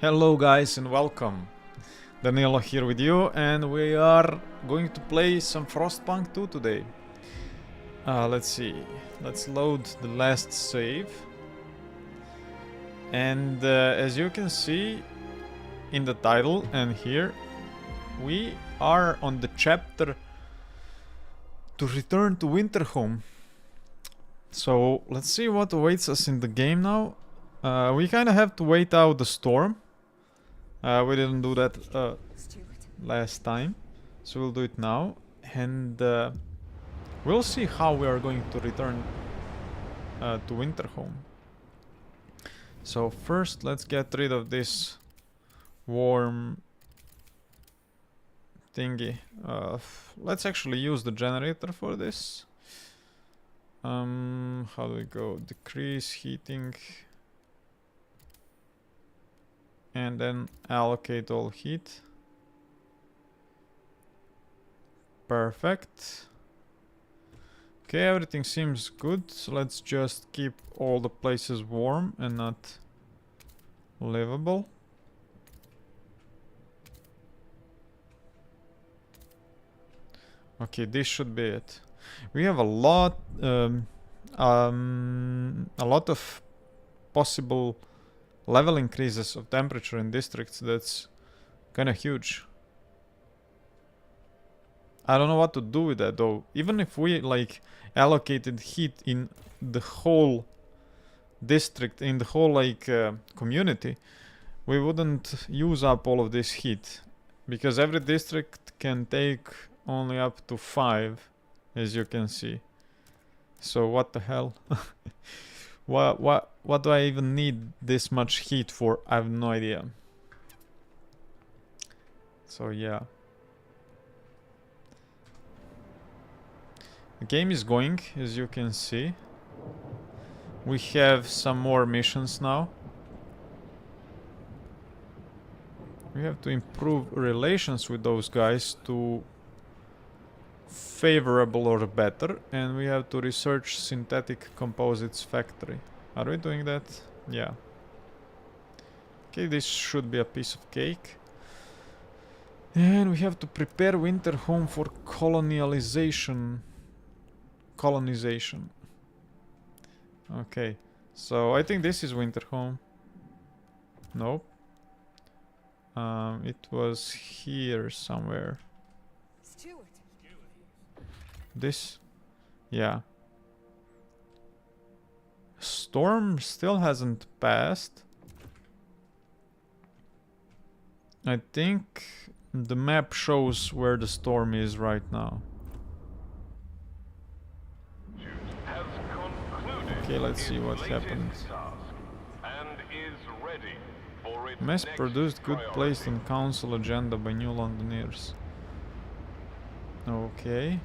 Hello guys and welcome. Danilo here with you, and we are going to play some Frostpunk 2 today. Let's see. Let's load the last save. And as you can see in the title and here, we are on the chapter to return to Winterhome. So let's see what awaits us in the game now. We kind of have to wait out the storm. We didn't do that last time, so we'll do it now, and we'll see how we are going to return to Winterhome. So first, let's get rid of this warm thingy. Let's actually use the generator for this. How do we go? Decrease heating. And then allocate all heat. Perfect. Okay, everything seems good. So let's just keep all the places warm and not livable. Okay, this should be it. We have a lot of possible level increases of temperature in districts. That's kind of huge. I don't know what to do with that though. Even if we like allocated heat in the whole district, in the whole like community, we wouldn't use up all of this heat, because every district can take only up to 5, as you can see. So what the hell? What do I even need this much heat for? I have no idea. So yeah. The game is going, as you can see. We have some more missions now. We have to improve relations with those guys to favorable or better, and we have to research synthetic composites factory. Are we doing that? Yeah. Okay, this should be a piece of cake. And we have to prepare Winterhome for colonization. Okay, so I think this is Winterhome. Nope. It was here somewhere. This? Yeah. Storm still hasn't passed. I think the map shows where the storm is right now. Okay, let's see what happens. Mass produced, good placed on council agenda by New Londoners. Okay.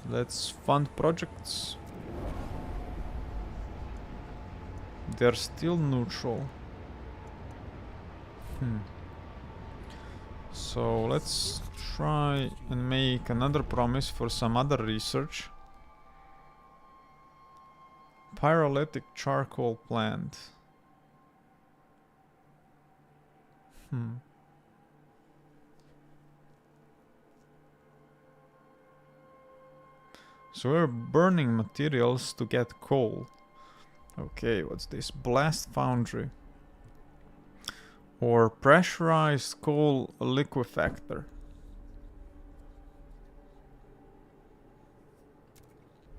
Let's fund projects. They're still neutral. So let's try and make another promise for some other research. Pyrolytic charcoal plant. So we're burning materials to get coal. Okay, what's this? Blast foundry. Or pressurized coal liquefactor.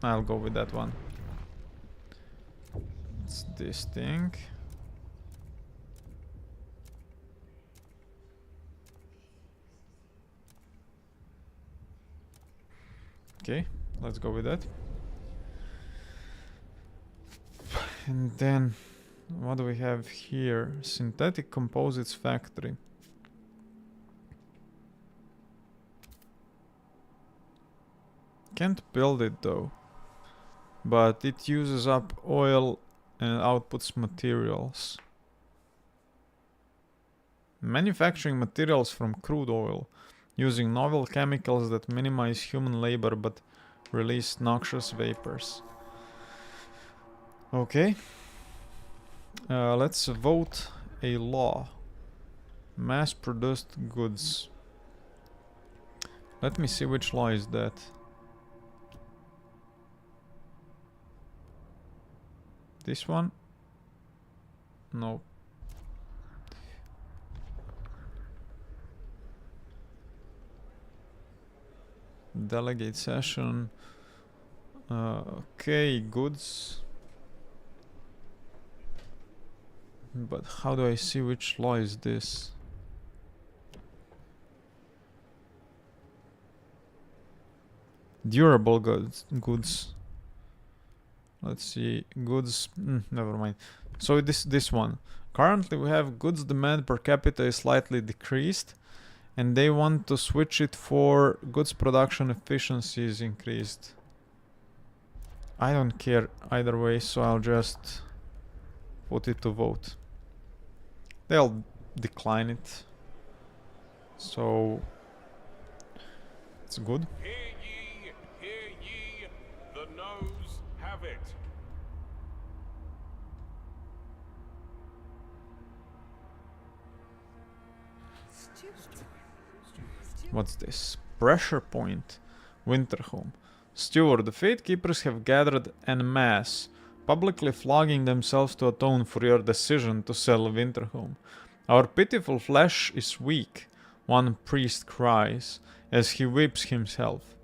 I'll go with that one. It's this thing. Okay, let's go with that. And then, what do we have here? Synthetic composites factory. Can't build it though. But it uses up oil and outputs materials. Manufacturing materials from crude oil, using novel chemicals that minimize human labor but release noxious vapors. Okay. Let's vote a law. Mass-produced goods. Let me see which law is that. This one? No. Delegate session. Okay, goods. But how do I see which law is this? Durable goods. Let's see. Goods. Never mind. So this one. Currently we have goods demand per capita is slightly decreased, and they want to switch it for goods production efficiency is increased. I don't care either way, so I'll just put it to vote. They'll decline it. So it's good. Hear ye, the noes have it. What's this? Pressure point. Winterhome. Steward, the Fate Keepers have gathered en masse, publicly flogging themselves to atone for your decision to sell Winterhome. Our pitiful flesh is weak, one priest cries, as he whips himself.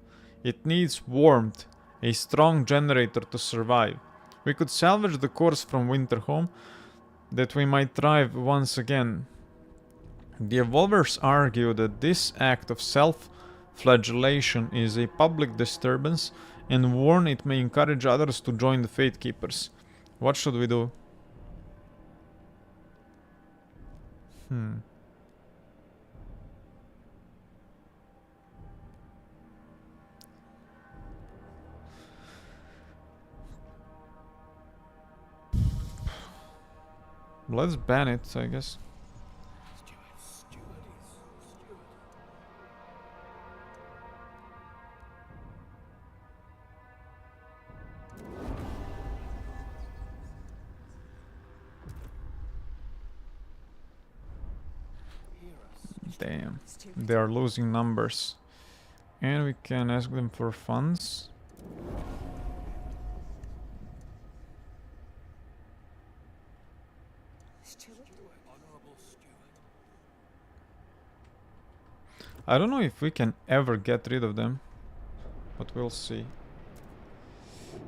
It needs warmth, a strong generator to survive. We could salvage the corpse from Winterhome, that we might thrive once again. The Evolvers argue that this act of self-flagellation is a public disturbance and warn it may encourage others to join the Fate Keepers. What should we do? Let's ban it, I guess. Damn, they are losing numbers. And we can ask them for funds. I don't know if we can ever get rid of them, but we'll see.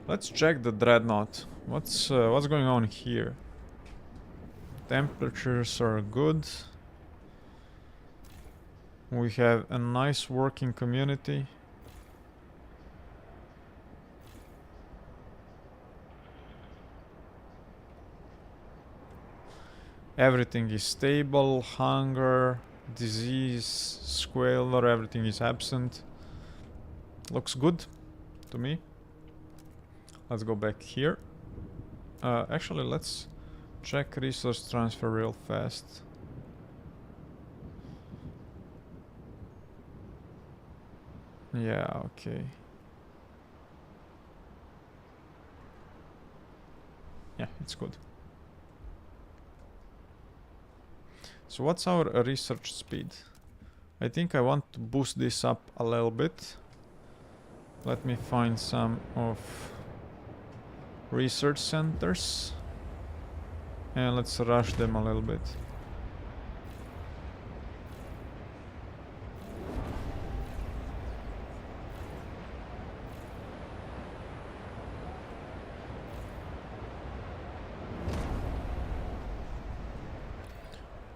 Let's check the Dreadnought. What's going on here? Temperatures are good. We have a nice working community. Everything is stable, hunger, disease, squalor, everything is absent. Looks good to me. Let's go back here. Actually, let's check resource transfer real fast. Yeah, okay. Yeah, it's good. So what's our research speed? I think I want to boost this up a little bit. Let me find some of research centers. And let's rush them a little bit.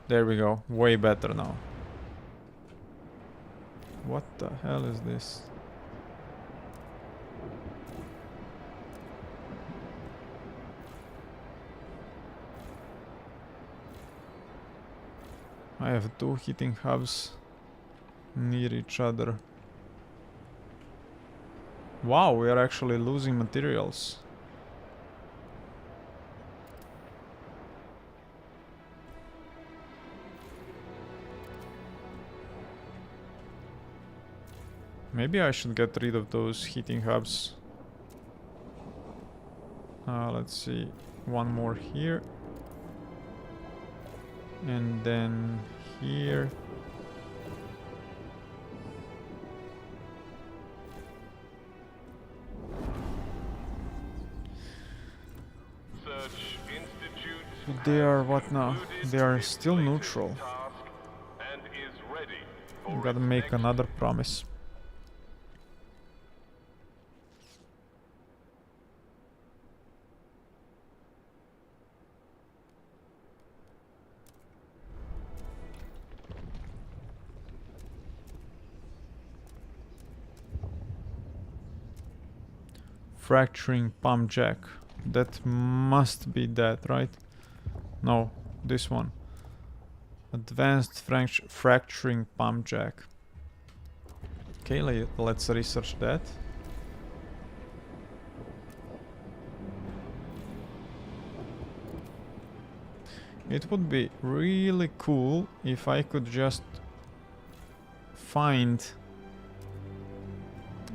There we go, way better now. What the hell is this? I have two heating hubs near each other. Wow, we are actually losing materials. Maybe I should get rid of those heating hubs. Let's see, one more here. And then here. Search Institute They are what now? They are still neutral. task and is ready I for gotta its make next another promise. Fracturing pump jack. That must be that, right? No, this one. Advanced fracturing pump jack. Okay, let's research that. It would be really cool if I could just find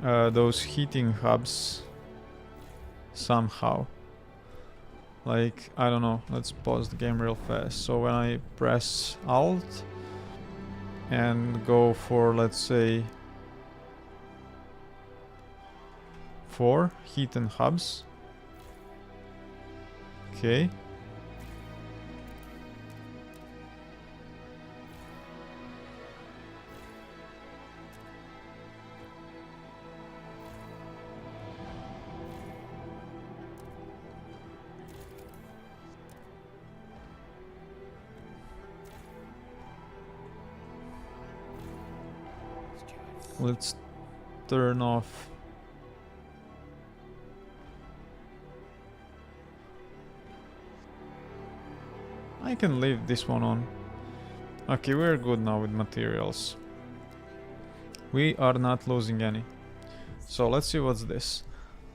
those heating hubs somehow. Like, I don't know, let's pause the game real fast. So when I press Alt and go for, let's say, 4 heat and hubs. Okay. Let's turn off. I can leave this one on. Okay, we're good now with materials. We are not losing any. So let's see what's this.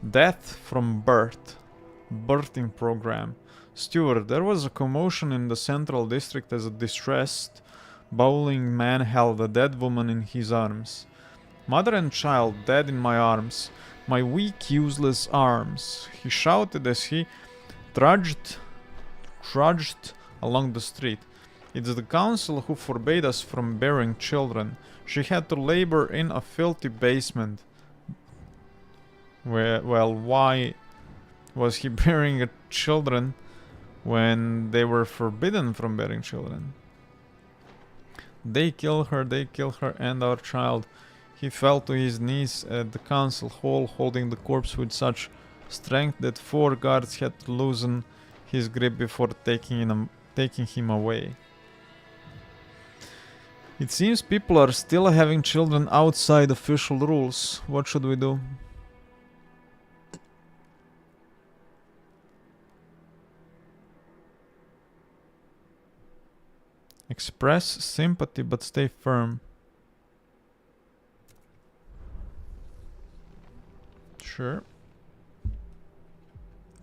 Death from birth. Birthing program. Steward, there was a commotion in the central district as a distressed, bowling man held a dead woman in his arms. Mother and child dead in my arms. My weak, useless arms. He shouted as he trudged along the street. It's the council who forbade us from bearing children. She had to labor in a filthy basement. Well, why was he bearing children when they were forbidden from bearing children? They kill her, and our child. He fell to his knees at the council hall, holding the corpse with such strength that 4 guards had to loosen his grip before taking him away. It seems people are still having children outside official rules. What should we do? Express sympathy but stay firm. Sure.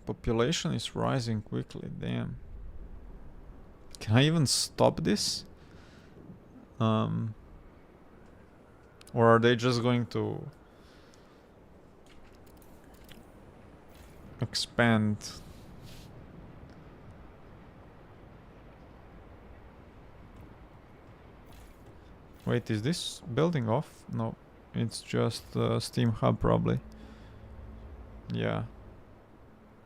Population is rising quickly, damn. Can I even stop this? Or are they just going to expand? Wait, is this building off? No, it's just a steam hub probably. Yeah.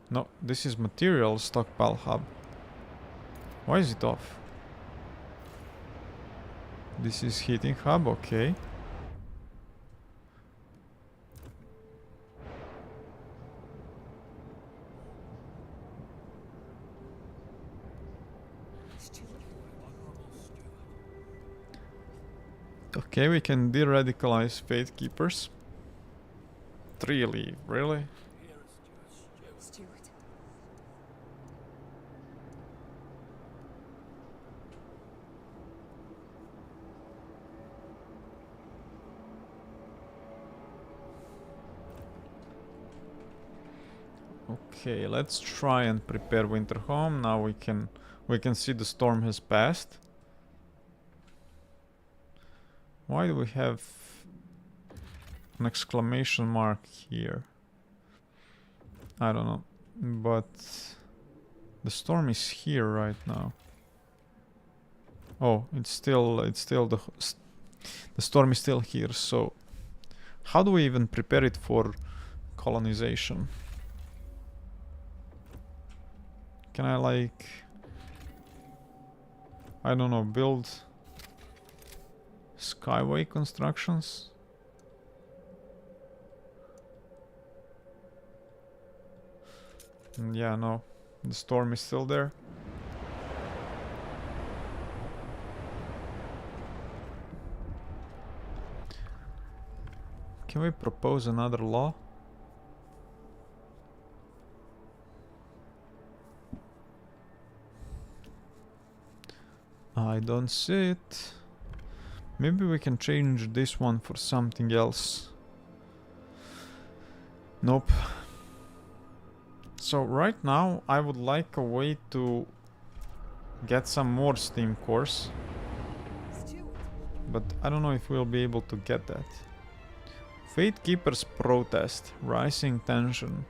No, this is material stockpile hub. Why is it off? This is heating hub, okay. Okay, we can de-radicalize Faith Keepers. 3 leave, really? Steward. Okay, let's try and prepare Winterhome. Now we can see the storm has passed. Why do we have an exclamation mark here? I don't know. But the storm is here right now. Oh, it's still the storm is still here. So how do we even prepare it for colonization? Can I like, I don't know, build skyway constructions? Yeah, no. The storm is still there. Can we propose another law? I don't see it. Maybe we can change this one for something else. Nope. So right now I would like a way to get some more steam cores, Steward, but I don't know if we'll be able to get that. Fate Keepers protest, rising tension.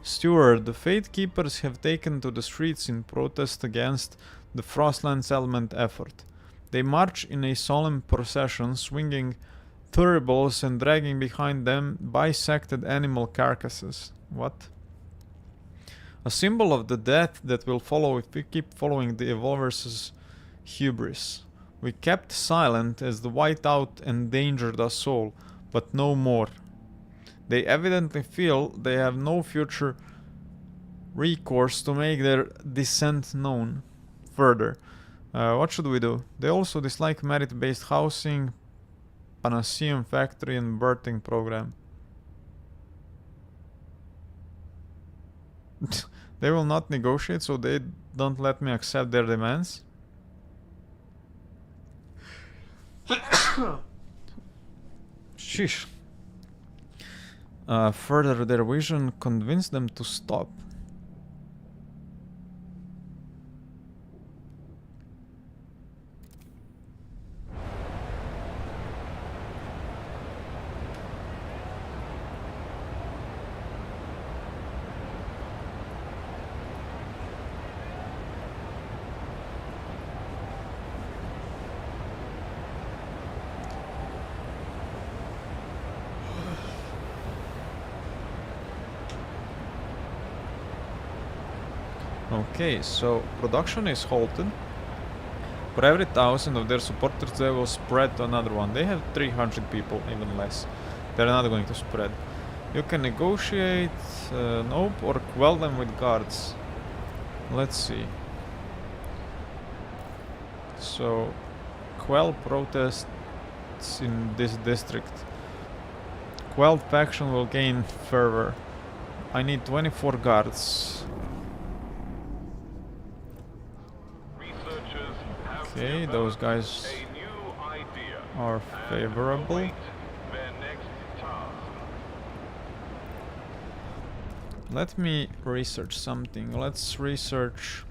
Steward, the Fate Keepers have taken to the streets in protest against the Frostland settlement effort. They march in a solemn procession, swinging thuribles and dragging behind them bisected animal carcasses. What? A symbol of the death that will follow if we keep following the Evolvers' hubris. We kept silent as the whiteout endangered us all, but no more. They evidently feel they have no future recourse to make their dissent known. Further, what should we do? They also dislike merit-based housing, Panaceum factory and birthing program. They will not negotiate, so they don't let me accept their demands. Sheesh. Further, their vision convinced them to stop. Okay, so production is halted. For every 1,000 of their supporters, they will spread to another one. They have 300 people, even less. They're not going to spread. You can negotiate, nope, or quell them with guards. Let's see. So, quell protests in this district. Quelled faction will gain fervor. I need 24 guards. Okay, those guys are favorable. Let me research something. Let's research.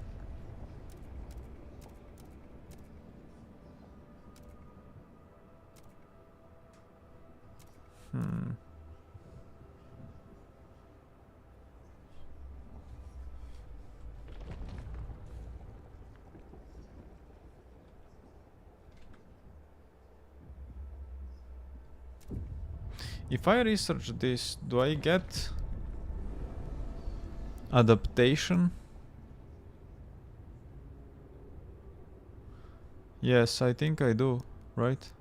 If I research this, do I get adaptation? Yes, I think I do, right?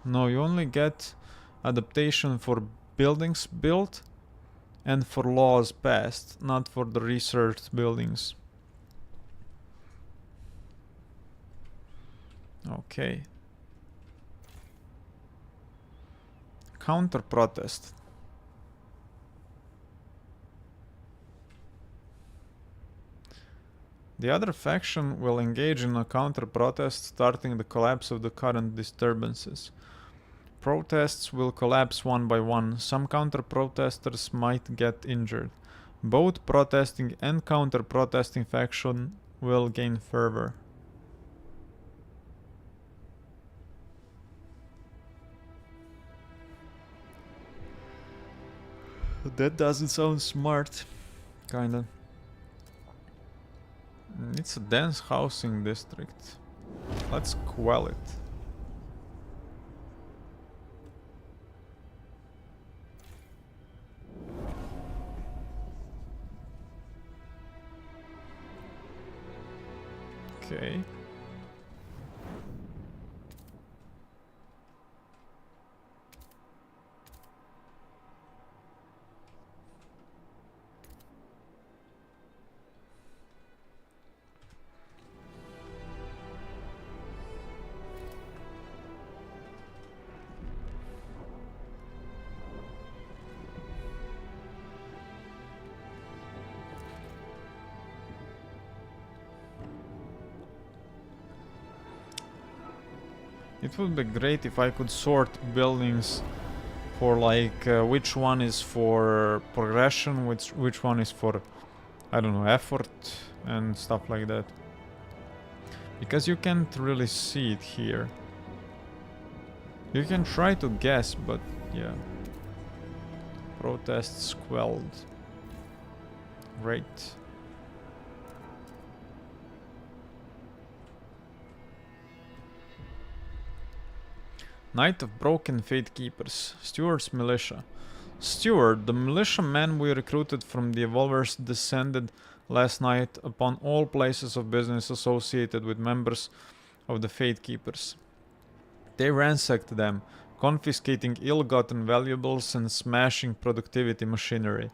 No, you only get adaptation for buildings built and for laws passed, not for the researched buildings. Okay. Counter protest. The other faction will engage in a counter protest, starting the collapse of the current disturbances. Protests will collapse one by one. Some counter protesters might get injured. Both protesting and counter protesting faction will gain fervor. That doesn't sound smart. Kinda. It's a dense housing district. Let's quell it. Okay. It would be great if I could sort buildings for like which one is for progression, which one is for, I don't know, effort and stuff like that. Because you can't really see it here. You can try to guess, but yeah. Protests quelled. Great. Night of Broken Fate Keepers. Steward's Militia. Steward, the militiamen we recruited from the Evolvers descended last night upon all places of business associated with members of the Fate Keepers. They ransacked them, confiscating ill-gotten valuables and smashing productivity machinery.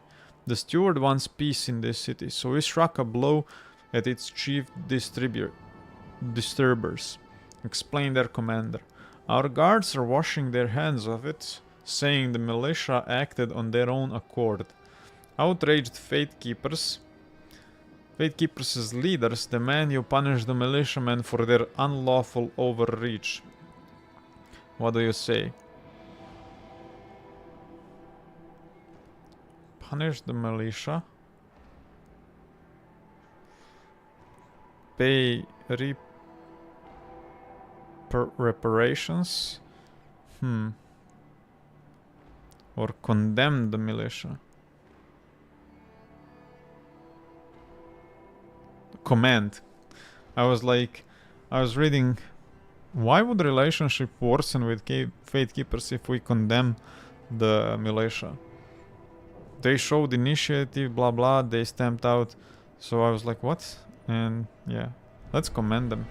The steward wants peace in this city, so we struck a blow at its chief disturbers, explained their commander. Our guards are washing their hands of it, saying the militia acted on their own accord. Outraged Fate Keepers' leaders demand you punish the militiamen for their unlawful overreach. What do you say? Punish the militia? Pay reparations? Or condemn the militia? Command. I was reading, why would the relationship worsen with Fate Keepers if we condemn the militia? They showed initiative, blah blah, they stamped out. So I was like, what? And yeah, let's commend them.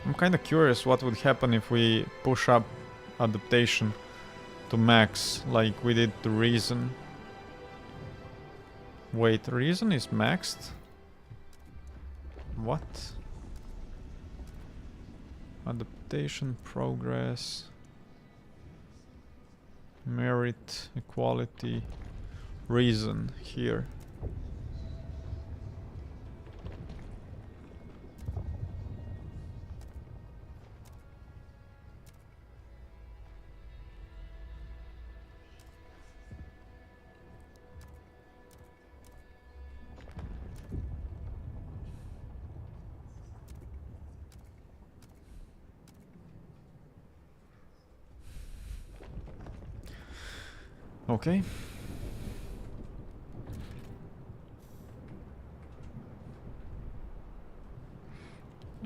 I'm kinda curious what would happen if we push up adaptation to max like we did to Reason. Wait, Reason is maxed? What? Adaptation, progress, merit, equality, Reason here. Okay.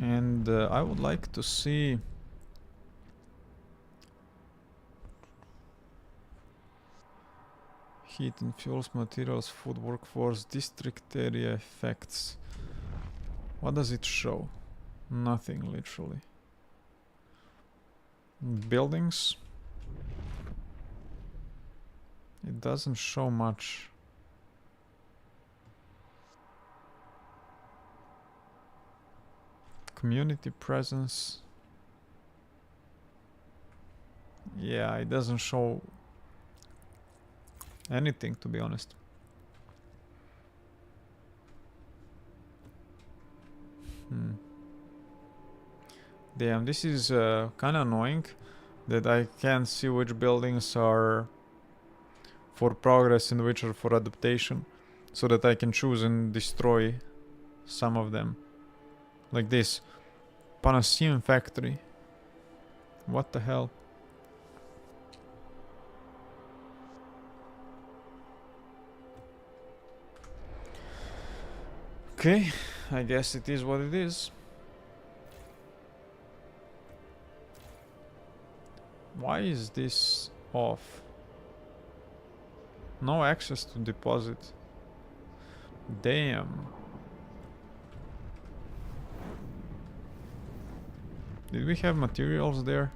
And I would like to see heat and fuels, materials, food, workforce, district area effects. What does it show? Nothing, literally. Buildings. It doesn't show much. Community presence. Yeah, it doesn't show anything, to be honest. Damn, this is kind of annoying that I can't see which buildings are for progress and which are for adaptation, so that I can choose and destroy some of them. Like this. Panacea factory. What the hell? Okay, I guess it is what it is. Why is this off? No access to deposit. Damn. Did we have materials there?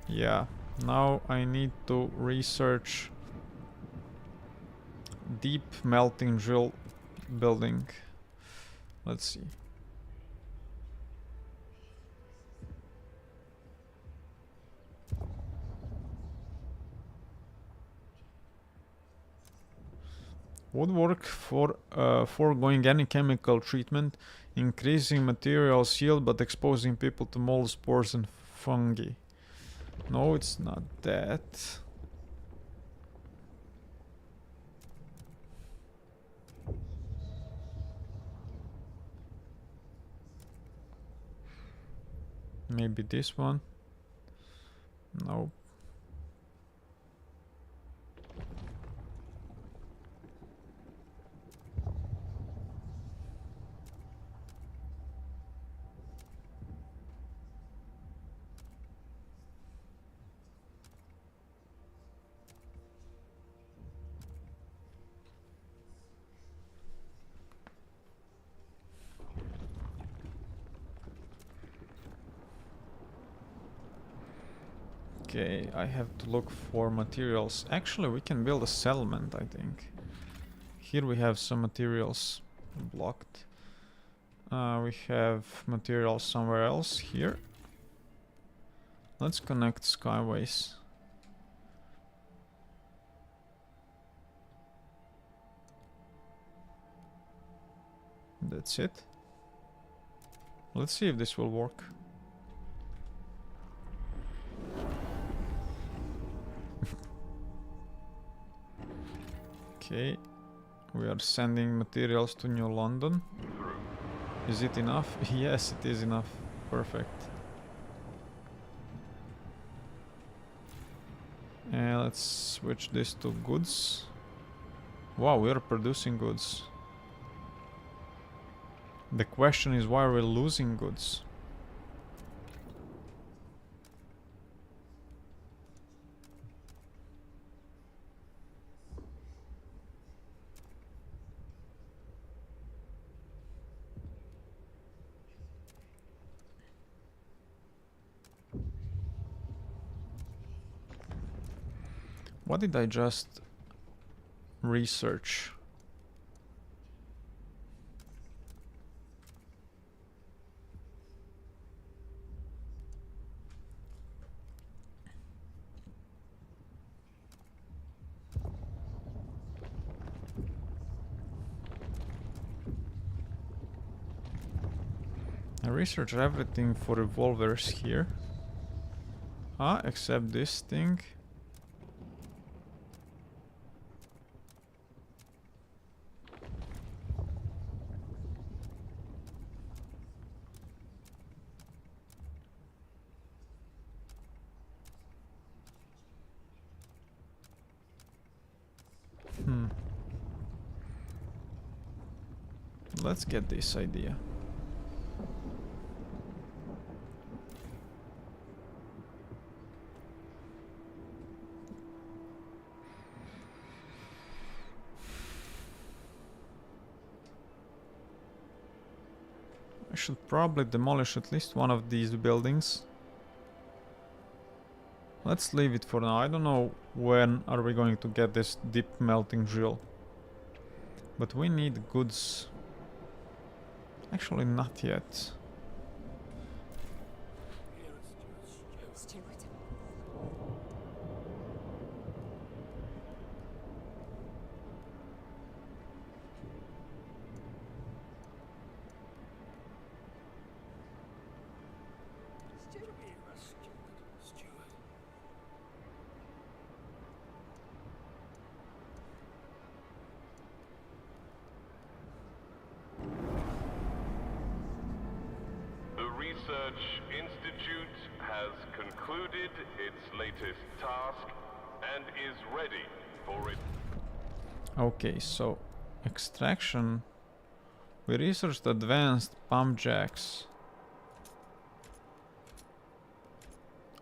Yeah. Now I need to research deep melting drill building. Let's see. Would work for foregoing any chemical treatment, increasing materials yield but exposing people to mold, spores and fungi. No, it's not that. Maybe this one. Nope. Okay, I have to look for materials. Actually, we can build a settlement, I think. Here we have some materials blocked. We have materials somewhere else here. Let's connect skyways. That's it. Let's see if this will work. Okay, we are sending materials to New London. Is it enough? Yes, it is enough. Perfect. And let's switch this to goods. Wow, we are producing goods. The question is why we're losing goods. What did I just research? I researched everything for revolvers here. Ah, except this thing. Let's get this idea. I should probably demolish at least one of these buildings. Let's leave it for now. I don't know when are we going to get this deep melting drill. But we need goods. Actually, not yet. Stewart. Research Institute has concluded its latest task and is ready for it. Okay, so extraction. We researched advanced pump jacks.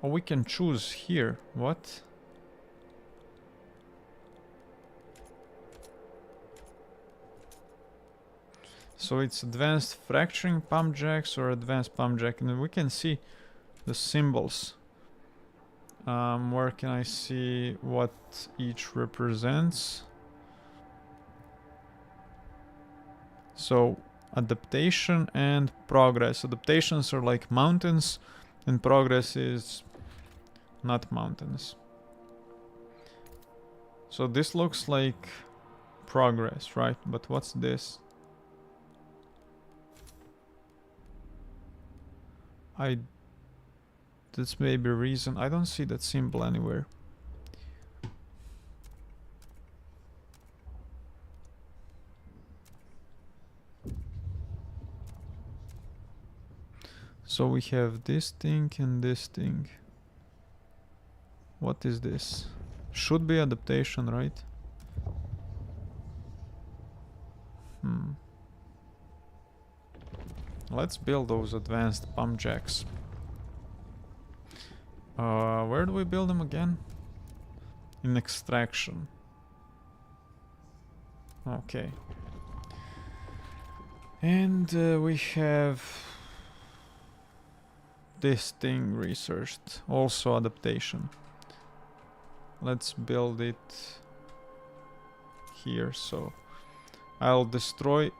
Oh, we can choose here. What? So it's advanced fracturing pump jacks or advanced pump jack, and we can see the symbols. Where can I see what each represents? So adaptation and progress. Adaptations are like mountains, and progress is not mountains. So this looks like progress, right? But what's this? That's maybe a reason. I don't see that symbol anywhere. So we have this thing and this thing. What is this? Should be adaptation, right? Let's build those advanced pump jacks. Where do we build them again? In extraction. Okay. And we have this thing researched. Also adaptation. Let's build it here. So I'll destroy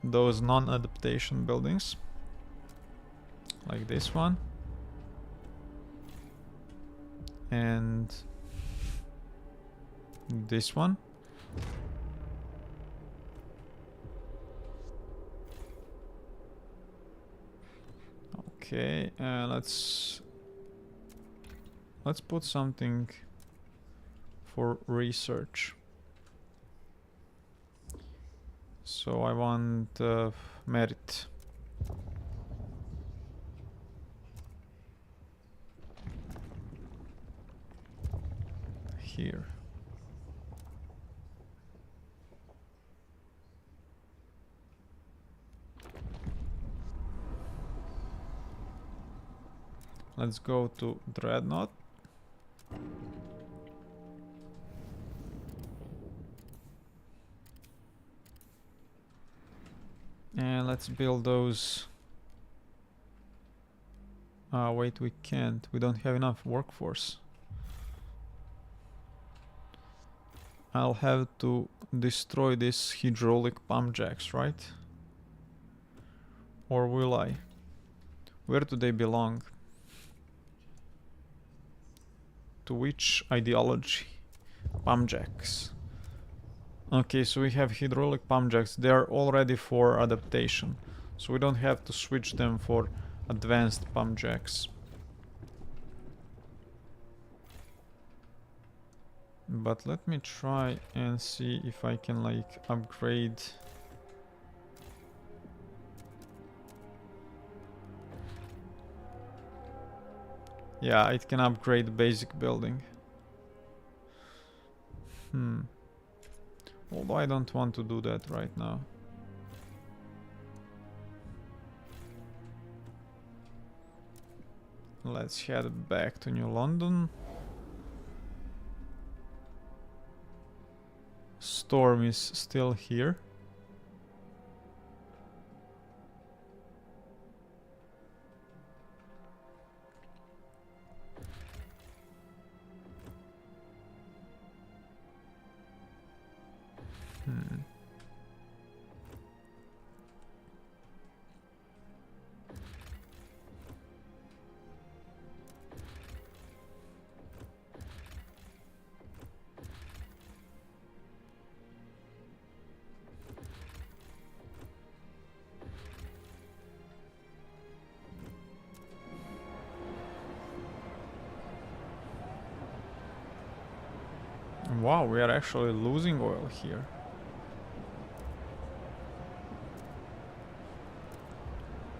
those non-adaptation buildings. Like this one. And this one. Okay, let's put something for research. So I want merit. Here. Let's go to Dreadnought. And let's build those. Wait, we can't. We don't have enough workforce. I'll have to destroy these hydraulic pump jacks, right? Or will I? Where do they belong? To which ideology? Pump jacks. Okay, so we have hydraulic pump jacks. They are all ready for adaptation. So we don't have to switch them for advanced pump jacks. But let me try and see if I can like upgrade. Yeah, it can upgrade basic building. Although I don't want to do that right now. Let's head back to New London. Storm is still here. Wow, we are actually losing oil here.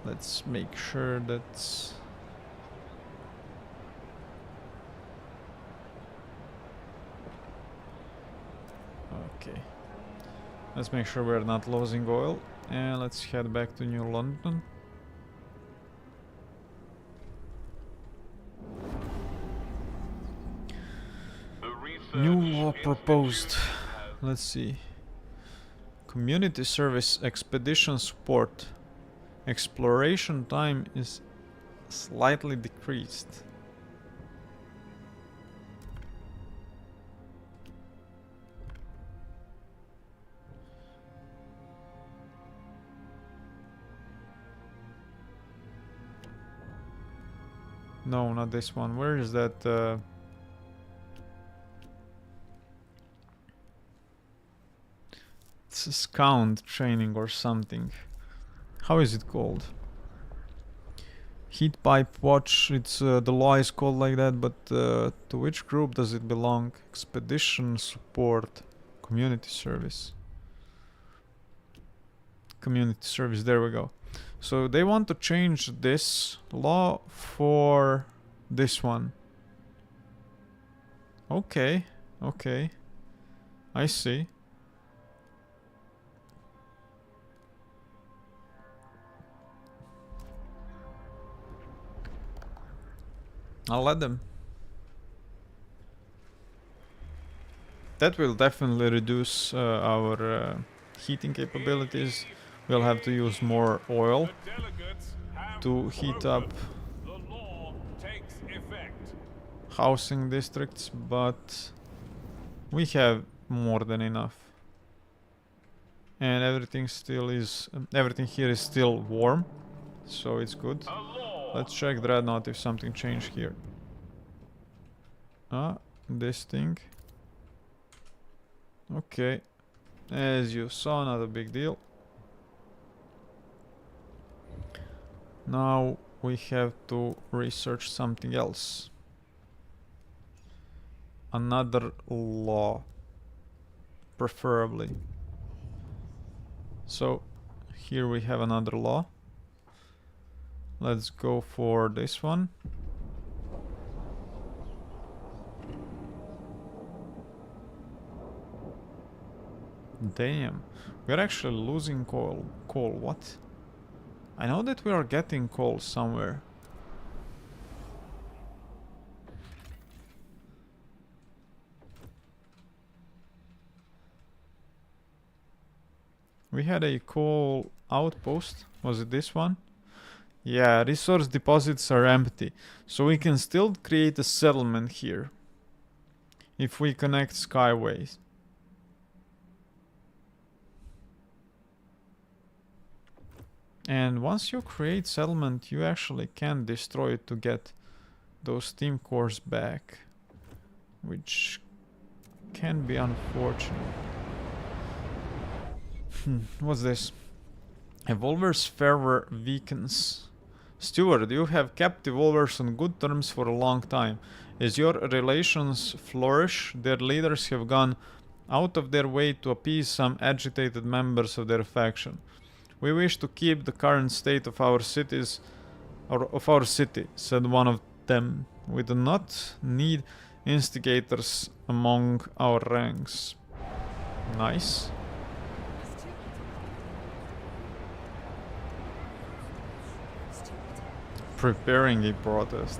Let's make sure that's... Okay. Let's make sure we're not losing oil. And let's head back to New London. New law proposed. Let's see. Community service expedition support. Exploration time is slightly decreased. No, not this one. Where is that? It's a scout training or something. How is it called? Heat pipe watch. It's the law is called like that, but to which group does it belong? Expedition support, community service. Community service. There we go. So they want to change this law for this one. Okay, okay. I see. I'll let them. That will definitely reduce our heating capabilities. We'll have to use more oil to heat up housing districts, but we have more than enough. And everything still is... everything here is still warm, so it's good. Let's check Dreadnought if something changed here. Ah, this thing. Okay. As you saw, not a big deal. Now we have to research something else. Another law. Preferably. So, here we have another law. Let's go for this one. Damn, we're actually losing coal. What? I know that we are getting coal somewhere. We had a coal outpost. Was it this one? Yeah, resource deposits are empty, so we can still create a settlement here if we connect skyways. And once you create settlement, you actually can destroy it to get those steam cores back, which can be unfortunate. What's this? Evolver's fervor weakens. Steward, you have kept Evolvers on good terms for a long time. As your relations flourish, their leaders have gone out of their way to appease some agitated members of their faction. We wish to keep the current state of our cities, or of our city, said one of them. We do not need instigators among our ranks. Nice. Preparing a protest.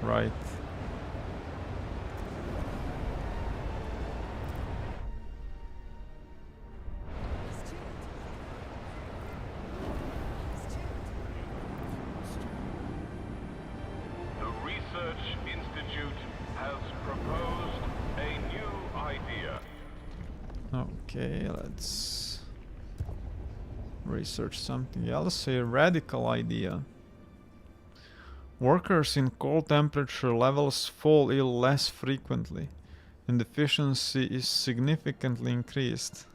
Right. The Research Institute has proposed a new idea. Okay, let's research something else. A radical idea. Workers in cold temperature levels fall ill less frequently, and efficiency is significantly increased.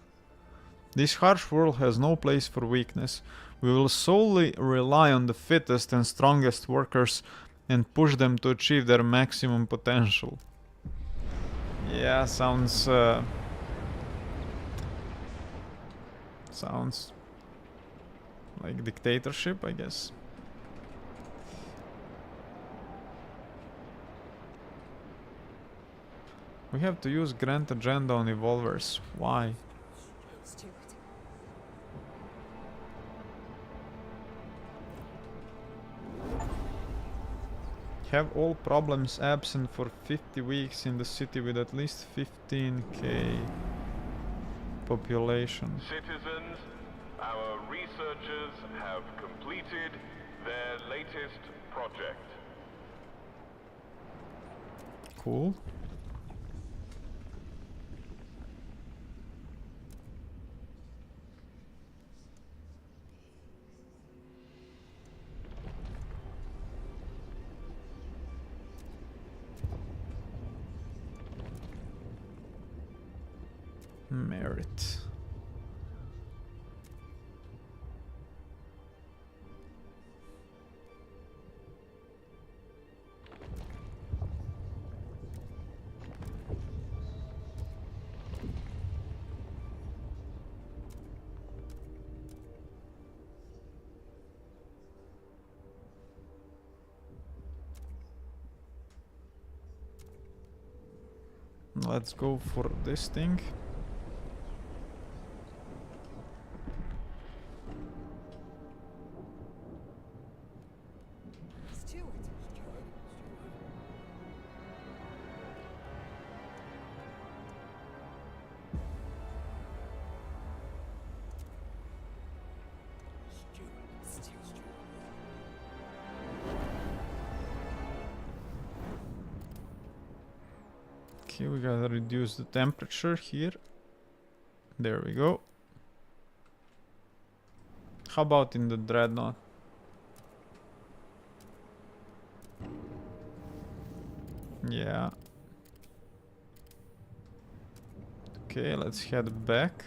This harsh world has no place for weakness. We will solely rely on the fittest and strongest workers and push them to achieve their maximum potential. Yeah, sounds like dictatorship, I guess. We have to use Grand Agenda on Evolvers. Why? Stupid. Have all problems absent for 50 weeks in the city with at least 15k population. Citizens, our researchers have completed their latest project. Cool. Merit. Let's go for this thing. Steward. Steward. Okay, we gotta reduce the temperature here. There we go. How about in the dreadnought? Yeah. Okay, let's head back.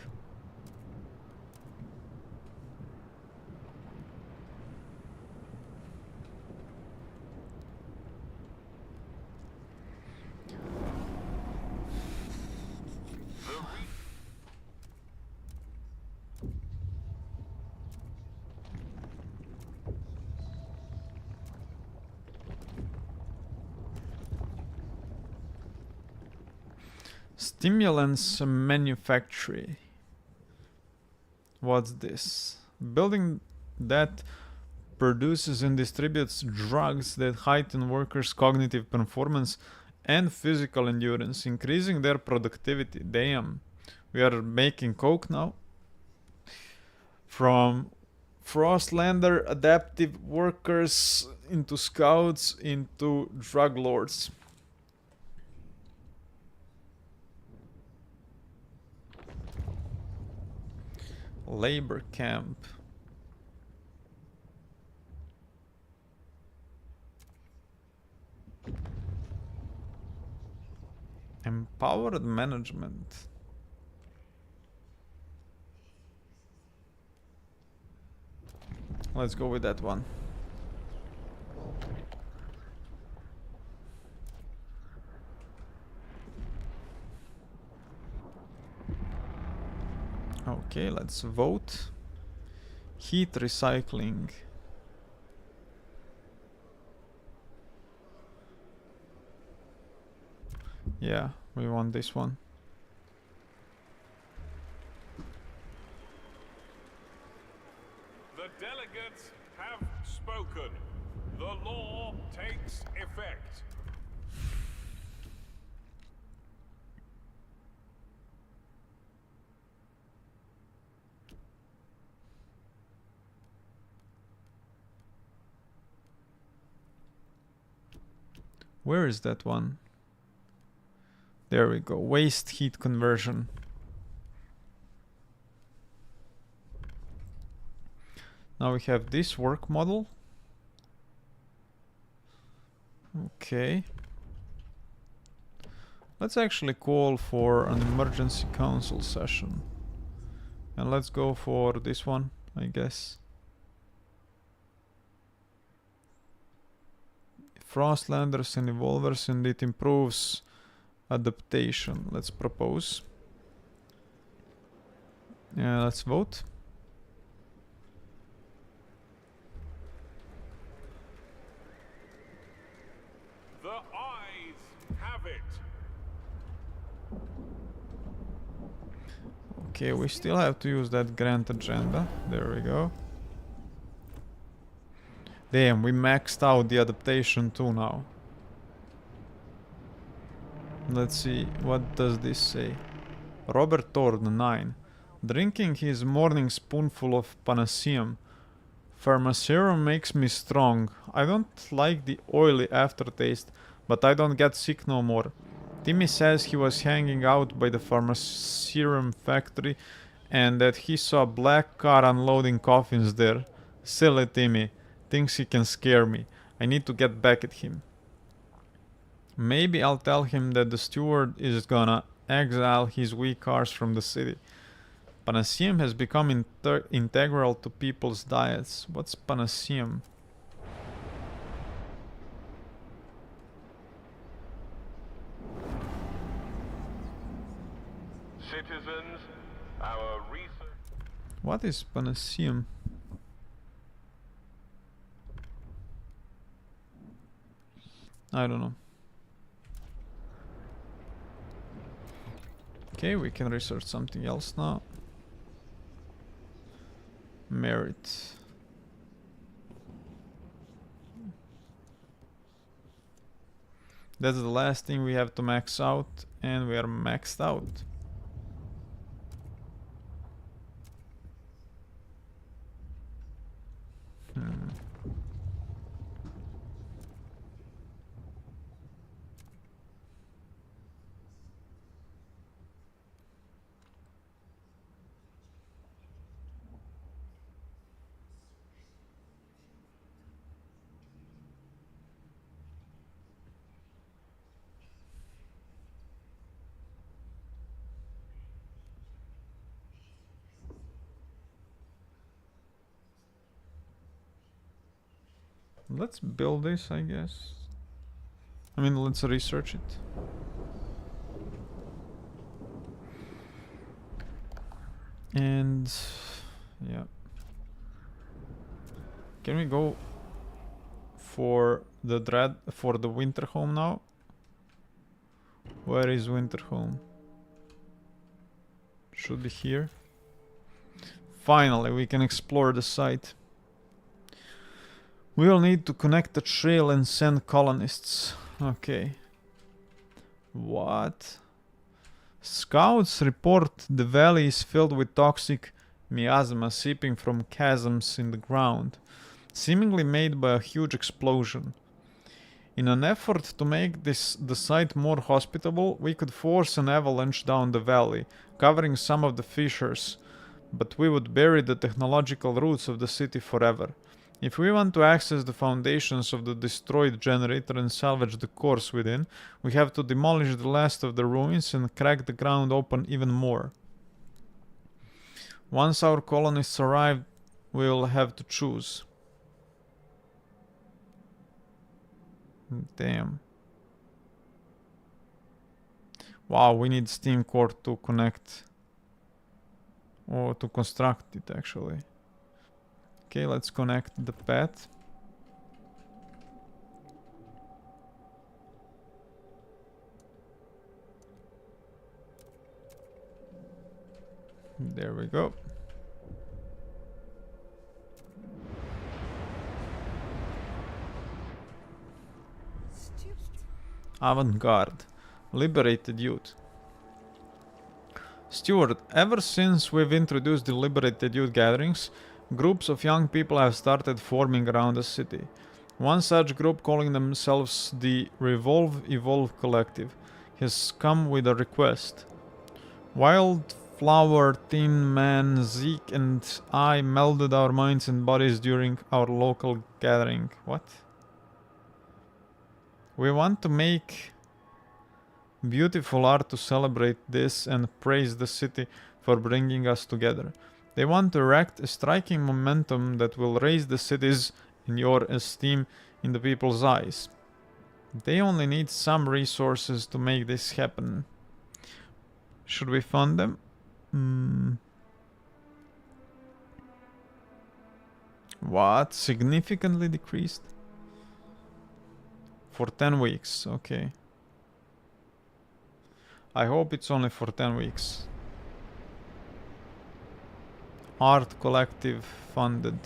Stimulants manufactory. What's this? Building that produces and distributes drugs that heighten workers' cognitive performance and physical endurance, increasing their productivity. Damn. We are making coke now. From Frostlander adaptive workers into scouts into drug lords. Labor camp. Empowered management. Let's go with that one. Okay, let's vote. Heat recycling. Yeah, we want this one. The delegates have spoken. The law takes effect. Where is that one? There we go. Waste heat conversion. Now we have this work model. Okay. Let's actually call for an emergency council session. And let's go for this one, I guess. Frostlanders and Evolvers, and it improves adaptation. Let's propose. Yeah, let's vote. The eyes have it. Okay, we still have to use that grant agenda. There we go. Damn, we maxed out the adaptation too now. Let's see, what does this say? Robert Thorne, 9. Drinking his morning spoonful of Panaceum. Pharmacerum makes me strong. I don't like the oily aftertaste, but I don't get sick no more. Timmy says he was hanging out by the Pharmacerum factory and that he saw a black car unloading coffins there. Silly Timmy. Thinks he can scare me. I need to get back at him. Maybe I'll tell him that the steward is gonna exile his weak cars from the city. Panaceum has become integral to people's diets. What's Panaceum? Citizens, our research... What is Panaceum? I don't know. Okay, we can research something else now. Merit. That's the last thing we have to max out, and we are maxed out. Let's build this, I guess. I mean, let's research it. And yeah. Can we go for the Winterhome now? Where is Winterhome? Should be here. Finally, we can explore the site. We will need to connect the trail and send colonists. Okay. What? Scouts report the valley is filled with toxic miasma seeping from chasms in the ground, seemingly made by a huge explosion. In an effort to make the site more hospitable, we could force an avalanche down the valley, covering some of the fissures, but we would bury the technological roots of the city forever. If we want to access the foundations of the destroyed generator and salvage the cores within, we have to demolish the last of the ruins and crack the ground open even more. Once our colonists arrive, we will have to choose. Damn. Wow, we need steam core to connect. Or to construct it, actually. Okay, let's connect the path. There we go. Avant-garde. Liberated youth. Steward, ever since we've introduced the liberated youth gatherings, groups of young people have started forming around the city. One such group, calling themselves the Evolve Collective, has come with a request. Wildflower Tin Man, Zeke and I melded our minds and bodies during our local gathering. What? We want to make beautiful art to celebrate this and praise the city for bringing us together. They want to erect a striking momentum that will raise the city's and your esteem in the people's eyes. They only need some resources to make this happen. Should we fund them? What? Significantly decreased? For 10 weeks, okay. I hope it's only for 10 weeks. Art Collective funded.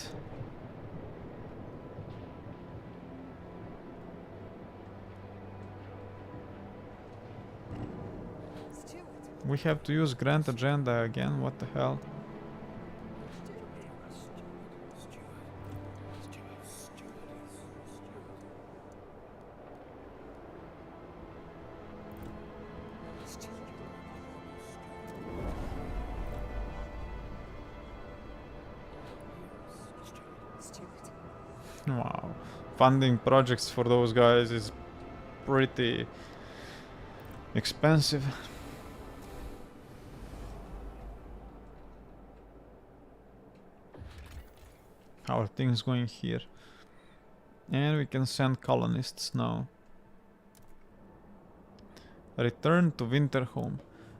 Steward. We have to use Grant Agenda again, what the hell? Steward. Wow. Funding projects for those guys is pretty expensive. How are things going here? And we can send colonists now. Return to Winterhome.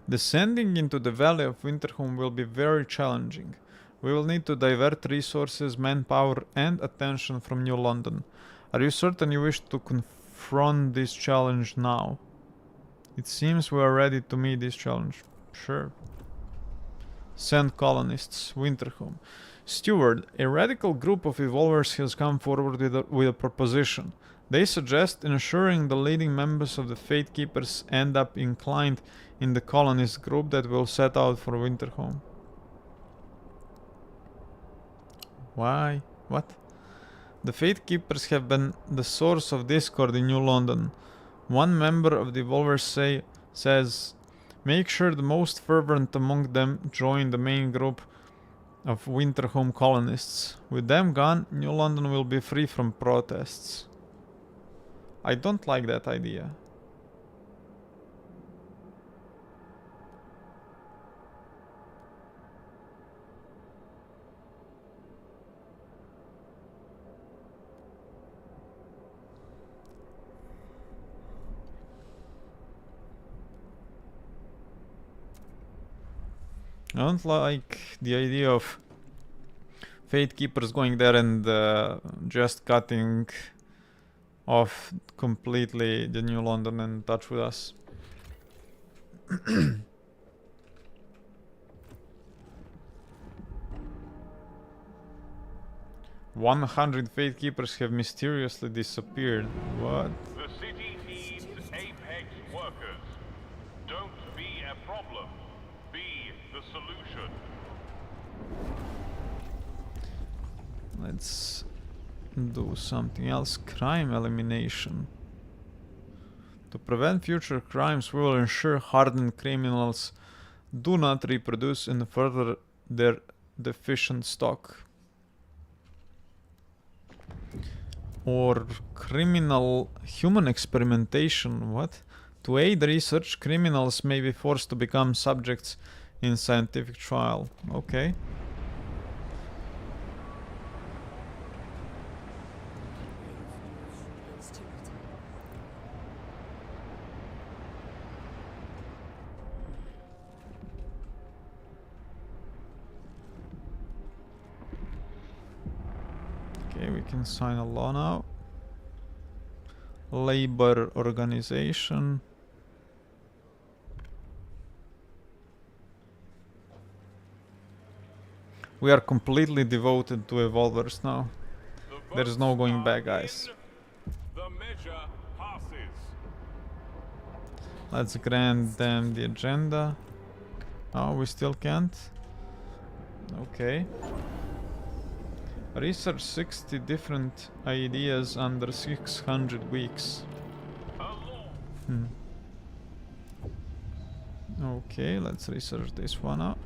Descending into the valley of Winterhome will be very challenging. We will need to divert resources, manpower, and attention from New London. Are you certain you wish to confront this challenge now? It seems we are ready to meet this challenge. Sure. Send colonists, Winterhome. Steward, a radical group of evolvers has come forward with a proposition. They suggest ensuring the leading members of the Fate Keepers end up inclined in the colonist group that will set out for Winterhome. Why? What? The Fate Keepers have been the source of discord in New London. One member of the Evolvers says, make sure the most fervent among them join the main group of Winterhome colonists. With them gone, New London will be free from protests. I don't like that idea. I don't like the idea of Fate Keepers going there and just cutting off completely the New London and touch with us. 100 Fate Keepers have mysteriously disappeared. What? The city needs apex workers. Don't be a problem. Be the solution. Let's do something else. Crime elimination. To prevent future crimes, we will ensure hardened criminals do not reproduce and further their deficient stock. Or criminal human experimentation. What? To aid research, criminals may be forced to become subjects in scientific trial. Okay. Steward. Okay, we can sign a law now. Labor organization. We are completely devoted to evolvers now. The There is no votes going back, are guys. in. The measure passes. Let's grant them the agenda. Oh, we still can't? Okay. Research 60 different ideas under 600 weeks. A law. Hmm. Okay, let's research this one out.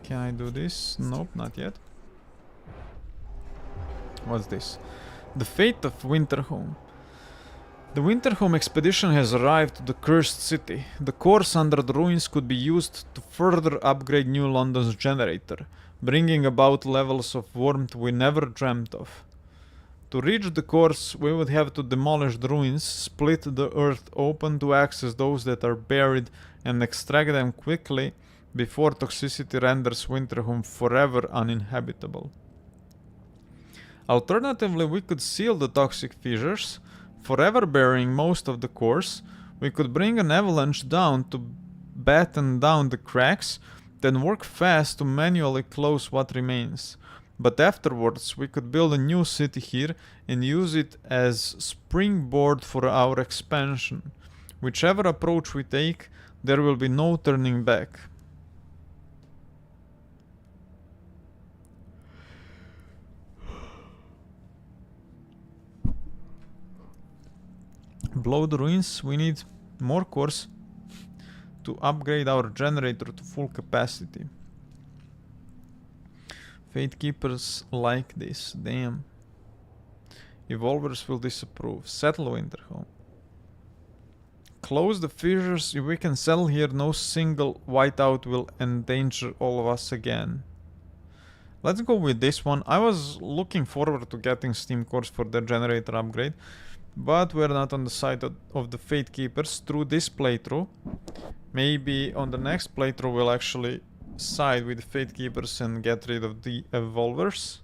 Can I do this? Nope, not yet. What's this? The fate of Winterhome. The Winterhome expedition has arrived to the cursed city. The cores under the ruins could be used to further upgrade New London's generator, bringing about levels of warmth we never dreamt of. To reach the cores, we would have to demolish the ruins, split the earth open to access those that are buried, and extract them quickly before toxicity renders Winterhome forever uninhabitable. Alternatively, we could seal the toxic fissures, forever burying most of the cores. We could bring an avalanche down to batten down the cracks, then work fast to manually close what remains. But afterwards, we could build a new city here and use it as springboard for our expansion. Whichever approach we take, there will be no turning back. Blow the ruins, we need more cores to upgrade our generator to full capacity. Fate Keepers like this, damn. Evolvers will disapprove. Settle Winterhome. Close the fissures. If we can settle here, no single whiteout will endanger all of us again. Let's go with this one. I was looking forward to getting steam cores for the generator upgrade, but we're not on the side of the Fate Keepers through this playthrough. Maybe on the next playthrough we'll actually side with the Fate Keepers and get rid of the Evolvers.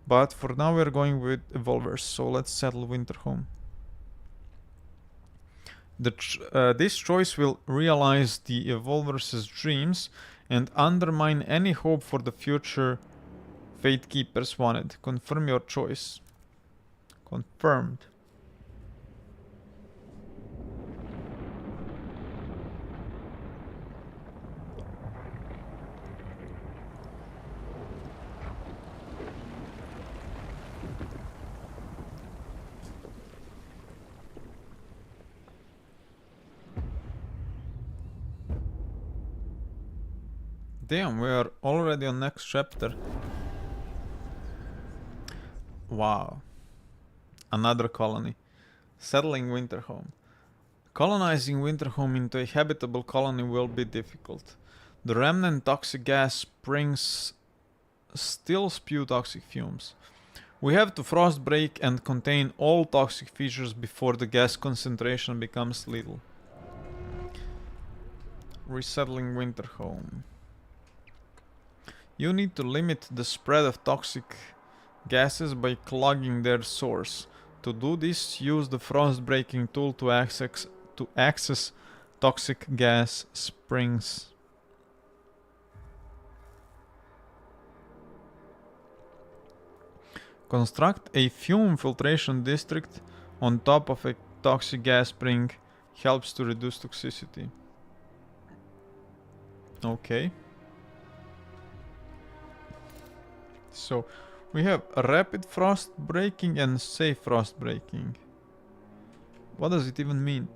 But for now we're going with Evolvers, so let's settle Winterhome. This choice will realize the Evolvers' dreams and undermine any hope for the future Fate Keepers wanted. Confirm your choice. Confirmed. Damn, we are already on next chapter. Wow. Another colony. Settling Winterhome. Colonizing Winterhome into a habitable colony will be difficult. The remnant toxic gas springs still spew toxic fumes. We have to frost break and contain all toxic fissures before the gas concentration becomes lethal. Resettling Winterhome. You need to limit the spread of toxic gases by clogging their source. To do this, use the frost breaking tool to access toxic gas springs. Construct a fume filtration district on top of a toxic gas spring. Helps to reduce toxicity. Okay. So we have rapid frost breaking and safe frost breaking. What does it even mean?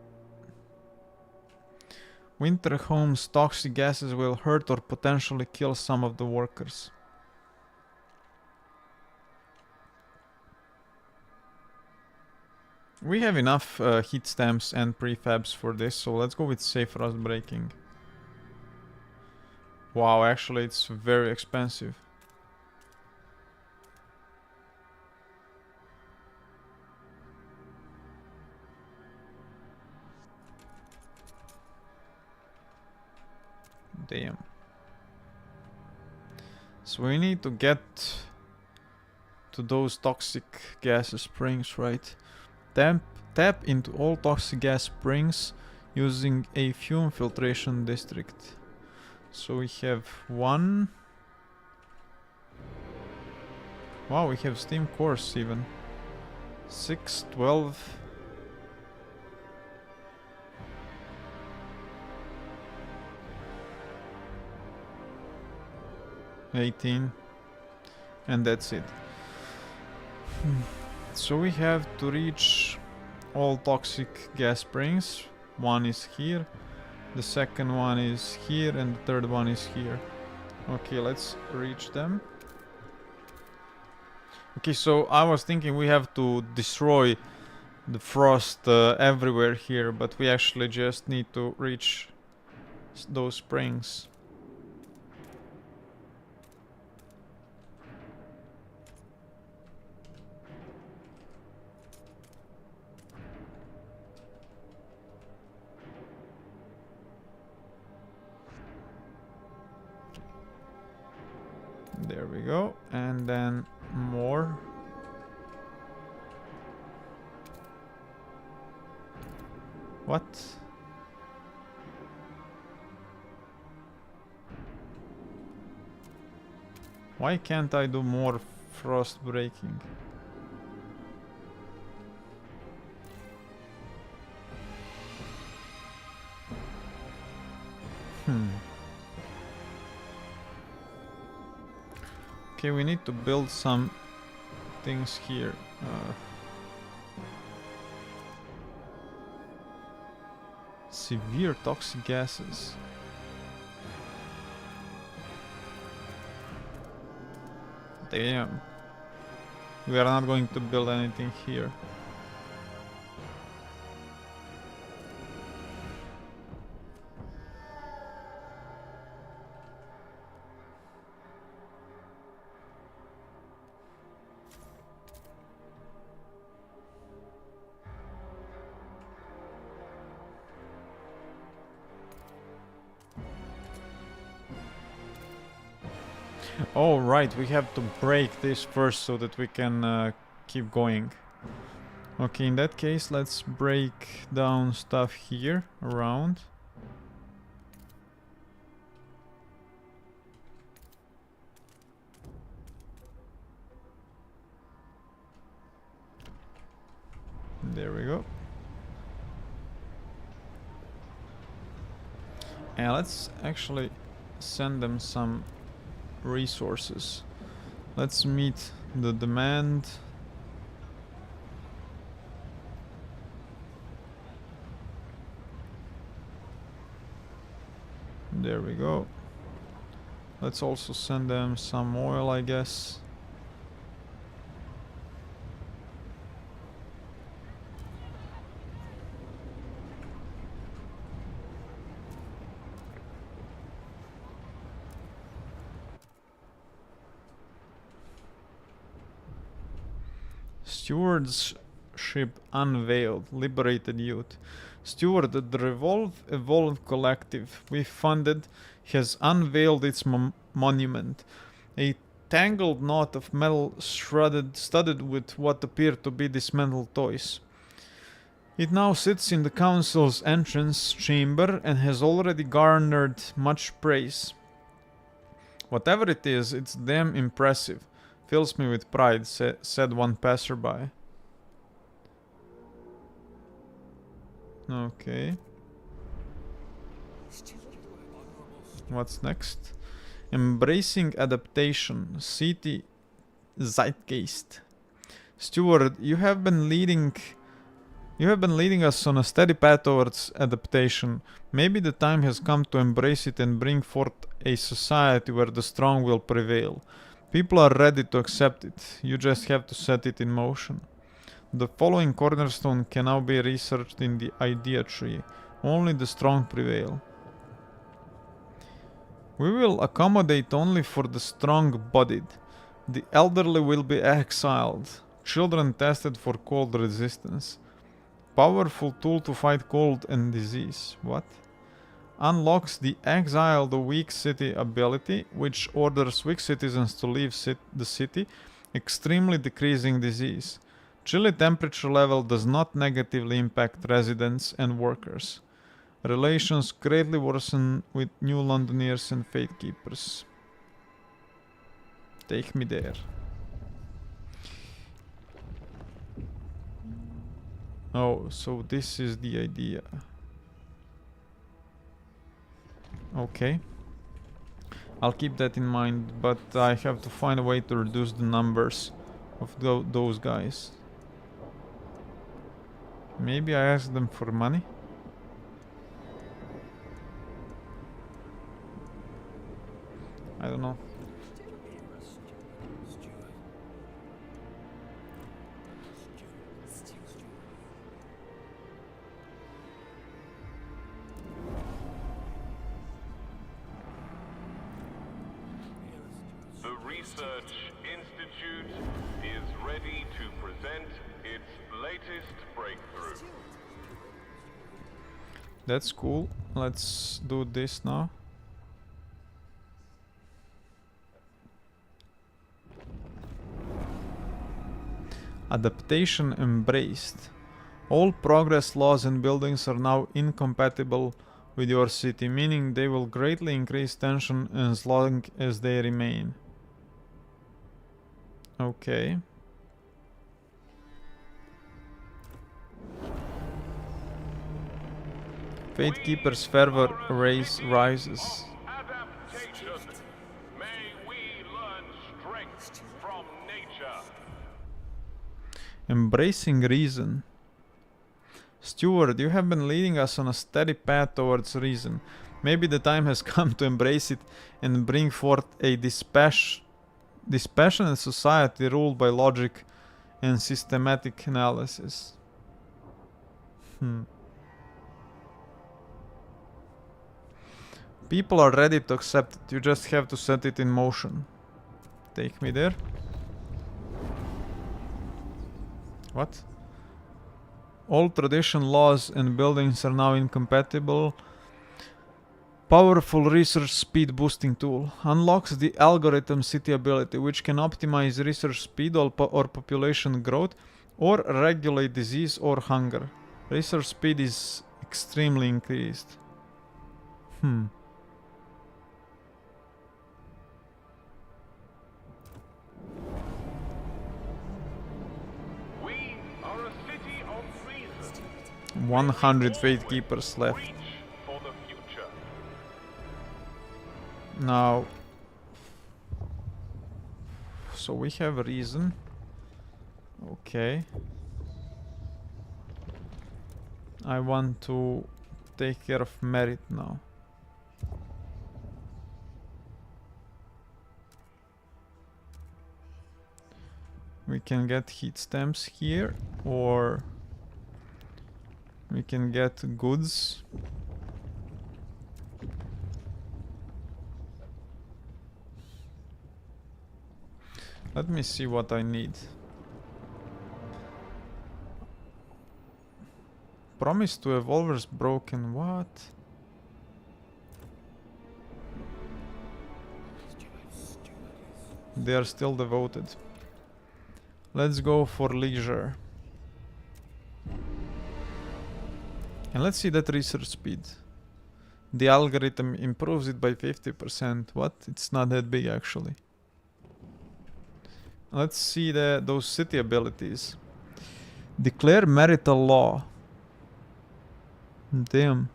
Winterhome's toxic gases will hurt or potentially kill some of the workers. We have enough heat stamps and prefabs for this, so let's go with safe frost breaking. Wow, actually it's very expensive. Damn. So we need to get to those toxic gas springs, right? Tap into all toxic gas springs using a fume filtration district. So we have one. Wow, we have steam cores even. 6, 12. $18, and that's it. So we have to reach all toxic gas springs. One is here, the second one is here, and the third one is here. Okay, let's reach them. Okay, so I was thinking we have to destroy the frost everywhere here, but we actually just need to reach those springs. There we go, and then more What? Why can't I do more frost breaking? Okay, we need to build some things here. Severe toxic gases. Damn. We are not going to build anything here. Oh right, we have to break this first so that we can keep going. Okay, in that case, let's break down stuff here around. There we go. And let's actually send them some resources. Let's meet the demand. There we go. Let's also send them some oil, I guess. Steward's ship unveiled, liberated youth. Steward, the Evolve Collective we funded, has unveiled its monument. A tangled knot of metal studded with what appear to be dismantled toys. It now sits in the council's entrance chamber and has already garnered much praise. Whatever it is, it's damn impressive. Fills me with pride, said one passerby. Okay. What's next? Embracing adaptation. City zeitgeist. Steward, you have been leading us on a steady path towards adaptation. Maybe the time has come to embrace it and bring forth a society where the strong will prevail. People are ready to accept it. You just have to set it in motion. The following cornerstone can now be researched in the idea tree. Only the strong prevail. We will accommodate only for the strong-bodied. The elderly will be exiled. Children tested for cold resistance. Powerful tool to fight cold and disease. What? Unlocks the exile the weak city ability, which orders weak citizens to leave the city, extremely decreasing disease. Chilly temperature level does not negatively impact residents and workers. Relations greatly worsen with New Londoners and Fate Keepers. Take me there. Oh, so this is the idea. Okay. I'll keep that in mind, but I have to find a way to reduce the numbers of those guys. Maybe I ask them for money? I don't know. The Research Institute is ready to present its latest breakthrough. That's cool. Let's do this now. Adaptation embraced. All progress laws and buildings are now incompatible with your city, meaning they will greatly increase tension as long as they remain. Okay. Fatekeeper's fervor rises. Adaptation. May we learn strength from nature. Embracing reason. Steward, you have been leading us on a steady path towards reason. Maybe the time has come to embrace it and bring forth a dispassionate society ruled by logic and systematic analysis. People are ready to accept it, you just have to set it in motion. Take me there. What? All tradition laws and buildings are now incompatible. Powerful research speed boosting tool unlocks the algorithm city ability, which can optimize research speed or population growth or regulate disease or hunger. Research speed is extremely increased. We are a city of reason. 100 Fatekeepers left. Reach for the future. Now, so we have reason. Okay. I want to take care of merit now. We can get heat stamps here, or we can get goods. Let me see what I need. Promise to evolvers broken. What? They are still devoted. Let's go for leisure. And let's see that research speed. The algorithm improves it by 50%. What? It's not that big actually. Let's see those city abilities. Declare marital law. Damn.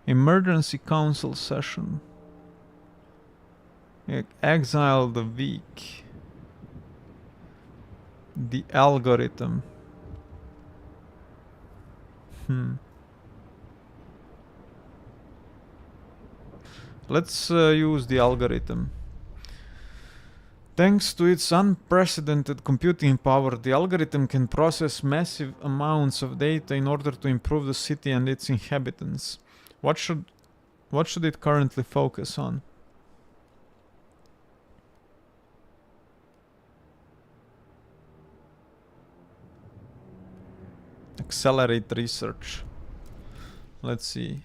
Emergency council session. Exile the weak. The algorithm. Let's use the algorithm. Thanks to its unprecedented computing power, the algorithm can process massive amounts of data in order to improve the city and its inhabitants. What should it currently focus on? Accelerate research. Let's see.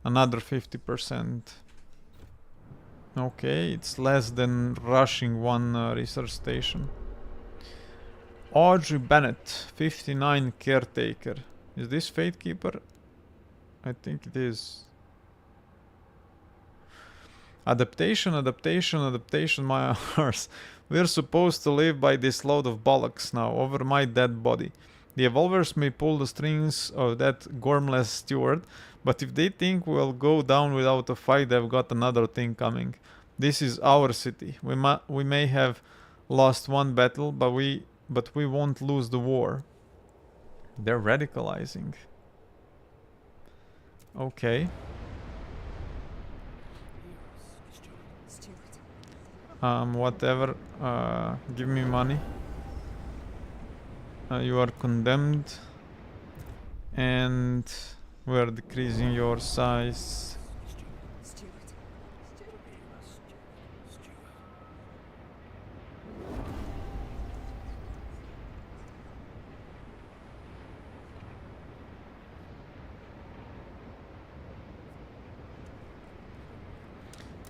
Another 50%. Okay, it's less than rushing one research station. Audrey Bennett, 59 caretaker. Is this Fatekeeper? I think it is. Adaptation, my arse. We're supposed to live by this load of bollocks now, over my dead body. The evolvers may pull the strings of that gormless steward, but if they think we'll go down without a fight, they've got another thing coming. This is our city. We may have lost one battle, but we won't lose the war. They're radicalizing. Okay. Whatever. Give me money. You are condemned. And we are decreasing your size.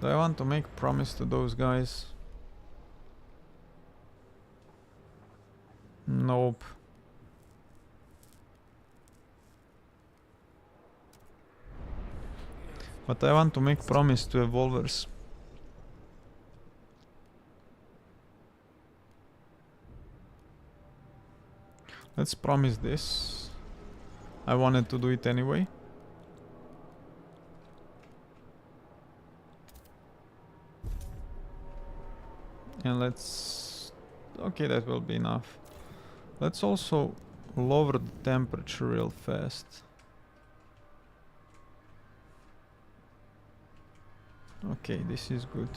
Do I want to make promise to those guys? Nope. But I want to make promise to evolvers. Let's promise this. I wanted to do it anyway. And let's... Okay, that will be enough. Let's also lower the temperature real fast. Okay, this is good.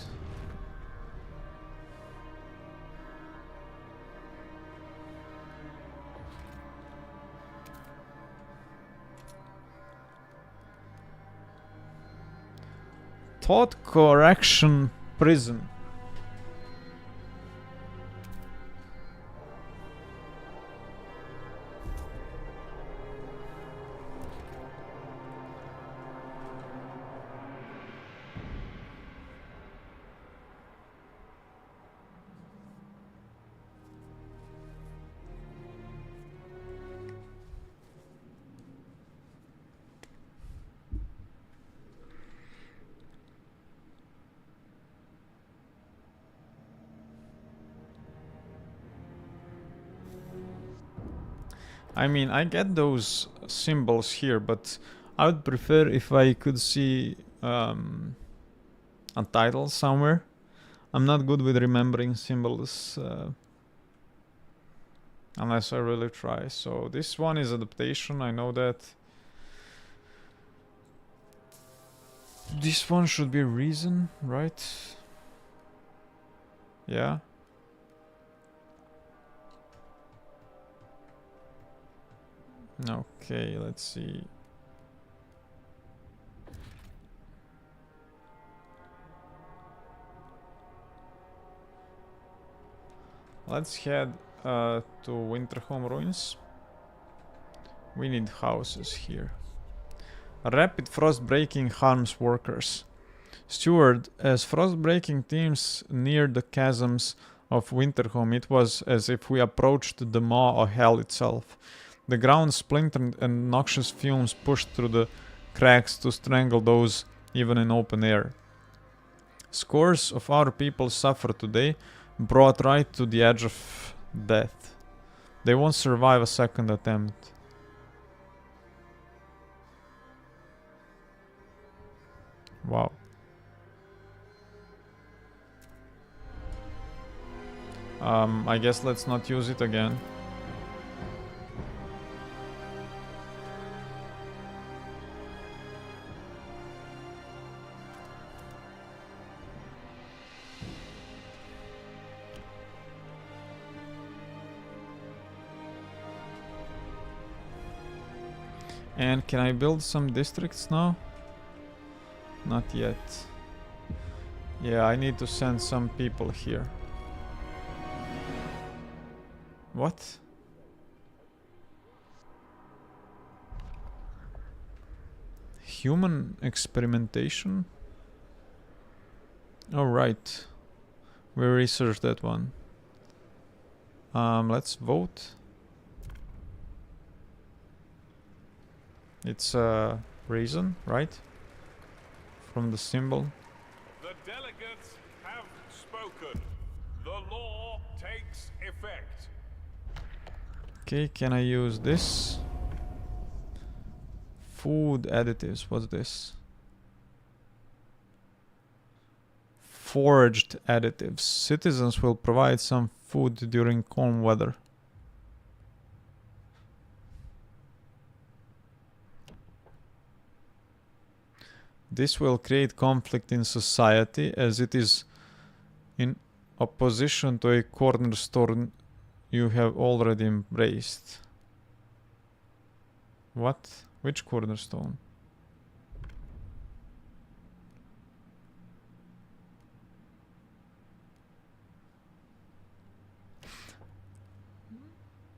Thought correction prison. I mean, I get those symbols here, but I would prefer if I could see a title somewhere. I'm not good with remembering symbols unless I really try. So this one is adaptation, I know that. This one should be reason, right? Yeah. Okay, let's see. Let's head to Winterhome ruins. We need houses here. Rapid frost breaking harms workers. Steward, as frost breaking teams neared the chasms of Winterhome, it was as if we approached the maw of hell itself. The ground splintered and noxious fumes pushed through the cracks to strangle those even in open air. Scores of our people suffer today, brought right to the edge of death. They won't survive a second attempt. Wow. I guess let's not use it again. And can I build some districts now? Not yet. Yeah, I need to send some people here. What? Human experimentation? Oh, right. We researched that one. Let's vote. It's a reason, right? From the symbol. The delegates have spoken. The law takes effect. Okay, can I use this? Food additives, what's this? Foraged additives. Citizens will provide some food during calm weather. This will create conflict in society as it is in opposition to a cornerstone you have already embraced. What? Which cornerstone?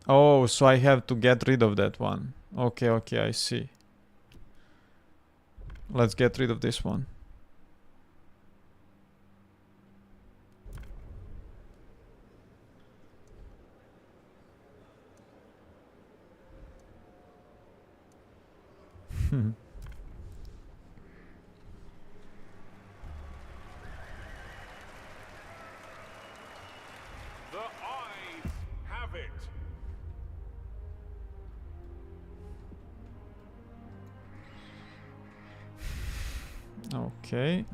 Oh, so I have to get rid of that one. Okay, okay, I see. Let's get rid of this one. The eyes have it. Okay.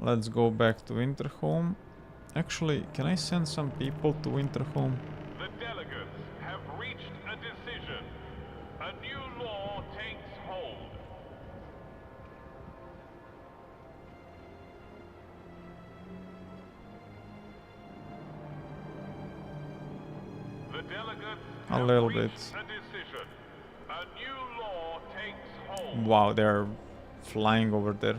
Let's go back to Winterhome. Actually, can I send some people to Winterhome? The delegates have reached a decision. A new law takes hold. The delegates A have little reached bit. a decision. A new law takes hold. Wow, they're flying over there.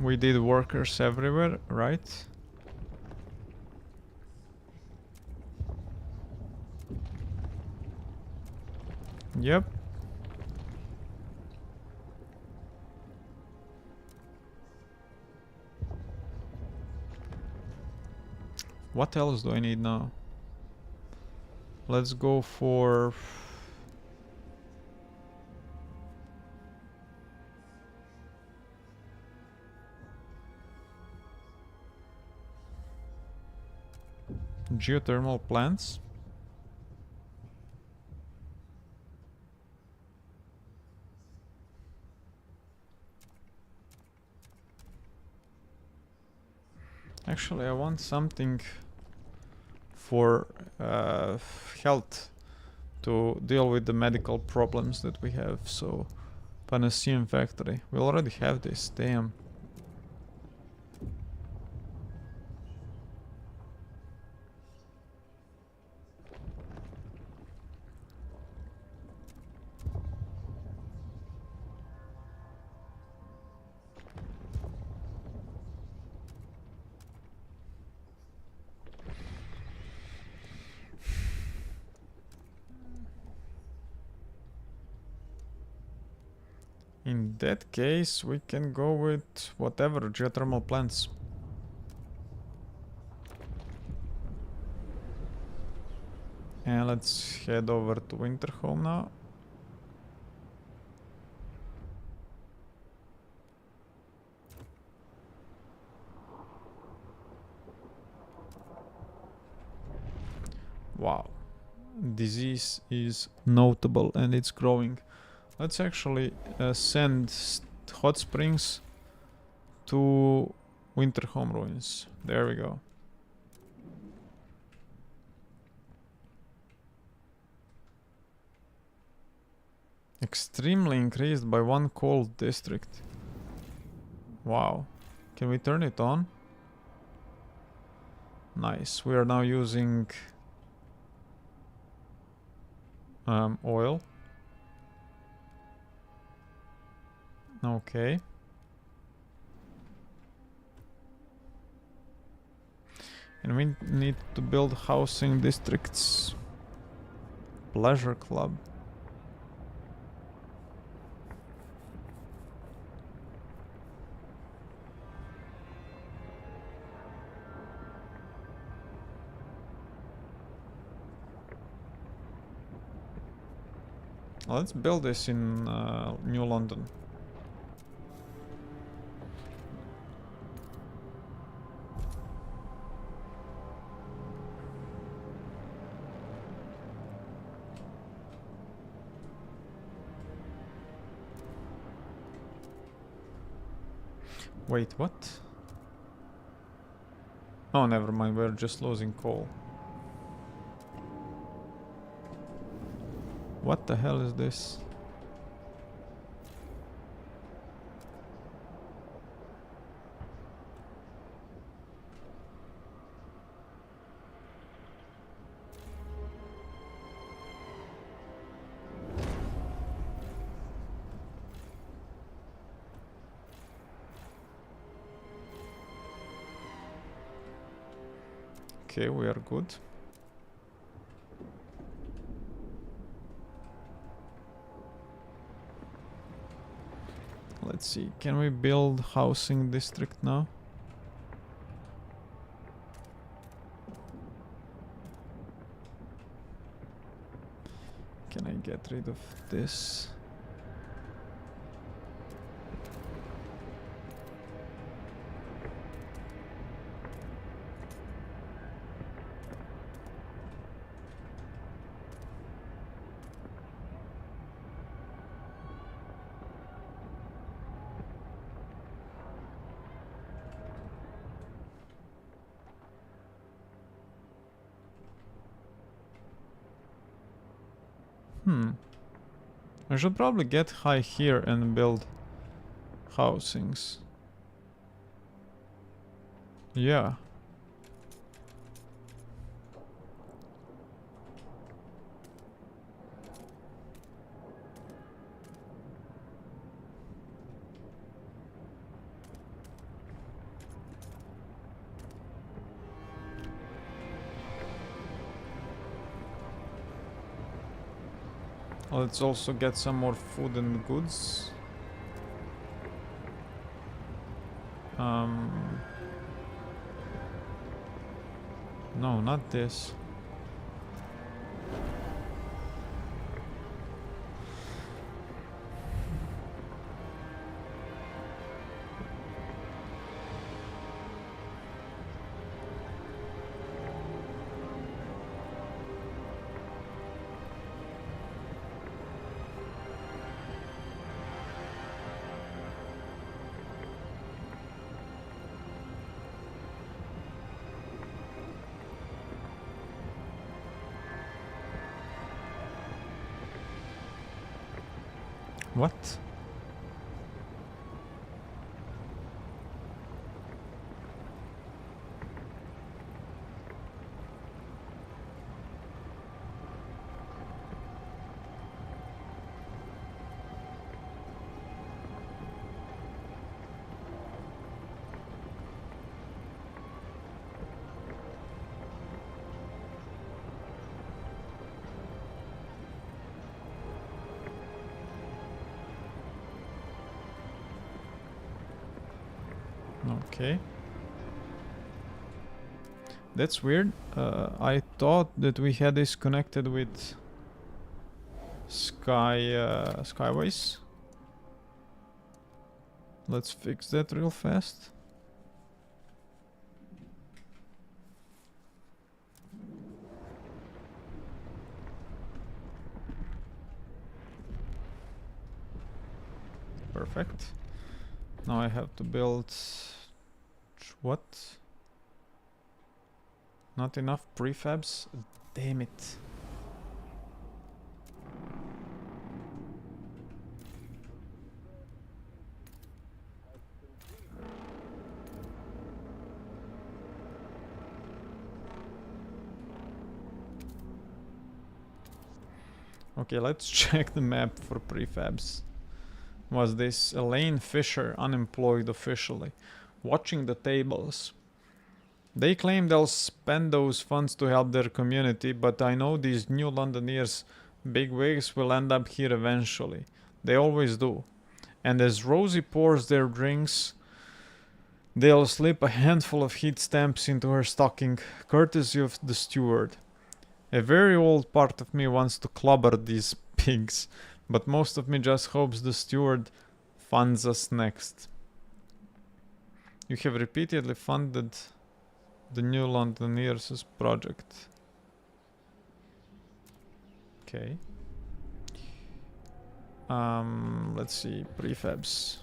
We did workers everywhere, right? Yep. What else do I need now? Let's go for... geothermal plants. Actually, I want something for health to deal with the medical problems that we have. So, Panacea factory. We already have this. Damn. In that case, we can go with whatever, geothermal plants. And let's head over to Winterhome now. Wow. Disease is notable and it's growing. Let's actually send hot springs to Winterhome ruins. There we go. Extremely increased by one cold district. Wow. Can we turn it on? Nice. We are now using oil. Okay. And we need to build housing districts. Pleasure club. Let's build this in New London. Wait, what? Oh, never mind, we're just losing coal. What the hell is this? Okay, we are good. Let's see, can we build housing district now? Can I get rid of this? I should probably get high here and build housings. Yeah. Let's also get some more food and goods. No, not this. What? Okay. That's weird. I thought that we had this connected with Skyways. Let's fix that real fast. Perfect. Now I have to build... What? Not enough prefabs? Damn it. Okay, let's check the map for prefabs. Was this Elaine Fisher unemployed officially? Watching the tables. They claim they'll spend those funds to help their community, but I know these new Londoners, bigwigs, will end up here eventually. They always do. And as Rosie pours their drinks, they'll slip a handful of heat stamps into her stocking, courtesy of the steward. A very old part of me wants to clobber these pigs, but most of me just hopes the steward funds us next. You have repeatedly funded the new Londoners' project. Okay. Let's see, prefabs.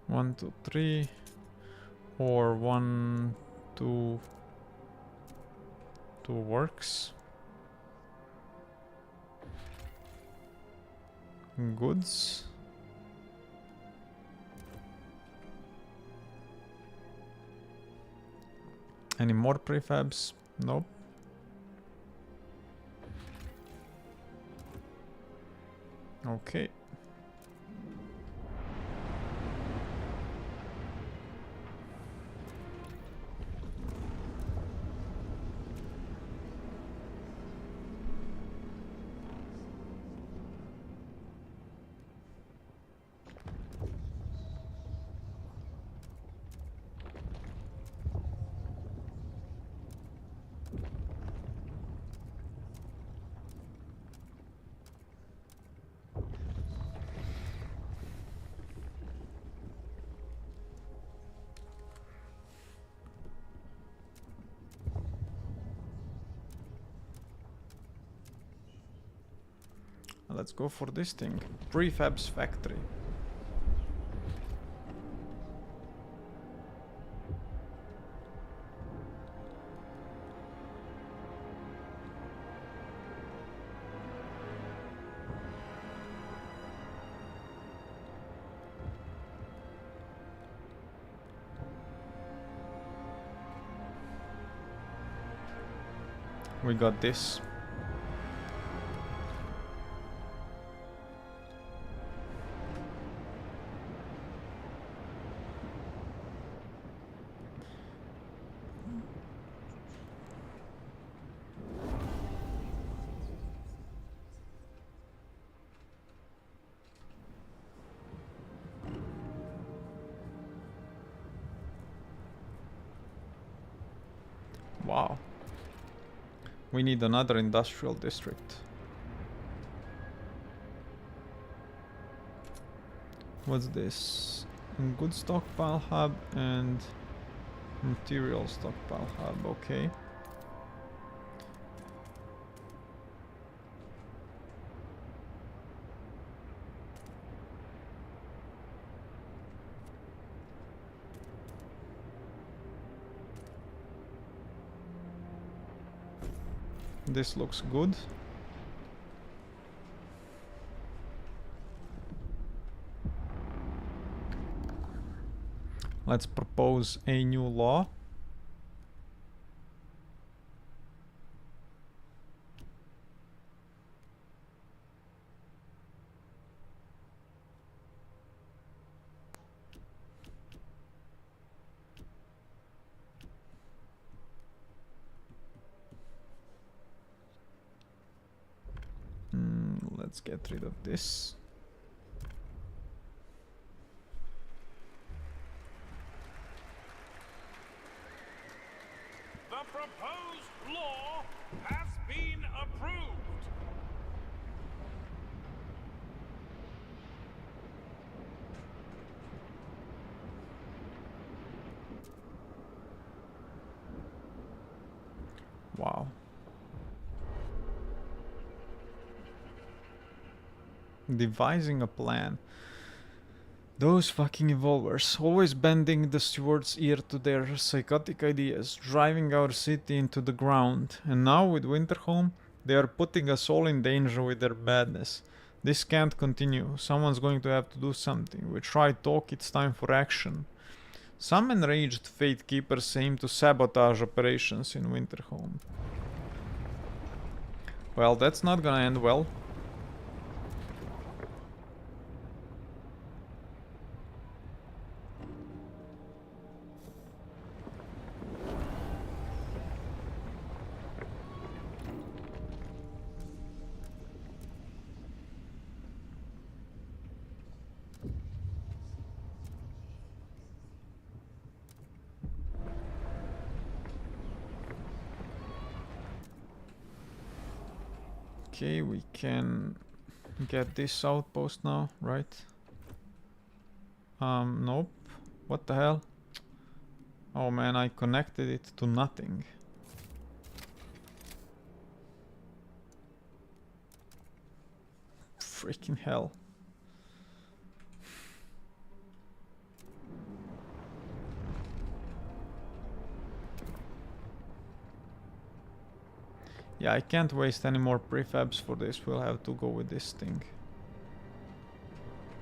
One, two, three, or 1, 2, 2 works. Goods. Any more prefabs? Nope. Okay. Let's go for this thing. Prefabs factory. We got this. Wow. We need another industrial district. What's this? Good stockpile hub and material stockpile hub, okay. This looks good. Let's propose a new law. Let's get rid of this. The proposed law has been approved. Wow. Devising a plan. Those fucking evolvers, always bending the steward's ear to their psychotic ideas, driving our city into the ground. And now with Winterhome, they are putting us all in danger with their badness. This can't continue. Someone's going to have to do something. We try talk, it's time for action. Some enraged Fate Keepers aim to sabotage operations in Winterhome. Well, that's not gonna end well. Okay, we can get this outpost now, right? Nope. What the hell? Oh man, I connected it to nothing. Freaking hell. Yeah, I can't waste any more prefabs for this. We'll have to go with this thing.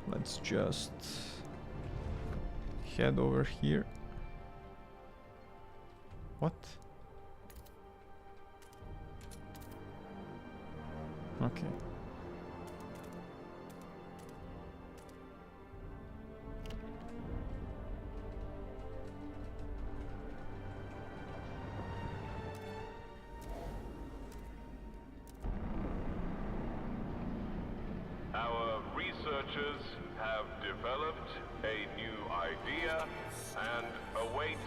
Let's just head over here. What? Okay. Our researchers have developed a new idea and await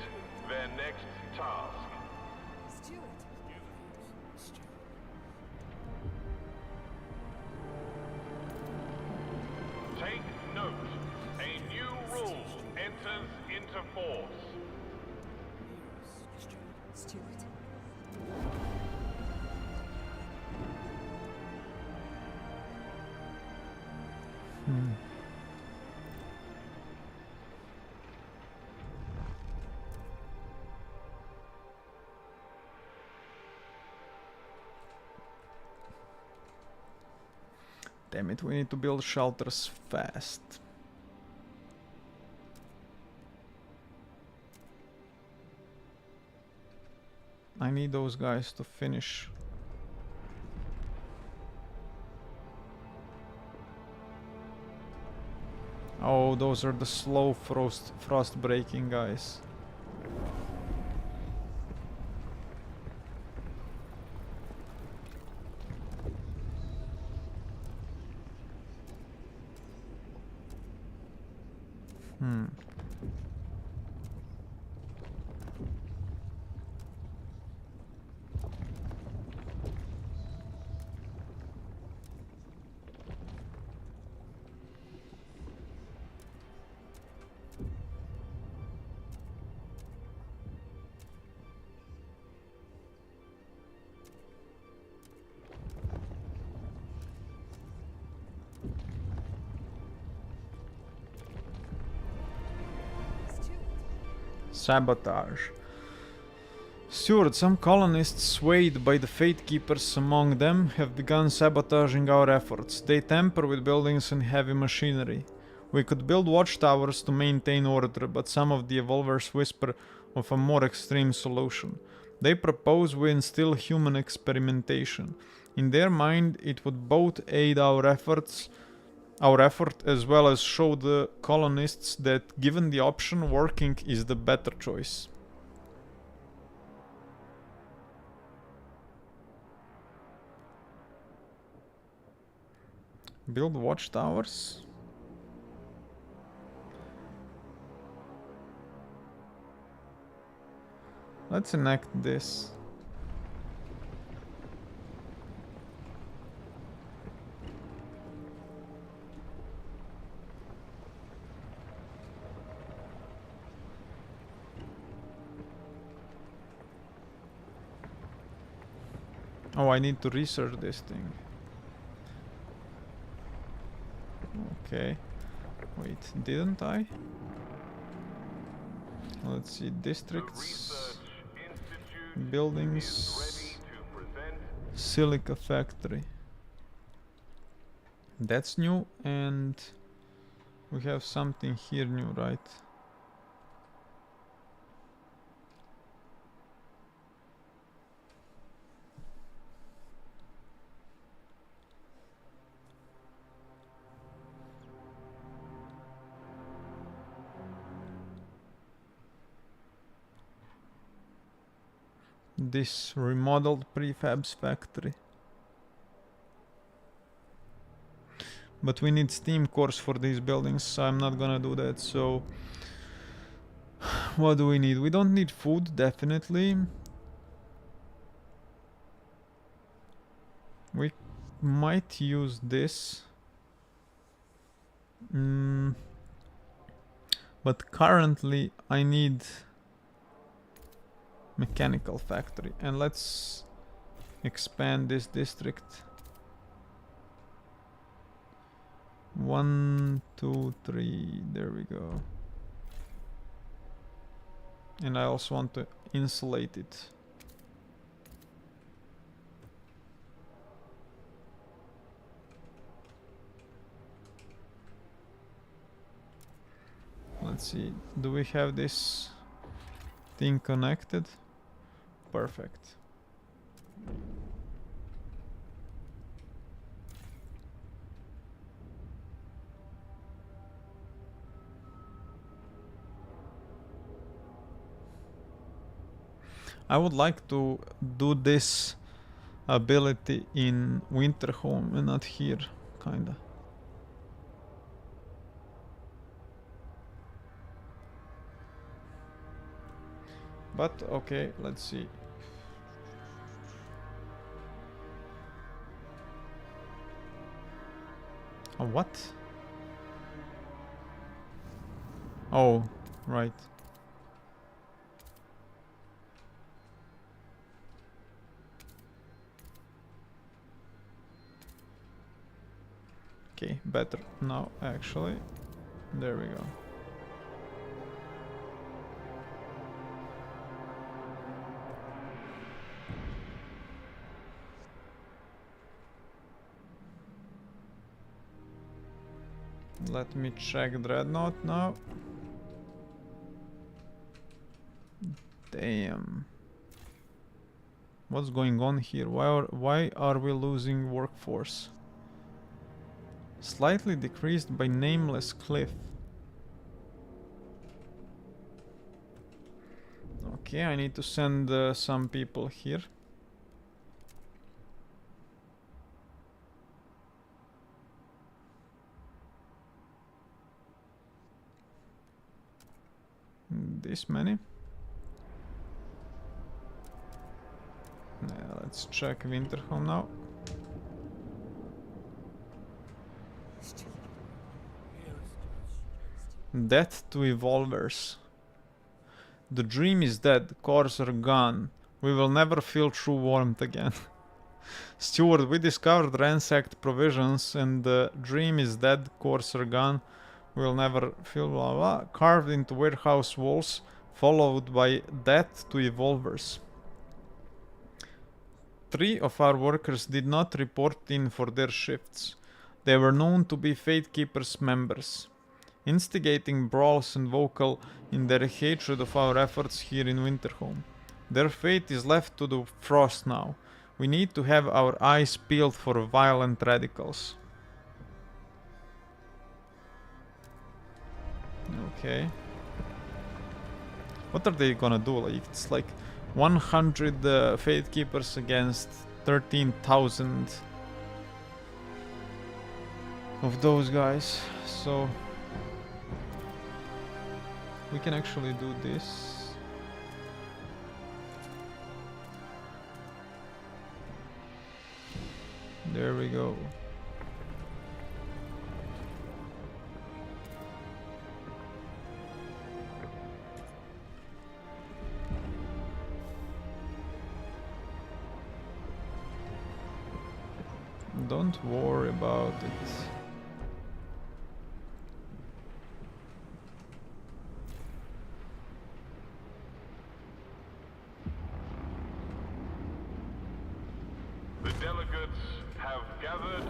their next task. Stewart. Take note. A new rule enters into force. Stewart. Damn it, we need to build shelters fast. I need those guys to finish. Oh, those are the slow frost breaking guys. Sabotage. Steward, some colonists swayed by the Fate Keepers among them have begun sabotaging our efforts. They tamper with buildings and heavy machinery. We could build watchtowers to maintain order, but some of the evolvers whisper of a more extreme solution. They propose we instill human experimentation. In their mind, it would both aid our effort as well as show the colonists that given the option, working is the better choice. Build watchtowers. Let's enact this. Oh, I need to research this thing. Okay. Wait, didn't I? Let's see, districts, buildings, silica factory. That's new, and we have something here new, right? This remodeled prefabs factory. But we need steam cores for these buildings, so I'm not gonna do that, so... What do we need? We don't need food, definitely. We might use this. But currently I need mechanical factory, and let's expand this district. 1, 2, 3, there we go. And I also want to insulate it. Let's see, do we have this thing connected? perfect. I would like to do this ability in Winterhome and not here, kinda. But okay, let's see. What? Oh, right. Okay, better now, actually. There we go. Let me check Dreadnought now. Damn. What's going on here? Why are we losing workforce? Slightly decreased by Nameless Cliff. Okay, I need to send some people here. This many? Let's check Winterhome now. Death to Evolvers. The dream is dead, cores are gone. We will never feel true warmth again. Steward, we discovered ransacked provisions and the dream is dead, cores are gone. We'll never feel blah blah. Carved into warehouse walls, followed by death to Evolvers. 3 of our workers did not report in for their shifts. They were known to be Fatekeepers members, instigating brawls and vocal in their hatred of our efforts here in Winterhome. Their fate is left to the frost now. We need to have our eyes peeled for violent radicals. Okay. What are they gonna do? Like, it's like 100 Fatekeepers against 13,000 of those guys. So we can actually do this. There we go. Don't worry about it. The delegates have gathered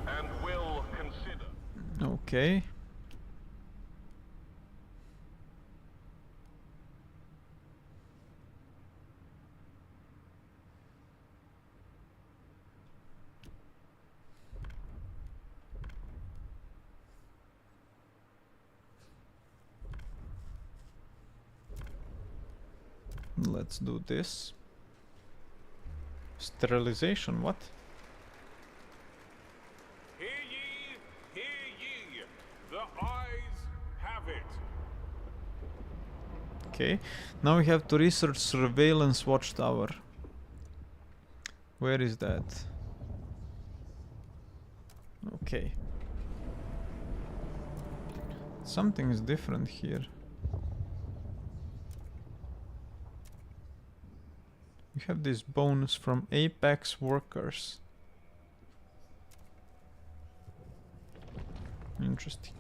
and will consider. Okay. Let's do this. Sterilization, what? Hear ye, hear ye. The eyes have it. Okay, now we have to research surveillance watchtower. Where is that? Okay. Something is different here. We have this bonus from Apex workers. Interesting.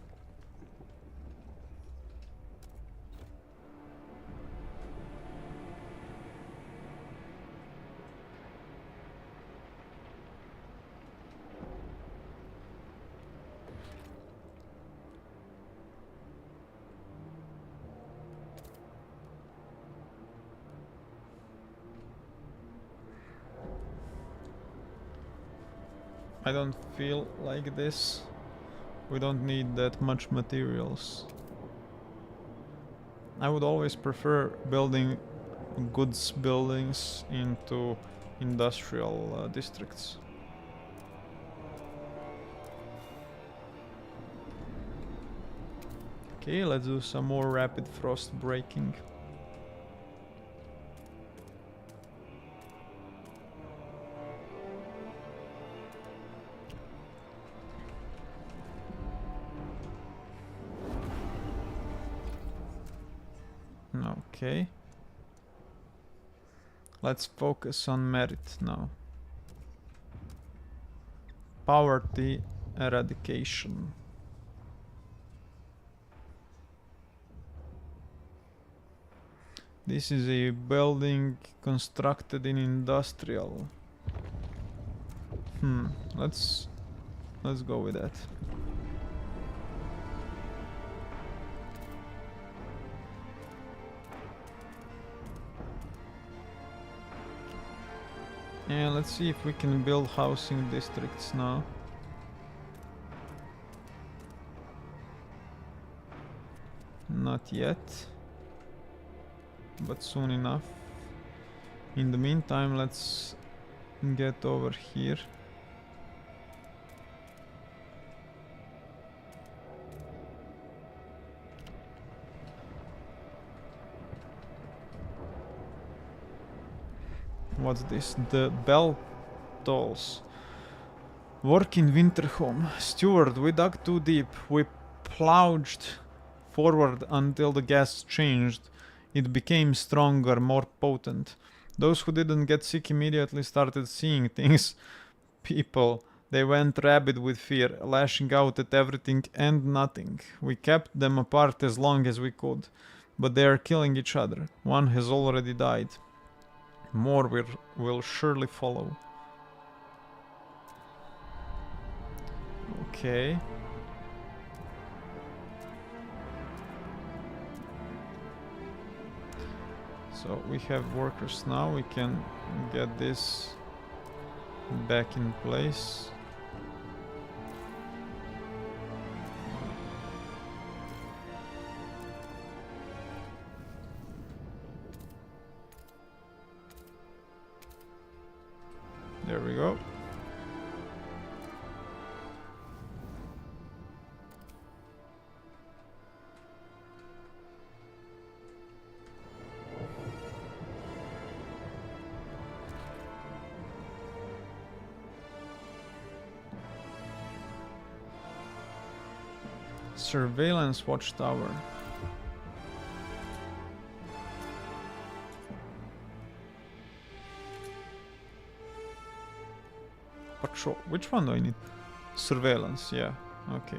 I don't feel like this. We don't need that much materials. I would always prefer building goods buildings into industrial districts. Okay, let's do some more rapid frost breaking. Okay. Let's focus on merit now. Poverty eradication. This is a building constructed in industrial. Let's go with that. And let's see if we can build housing districts now. Not yet, but soon enough. In the meantime, let's get over here. What's this? The bell tolls. Work in Winterhome. Steward, we dug too deep. We plouged forward until the gas changed. It became stronger, more potent. Those who didn't get sick immediately started seeing things. People. They went rabid with fear, lashing out at everything and nothing. We kept them apart as long as we could. But they are killing each other. One has already died. More will surely follow. Okay. So we have workers now. We can get this back in place. There we go. Surveillance watchtower. Patrol. Which one do I need? Surveillance, yeah. Okay.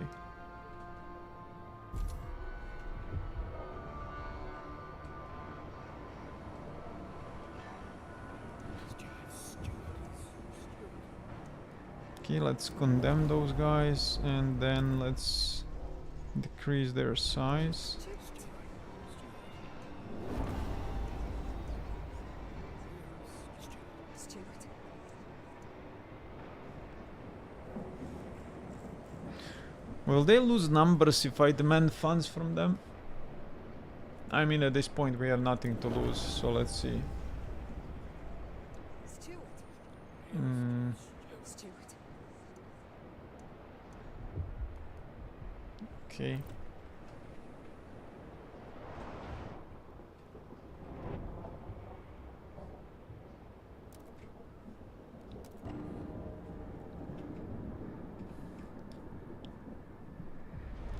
Okay, let's condemn those guys and then let's decrease their size. Steward. Will they lose numbers if I demand funds from them? I mean, at this point we have nothing to lose, so let's see. Steward. Steward. Okay.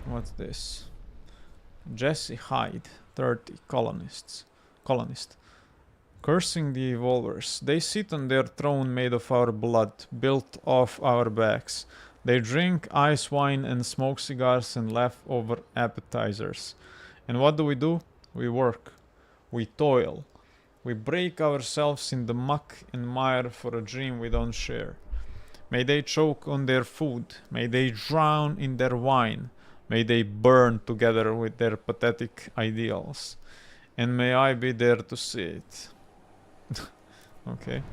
What's this? Jesse Hyde, 30 colonist. Cursing the evolvers. They sit on their throne made of our blood, built off our backs. They drink ice wine and smoke cigars and laugh over appetizers. And what do? We work. We toil. We break ourselves in the muck and mire for a dream we don't share. May they choke on their food. May they drown in their wine. May they burn together with their pathetic ideals. And may I be there to see it. Okay.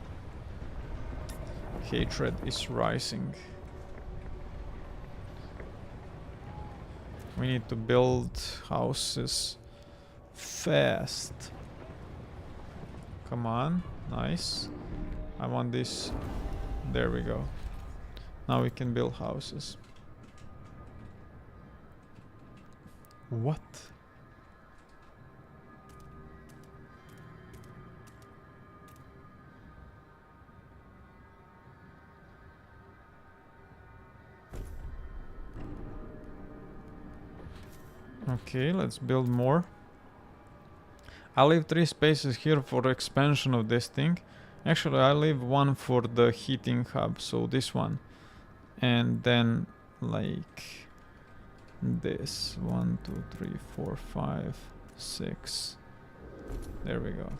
Hatred is rising. We need to build houses fast. Come on, nice. I want this. There we go. Now we can build houses. What? Okay, let's build more. I'll leave 3 spaces here for expansion of this thing. Actually, I'll leave 1 for the heating hub, so this one. And then, like, this. 1, 2, 3, 4, 5, 6. There we go.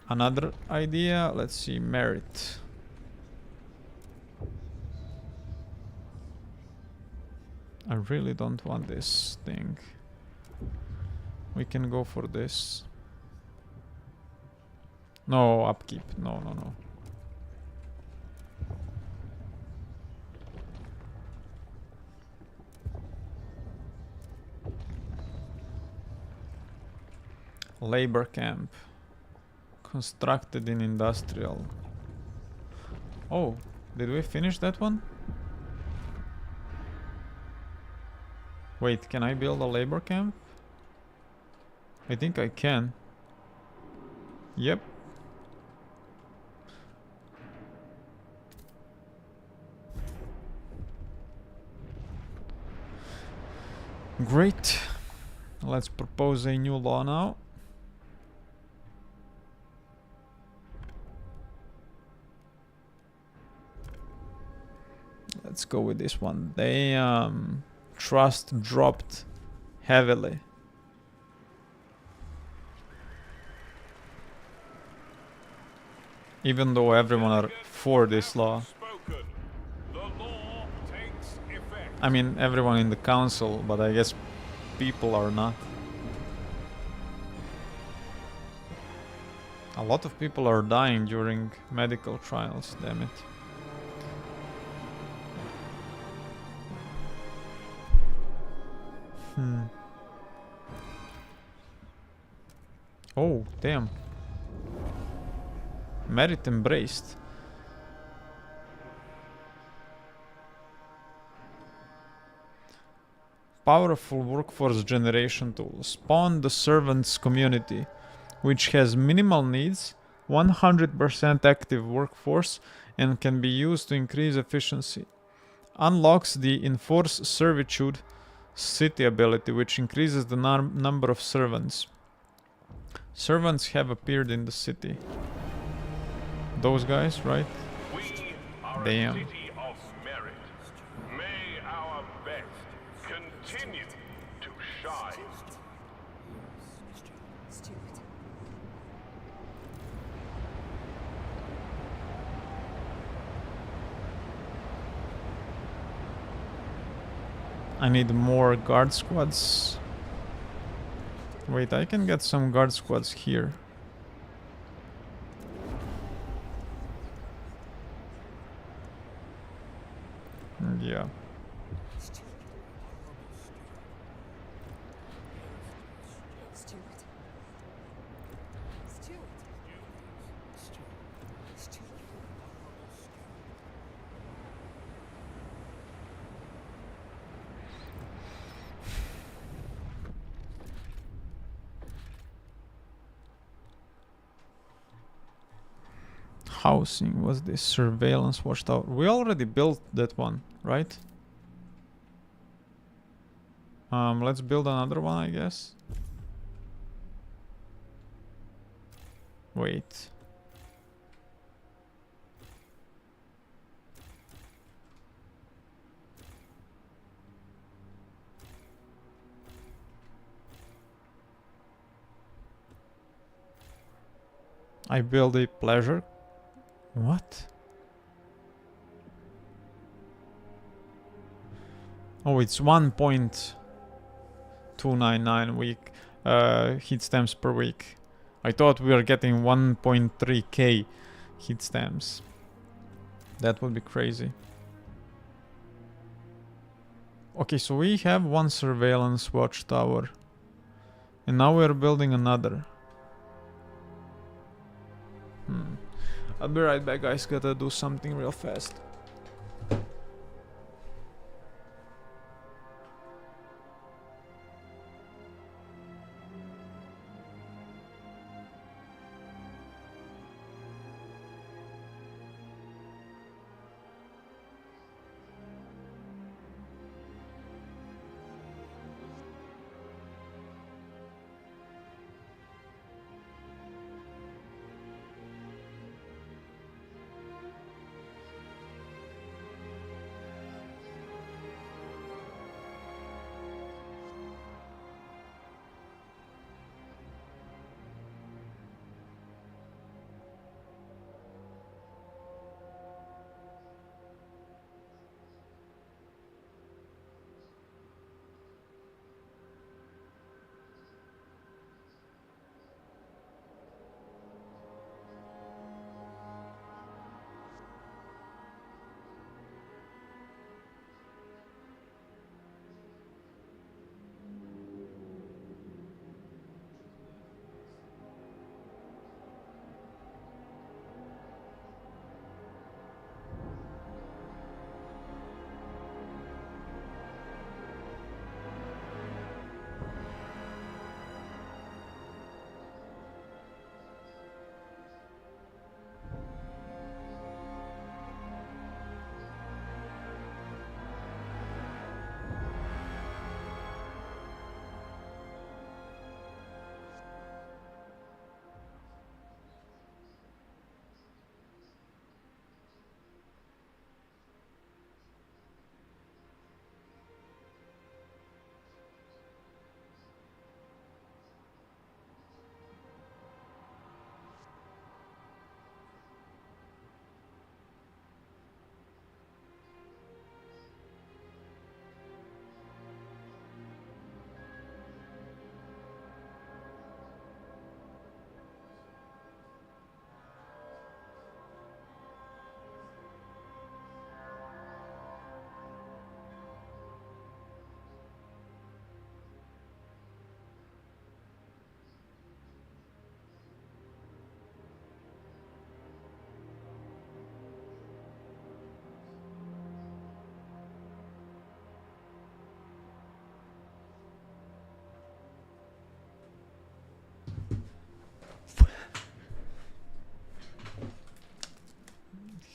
Another idea, let's see, merit. I really don't want this thing. We can go for this. No, upkeep. No, no, no. Labor camp. Constructed in industrial. Oh, did we finish that one? Wait, can I build a labor camp? I think I can. Yep. Great. Let's propose a new law now. Let's go with this one. They trust dropped heavily. Even though everyone are for this law. Spoken. The law takes effect. I mean, everyone in the council, but I guess people are not. A lot of people are dying during medical trials, damn it. Oh, damn. Merit embraced. Powerful workforce generation tool. Spawn the servants community, which has minimal needs, 100% active workforce, and can be used to increase efficiency. Unlocks the enforce servitude city ability, which increases the number of servants. Servants have appeared in the city. Those guys, right? We are Damn. a city of merit. May our best continue to shine. Steward. I need more guard squads. Wait, I can get some guard squads here. Yeah. Steward. Steward. Steward. Steward. Housing, was this surveillance watchtower? We already built that one, right? Let's build another one, I guess. Wait. I build a pleasure. What? Oh, it's 1.299 week heat stamps per week. I thought we were getting 1.3k heat stamps. That would be crazy. Okay, so we have one surveillance watchtower. And now we're building another. I'll be right back, guys. Gotta do something real fast.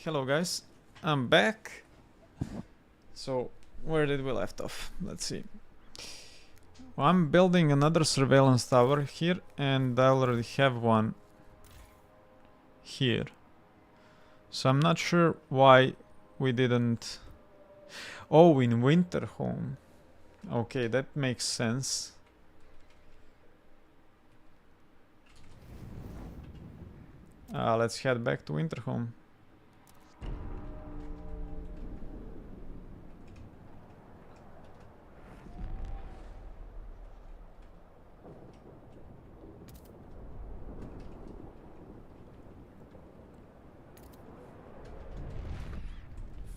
Hello guys, I'm back. So where did we left off? Let's see. Well, I'm building another surveillance tower here, and I already have one here. So I'm not sure why we didn't... Oh, in Winterhome. Okay, that makes sense. Let's head back to Winterhome.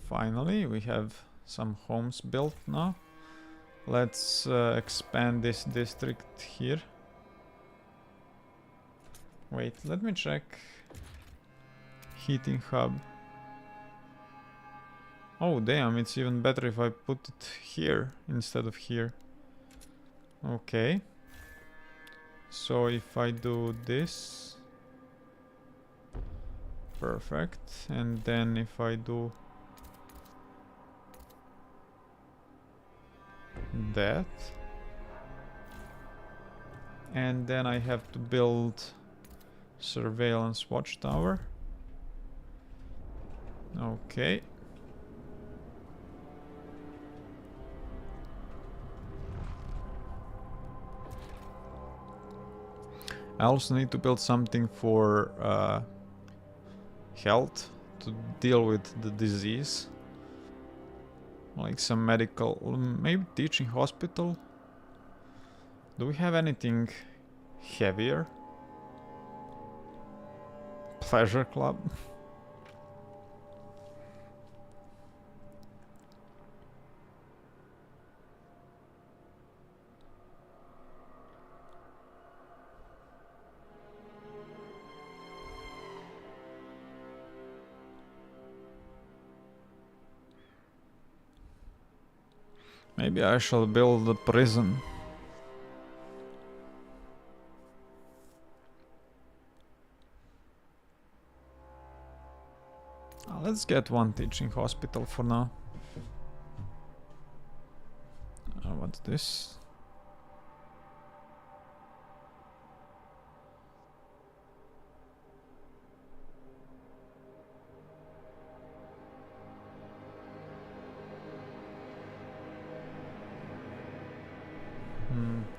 Finally, we have some homes built now. Let's expand this district here. Wait, let me check. Heating hub. Oh damn, it's even better if I put it here instead of here. Okay. So if I do this. Perfect. And then if I do that, and then I have to build surveillance watchtower. Okay. I also need to build something for health to deal with the disease. Like some medical, maybe teaching hospital. Do we have anything heavier? Pleasure club. Maybe I shall build a prison. Let's get one teaching hospital for now. What's this?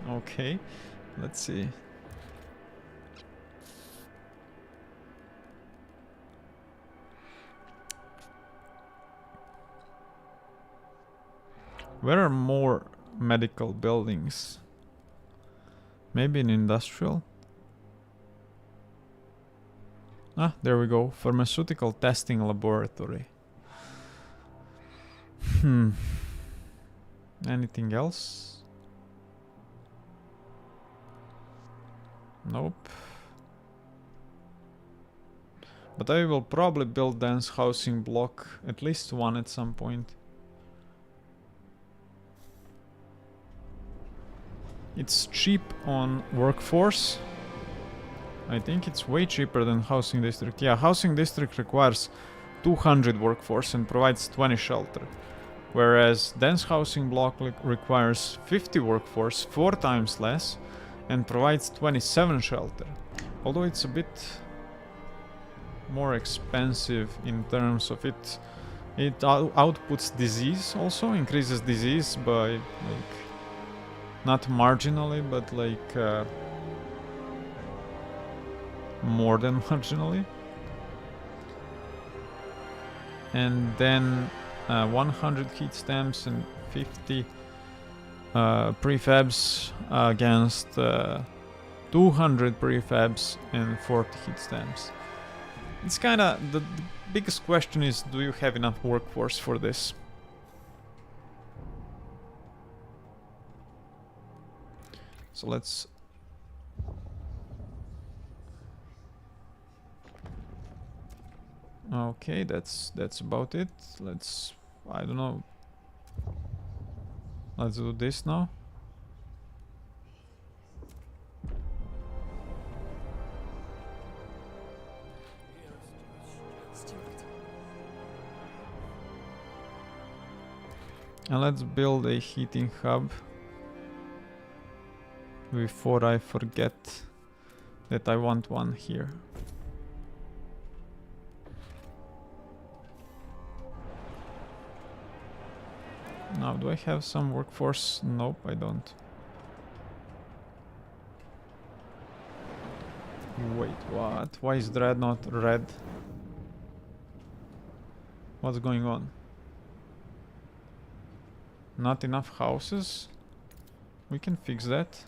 Okay, let's see. Where are more medical buildings? Maybe an industrial? Ah, there we go. Pharmaceutical testing laboratory. Anything else? Nope. But I will probably build dense housing block, at least one at some point. It's cheap on workforce. I think it's way cheaper than housing district. Yeah, housing district requires 200 workforce and provides 20 shelter. Whereas dense housing block requires 50 workforce, 4 times less, and provides 27 shelter. Although it's a bit more expensive in terms of it outputs disease also, increases disease by like not marginally, but like more than marginally. And then 100 heat stamps and 50 prefabs against 200 prefabs and 40 heat stamps. It's kinda the biggest question is, do you have enough workforce for this? So let's okay, that's about it. Let's, I don't know. Let's do this now. Let's do it. And let's build a heating hub before I forget that I want one here. Now, do I have some workforce? Nope, I don't. Wait, what? Why is Dreadnought red? What's going on? Not enough houses? We can fix that.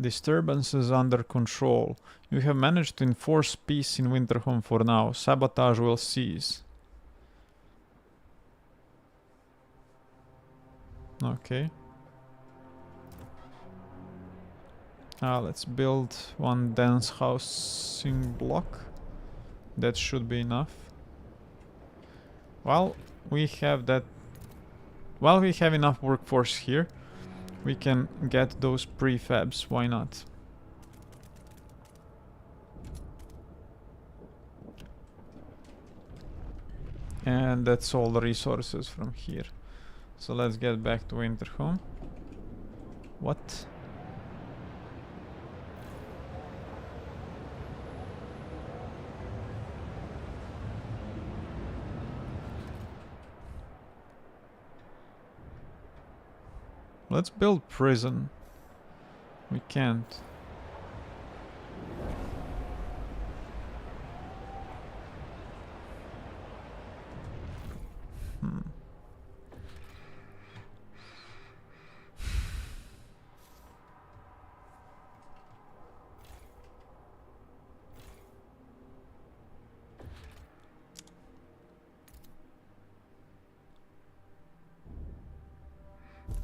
Disturbances under control. You have managed to enforce peace in Winterhome for now. Sabotage will cease. Okay. Let's build one dense housing block. That should be enough. While we have that... While we have enough workforce here, we can get those prefabs, why not? And that's all the resources from here. So let's get back to Winterhome. What? Let's build prison. We can't.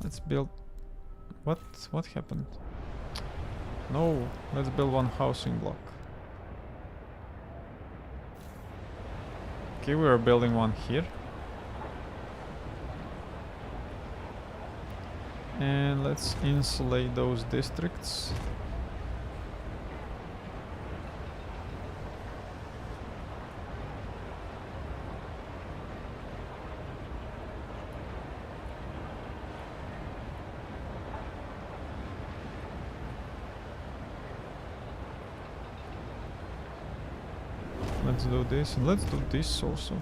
Let's build... What happened? No, let's build one housing block. Okay, we are building one here. And let's insulate those districts. Let's do this, and let's do this also.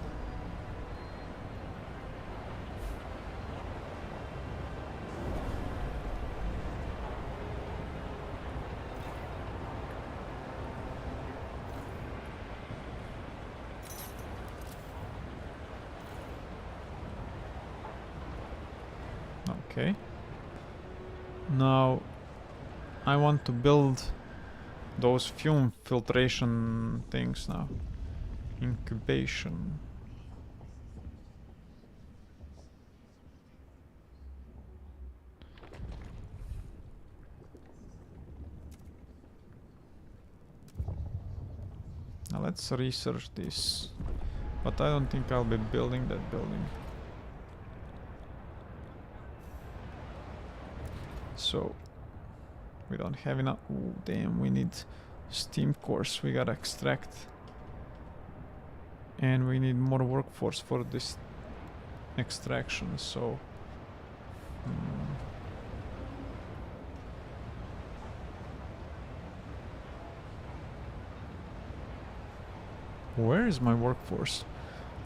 Okay. Now I want to build those fume filtration things now. Incubation. Now let's research this. But I don't think I'll be building that building. So we don't have enough. Ooh, damn, we need steam cores. We gotta extract. And we need more workforce for this extraction, so where is my workforce?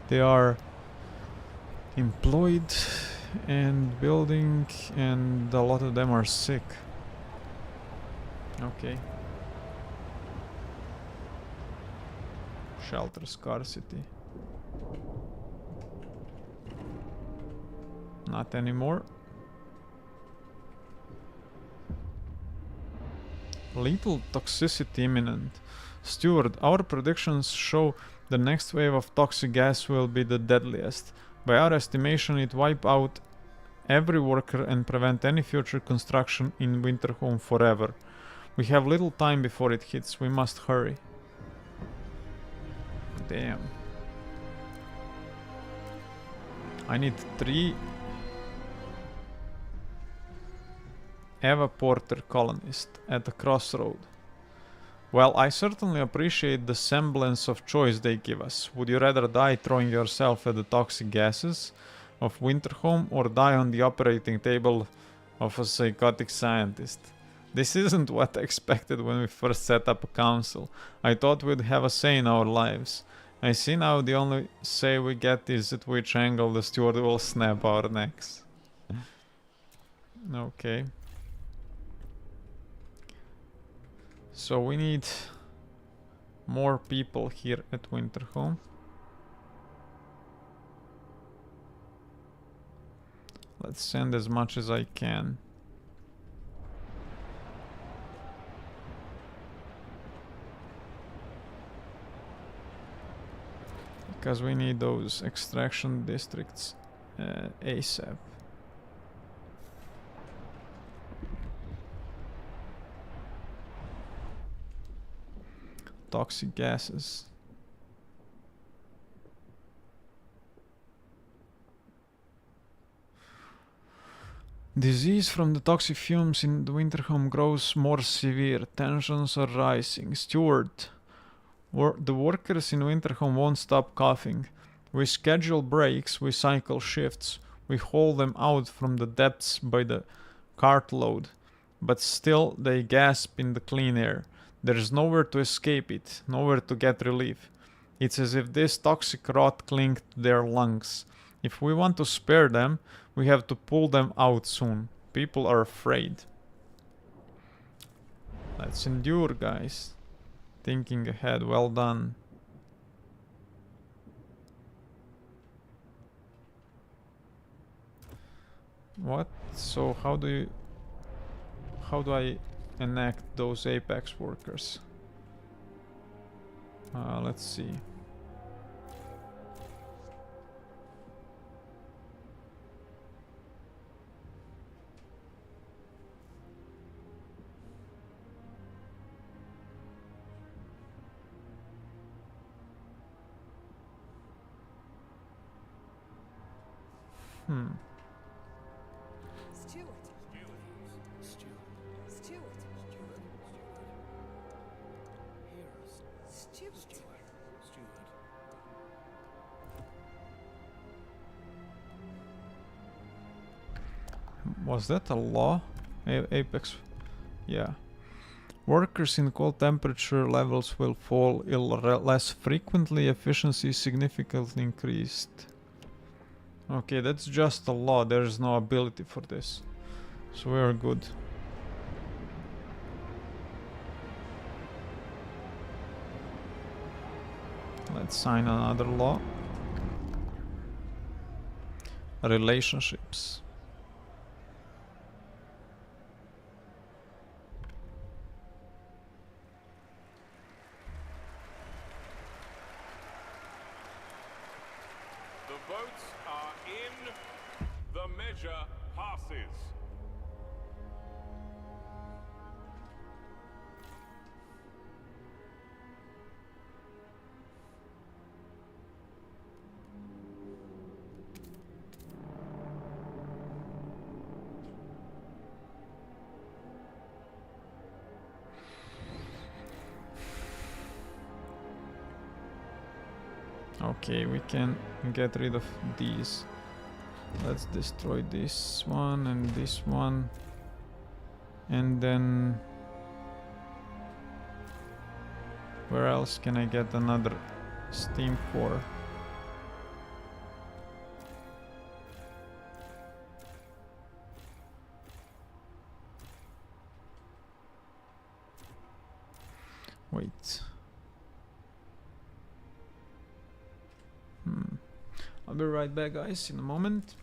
They are employed and building, and a lot of them are sick. Okay. Shelter scarcity. Not anymore. Lethal toxicity imminent. Steward, our predictions show the next wave of toxic gas will be the deadliest. By our estimation, it wipe out every worker and prevent any future construction in Winterhome forever. We have little time before it hits. We must hurry. Damn. I need 3 evaporter colonists at the crossroad. Well, I certainly appreciate the semblance of choice they give us. Would you rather die throwing yourself at the toxic gases of Winterhome or die on the operating table of a psychotic scientist? This isn't what I expected when we first set up a council. I thought we'd have a say in our lives. I see now the only say we get is at which angle the steward will snap our necks. Okay. So we need more people here at Winterhome. Let's send as much as I can. Because we need those extraction districts ASAP. Toxic gases. Disease from the toxic fumes in the Winterhome grows more severe. Tensions are rising. Steward, the workers in Winterhome won't stop coughing. We schedule breaks, we cycle shifts, we haul them out from the depths by the cartload, but still they gasp in the clean air. There's nowhere to escape it, nowhere to get relief. It's as if this toxic rot clinged to their lungs. If we want to spare them, we have to pull them out soon. People are afraid. Let's endure, guys. Thinking ahead, well done. What? So how do I enact those apex workers? Let's see. Steward. Steward. Steward. Was that a law? Apex. Yeah. Workers in cold temperature levels will fall ill less frequently. Efficiency significantly increased. Okay, that's just a law. There's no ability for this. So we are good. Let's sign another law. Relationships. The votes are in. The measure passes. Okay, we can get rid of these. Let's destroy this one and this one. And then... where else can I get another steam core? Wait. I'll be right back, guys, in a moment.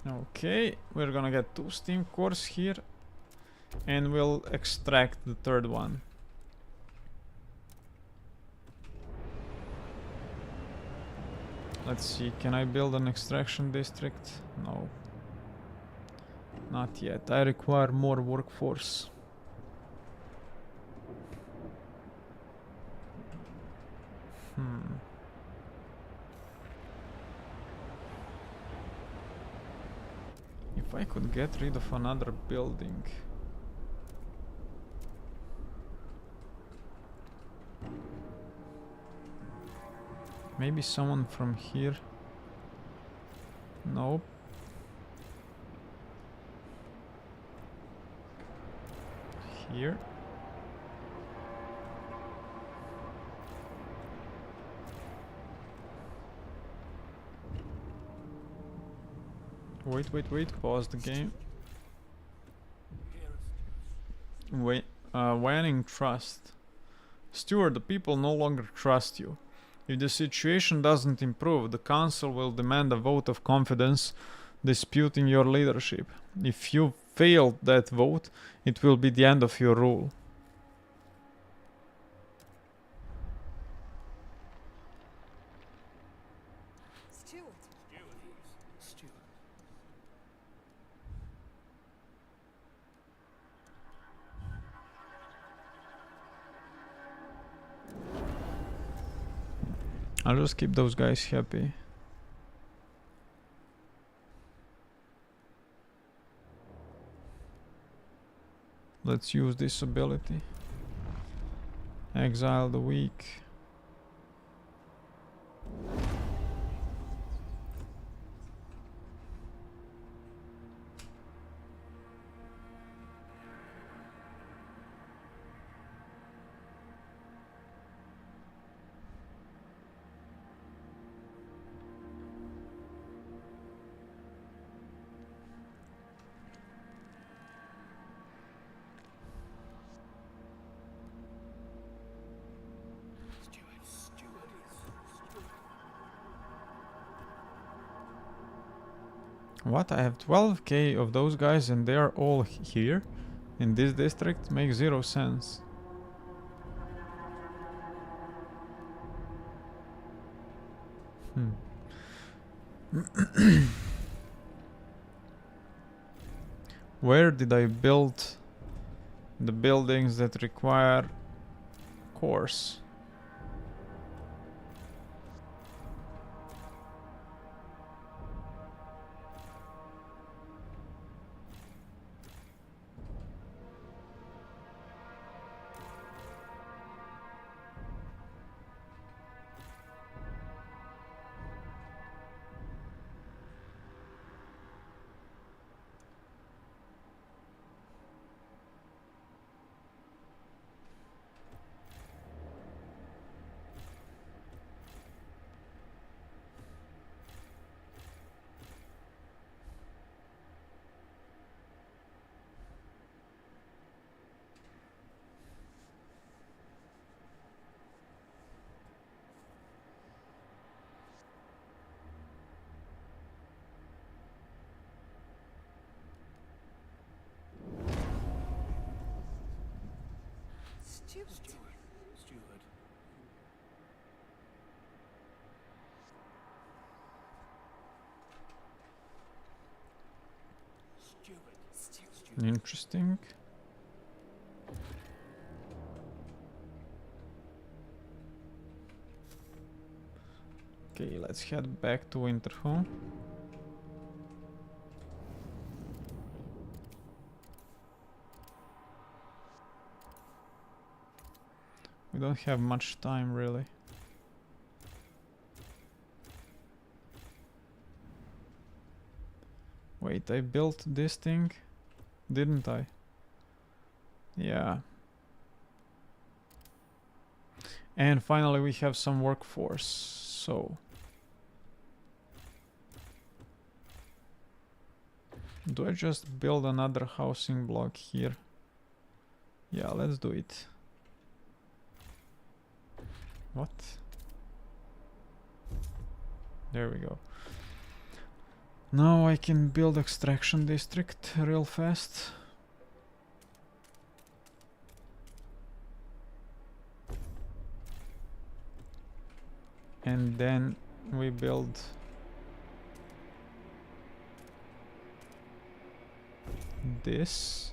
Okay, we're gonna get 2 steam cores here, and we'll extract the third one. Let's see, can I build an extraction district? No. Not yet. I require more workforce. If I could get rid of another building. Maybe someone from here. Nope. Here. Wait, pause the game. Wait, waning trust. Steward, the people no longer trust you. If the situation doesn't improve, the council will demand a vote of confidence disputing your leadership. If you fail that vote, it will be the end of your rule. Steward. I'll just keep those guys happy. Let's use this ability. Exile the weak. What? I have 12k of those guys and they are all here in this district? Makes zero sense. Where did I build the buildings that require cores? Steward. Steward. Steward. Interesting. Okay, let's head back to Winterhome. We don't have much time, really. Wait, I built this thing, didn't I? Yeah. And finally we have some workforce, so... Do I just build another housing block here? Yeah, let's do it. What? There we go. Now I can build extraction district real fast. And then we build this.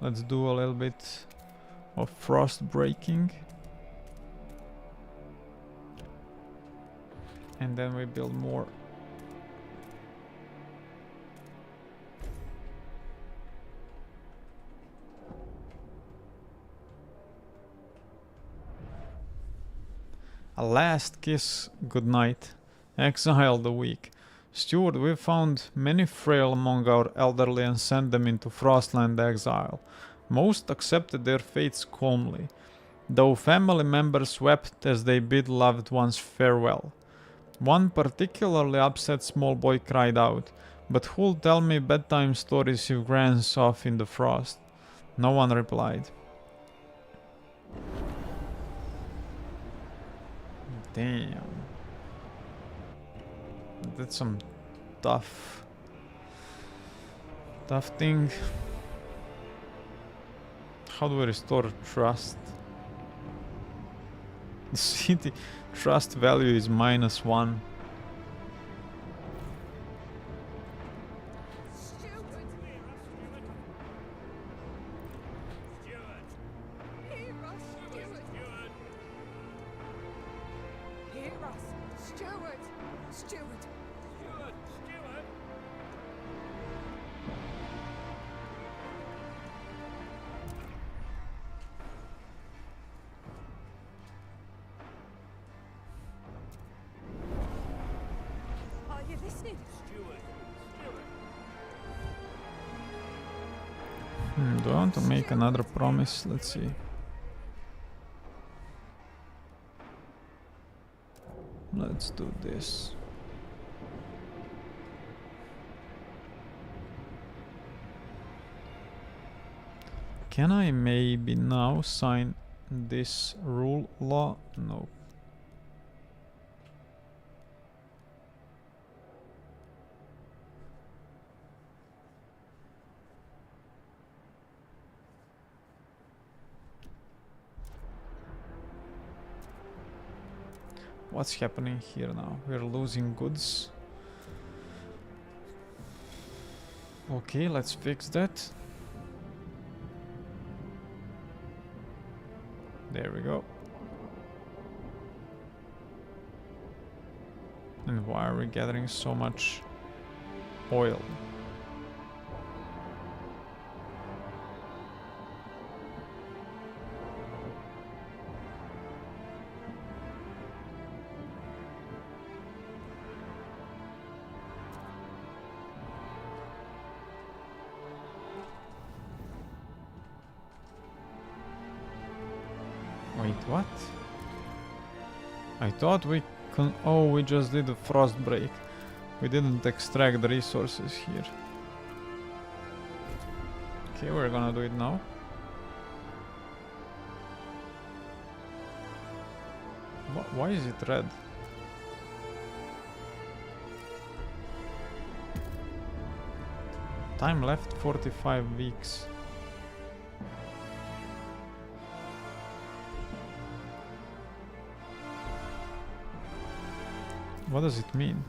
Let's do a little bit of frost breaking. And then we build more. A last kiss goodnight. Exile the weak. Steward, we found many frail among our elderly and sent them into Frostland exile. Most accepted their fates calmly, though family members wept as they bid loved ones farewell. One particularly upset small boy cried out, "But who'll tell me bedtime stories if Gran's off in the frost?" No one replied. Damn. That's some tough thing. How do we restore trust? The city trust value is -1. Steward. Hear us, Steward. Hear us, Steward. Steward. Are you listening? Do I want to make another promise? Let's see. Let's do this. Can I maybe now sign this rule law? No. What's happening here now? We're losing goods. Okay, let's fix that. There we go. And why are we gathering so much oil? Wait, what? I thought we can... Oh, we just did a frost break. We didn't extract the resources here. Okay, we're gonna do it now. Why is it red? Time left 45 weeks. What does it mean?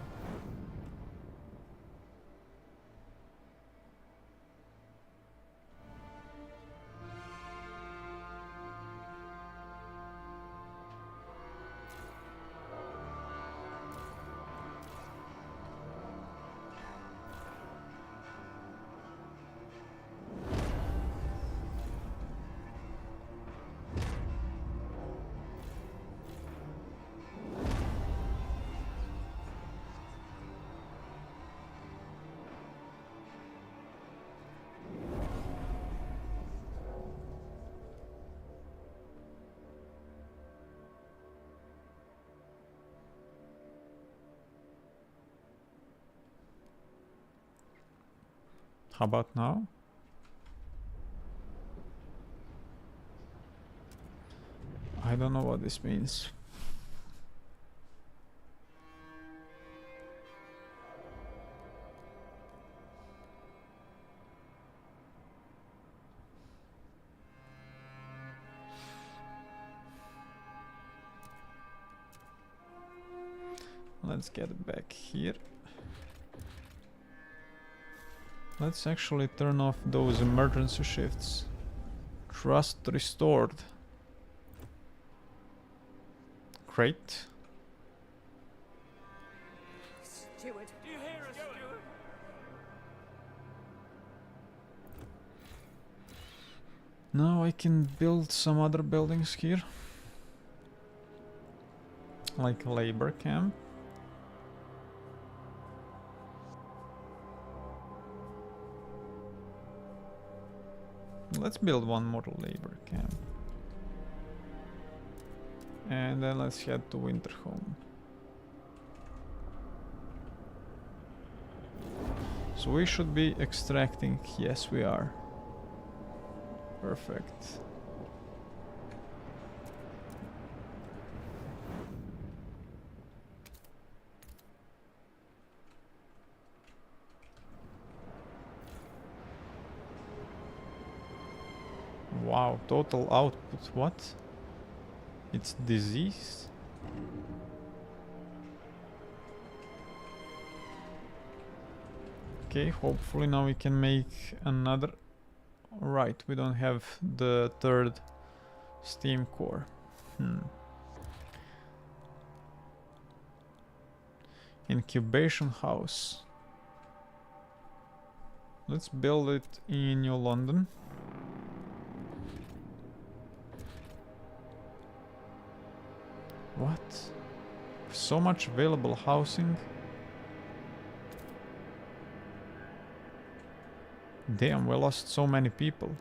How about now? I don't know what this means. Let's get back here. Let's actually turn off those emergency shifts. Trust restored. Great. Steward. Do you hear us, Steward? Now I can build some other buildings here. Like a labor camp. Let's build one more labor camp. And then let's head to Winterhome. So we should be extracting. Yes, we are. Perfect. Wow, total output, what? It's disease? Okay, hopefully now we can make another... Right, we don't have the third steam core. Incubation house. Let's build it in New London. What? So much available housing. Damn, we lost so many people.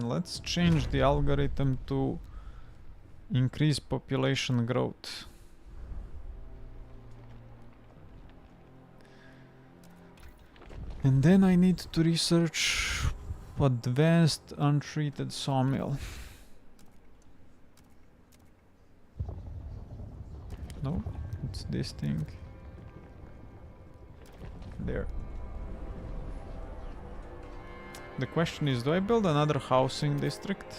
Let's change the algorithm to increase population growth. And then I need to research advanced untreated sawmill. this thing. There. The question is, do I build another housing district?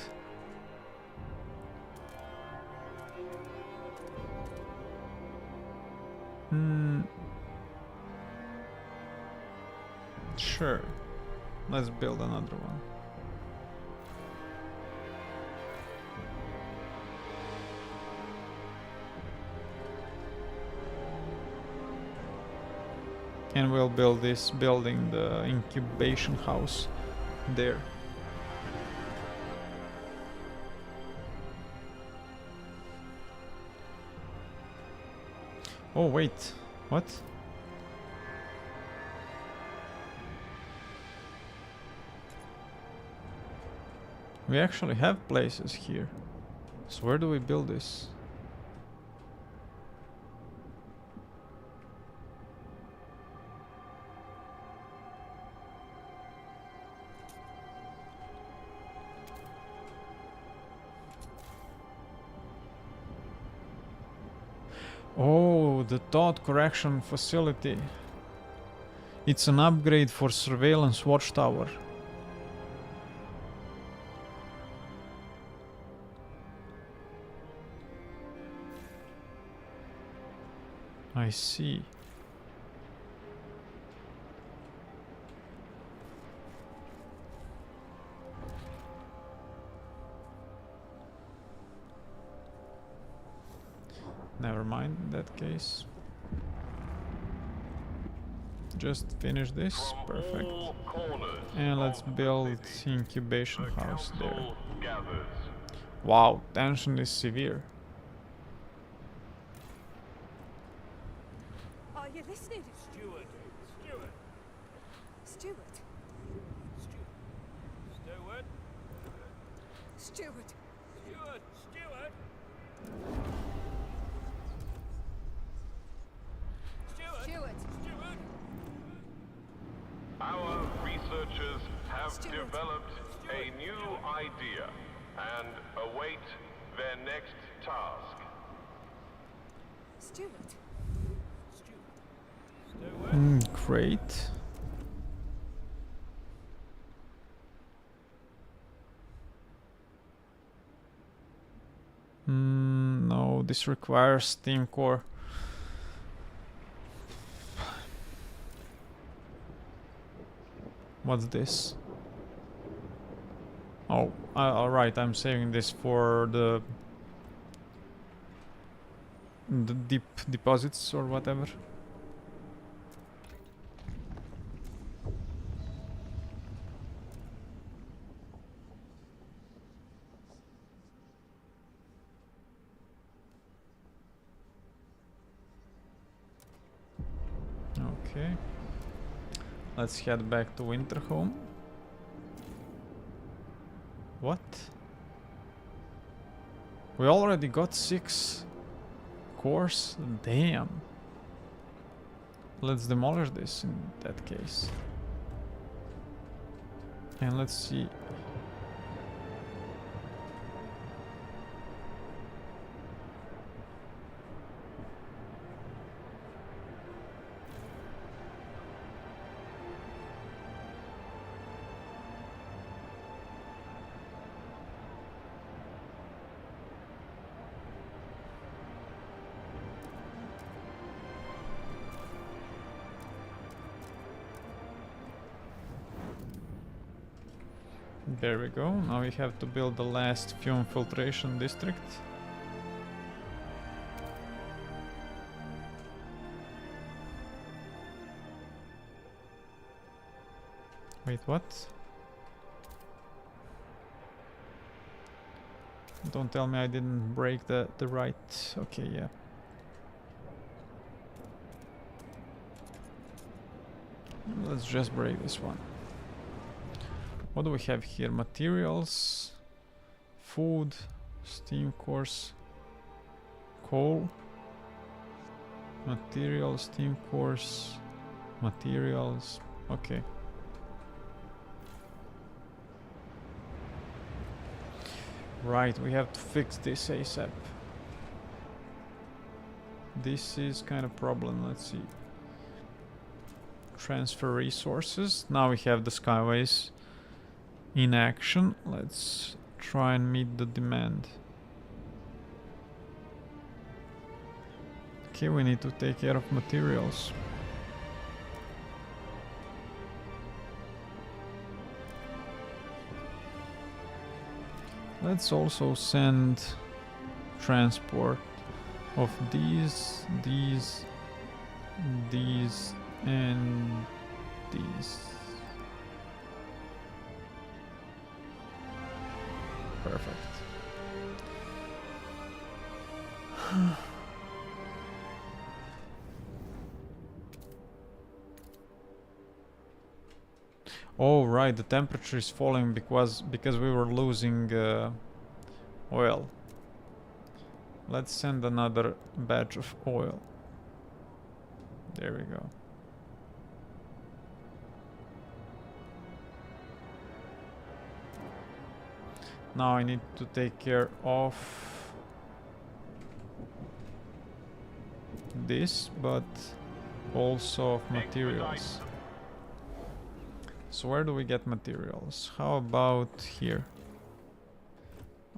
Sure. Let's build another one. And we'll build this building, the incubation house, there. Oh wait, what? We actually have places here. So where do we build this? Oh, the thought correction facility. It's an upgrade for surveillance watchtower. I see. Never mind in that case. Just finish this. Perfect. And let's build incubation house there. Wow, tension is severe. Are you listening? Steward. Steward. Steward. Steward. Steward. Steward. Steward. Steward. Steward. Steward. Our researchers have Steward. developed a new idea and await their next task. Steward. Great. No, this requires steam core. What's this? Oh, alright, I'm saving this for the deep deposits or whatever. Okay. Let's head back to Winterhome. What? We already got 6 cores? Damn. Let's demolish this in that case. And let's see. There we go. Now we have to build the last fume filtration district. Wait, what? Don't tell me I didn't break the right... Okay, yeah. Let's just break this one. What do we have here? Materials, food, steam cores, coal, materials, steam cores, materials. Okay. Right, we have to fix this ASAP. this is kind of problem. Let's see. Transfer resources. Now we have the skyways in action. Let's try and meet the demand. Okay, we need to take care of materials. Let's also send transport of these, and these. Perfect. Oh right, the temperature is falling because we were losing oil. Let's send another batch of oil. There we go. Now I need to take care of this, but also of materials. So where do we get materials? How about here?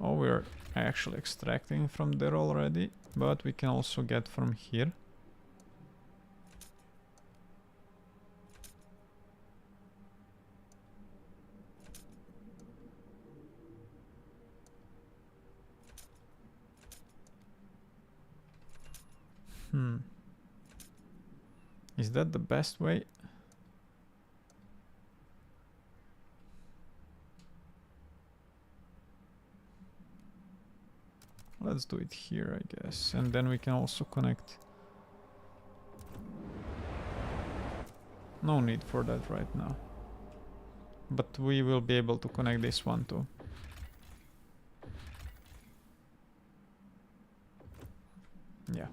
Oh, we're actually extracting from there already, but we can also get from here. Is that the best way? Let's do it here, I guess. And then we can also connect. No need for that right now. But we will be able to connect this one too. Yeah.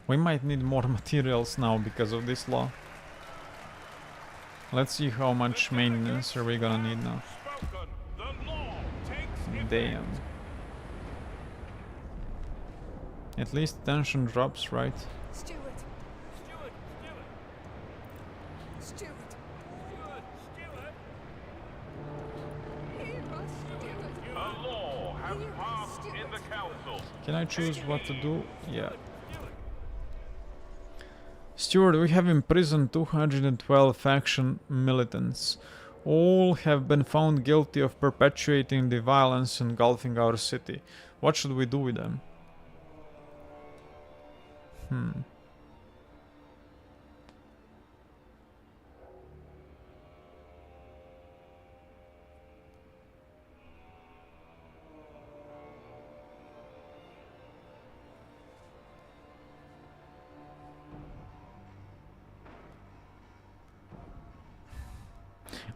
We might need more materials now because of this law. Let's see how much maintenance are we gonna need now. Damn. At least tension drops, right? Steward. Steward. Hear us, Steward. A law has passed in the council. Can I choose what to do? Yeah. Steward, we have imprisoned 212 faction militants. All have been found guilty of perpetuating the violence engulfing our city. What should we do with them?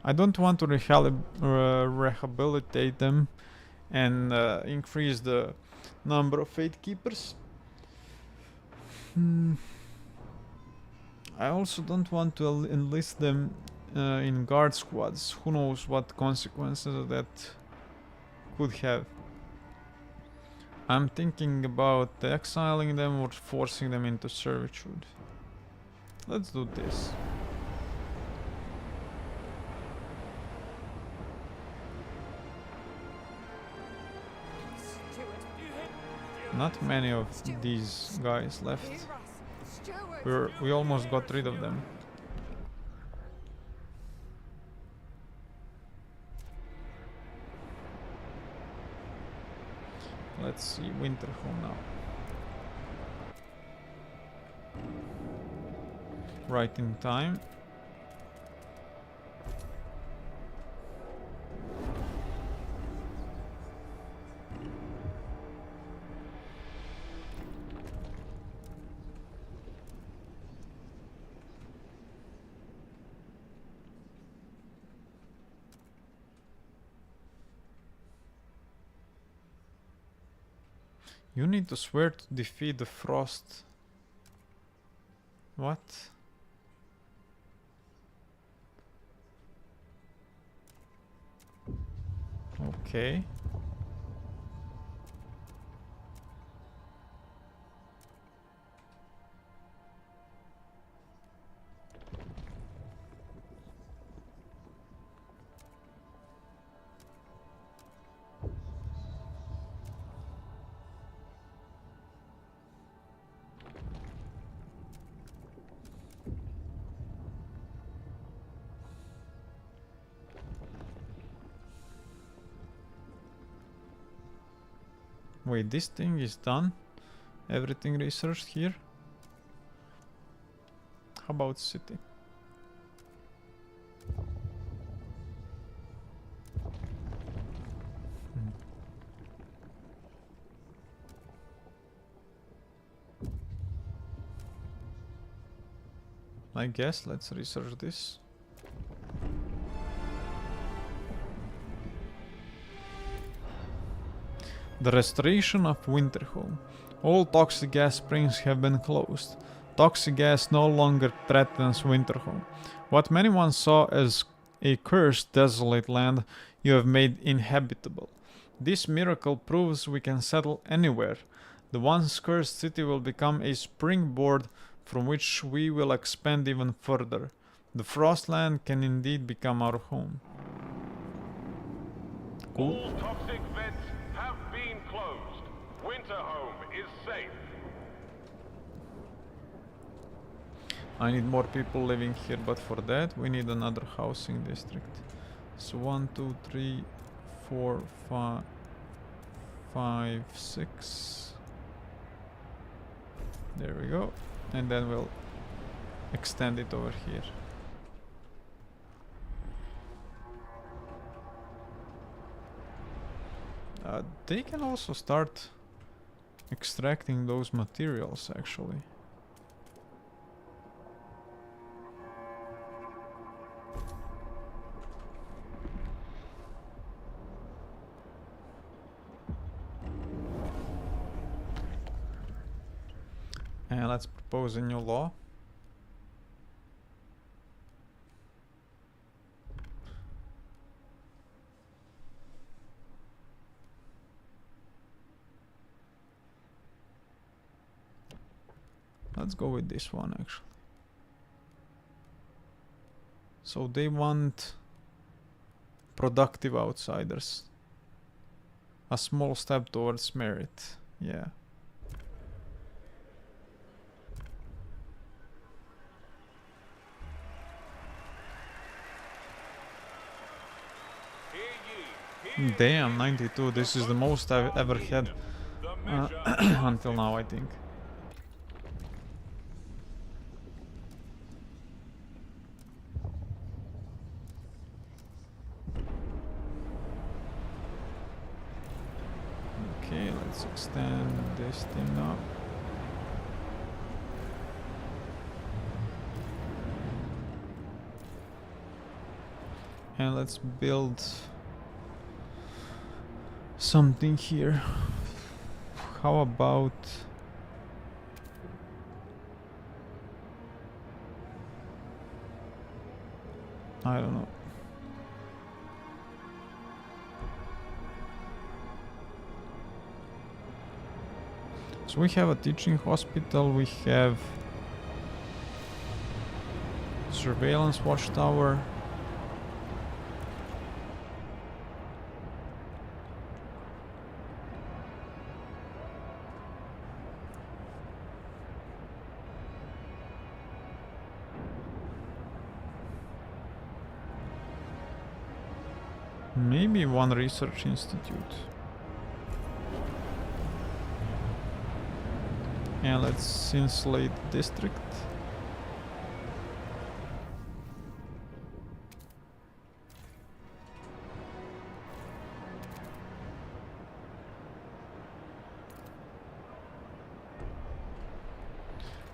I don't want to rehabilitate them and increase the number of Faith Keepers. I also don't want to enlist them in guard squads. Who knows what consequences that could have. I'm thinking about exiling them or forcing them into servitude. Let's do this. Not many of these guys left. We almost got rid of them. Let's see, Winterhome now. Right in time. You need to swear to defeat the frost. What? Okay. Wait, this thing is done? Everything researched here? How about city? I guess let's research this. The restoration of Winterhome. All toxic gas springs have been closed. Toxic gas no longer threatens Winterhome. What many once saw as a cursed, desolate land, you have made inhabitable. This miracle proves we can settle anywhere. The once cursed city will become a springboard from which we will expand even further. The Frostland can indeed become our home. Cool. All toxic vents have been closed. Winterhome is safe. I need more people living here, but for that we need another housing district. So 1, 2, 3, 4, 5, 6. There we go. And then we'll extend it over here. They can also start extracting those materials actually. And let's propose a new law. Let's go with this one actually. So they want productive outsiders. A small step towards merit. Yeah. Damn, 92. This is the most I've ever had until now, I think. Okay, let's extend this thing up. And let's build something here. How about I don't know. So we have a teaching hospital, we have surveillance watchtower. Maybe one research institute. And let's insulate the district.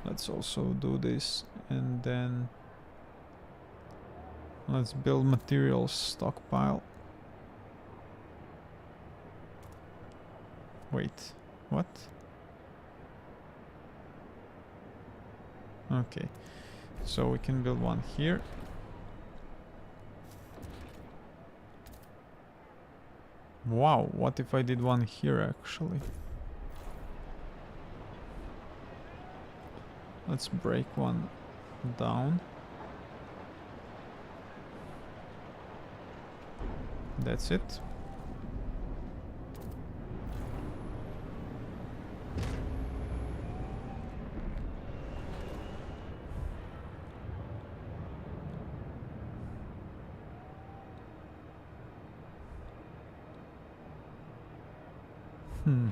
Let's also do this, and then let's build materials stockpile. Wait, What? Okay. So we can build one here. Wow, what if I did one here actually? Let's break one down. That's it. Hmm.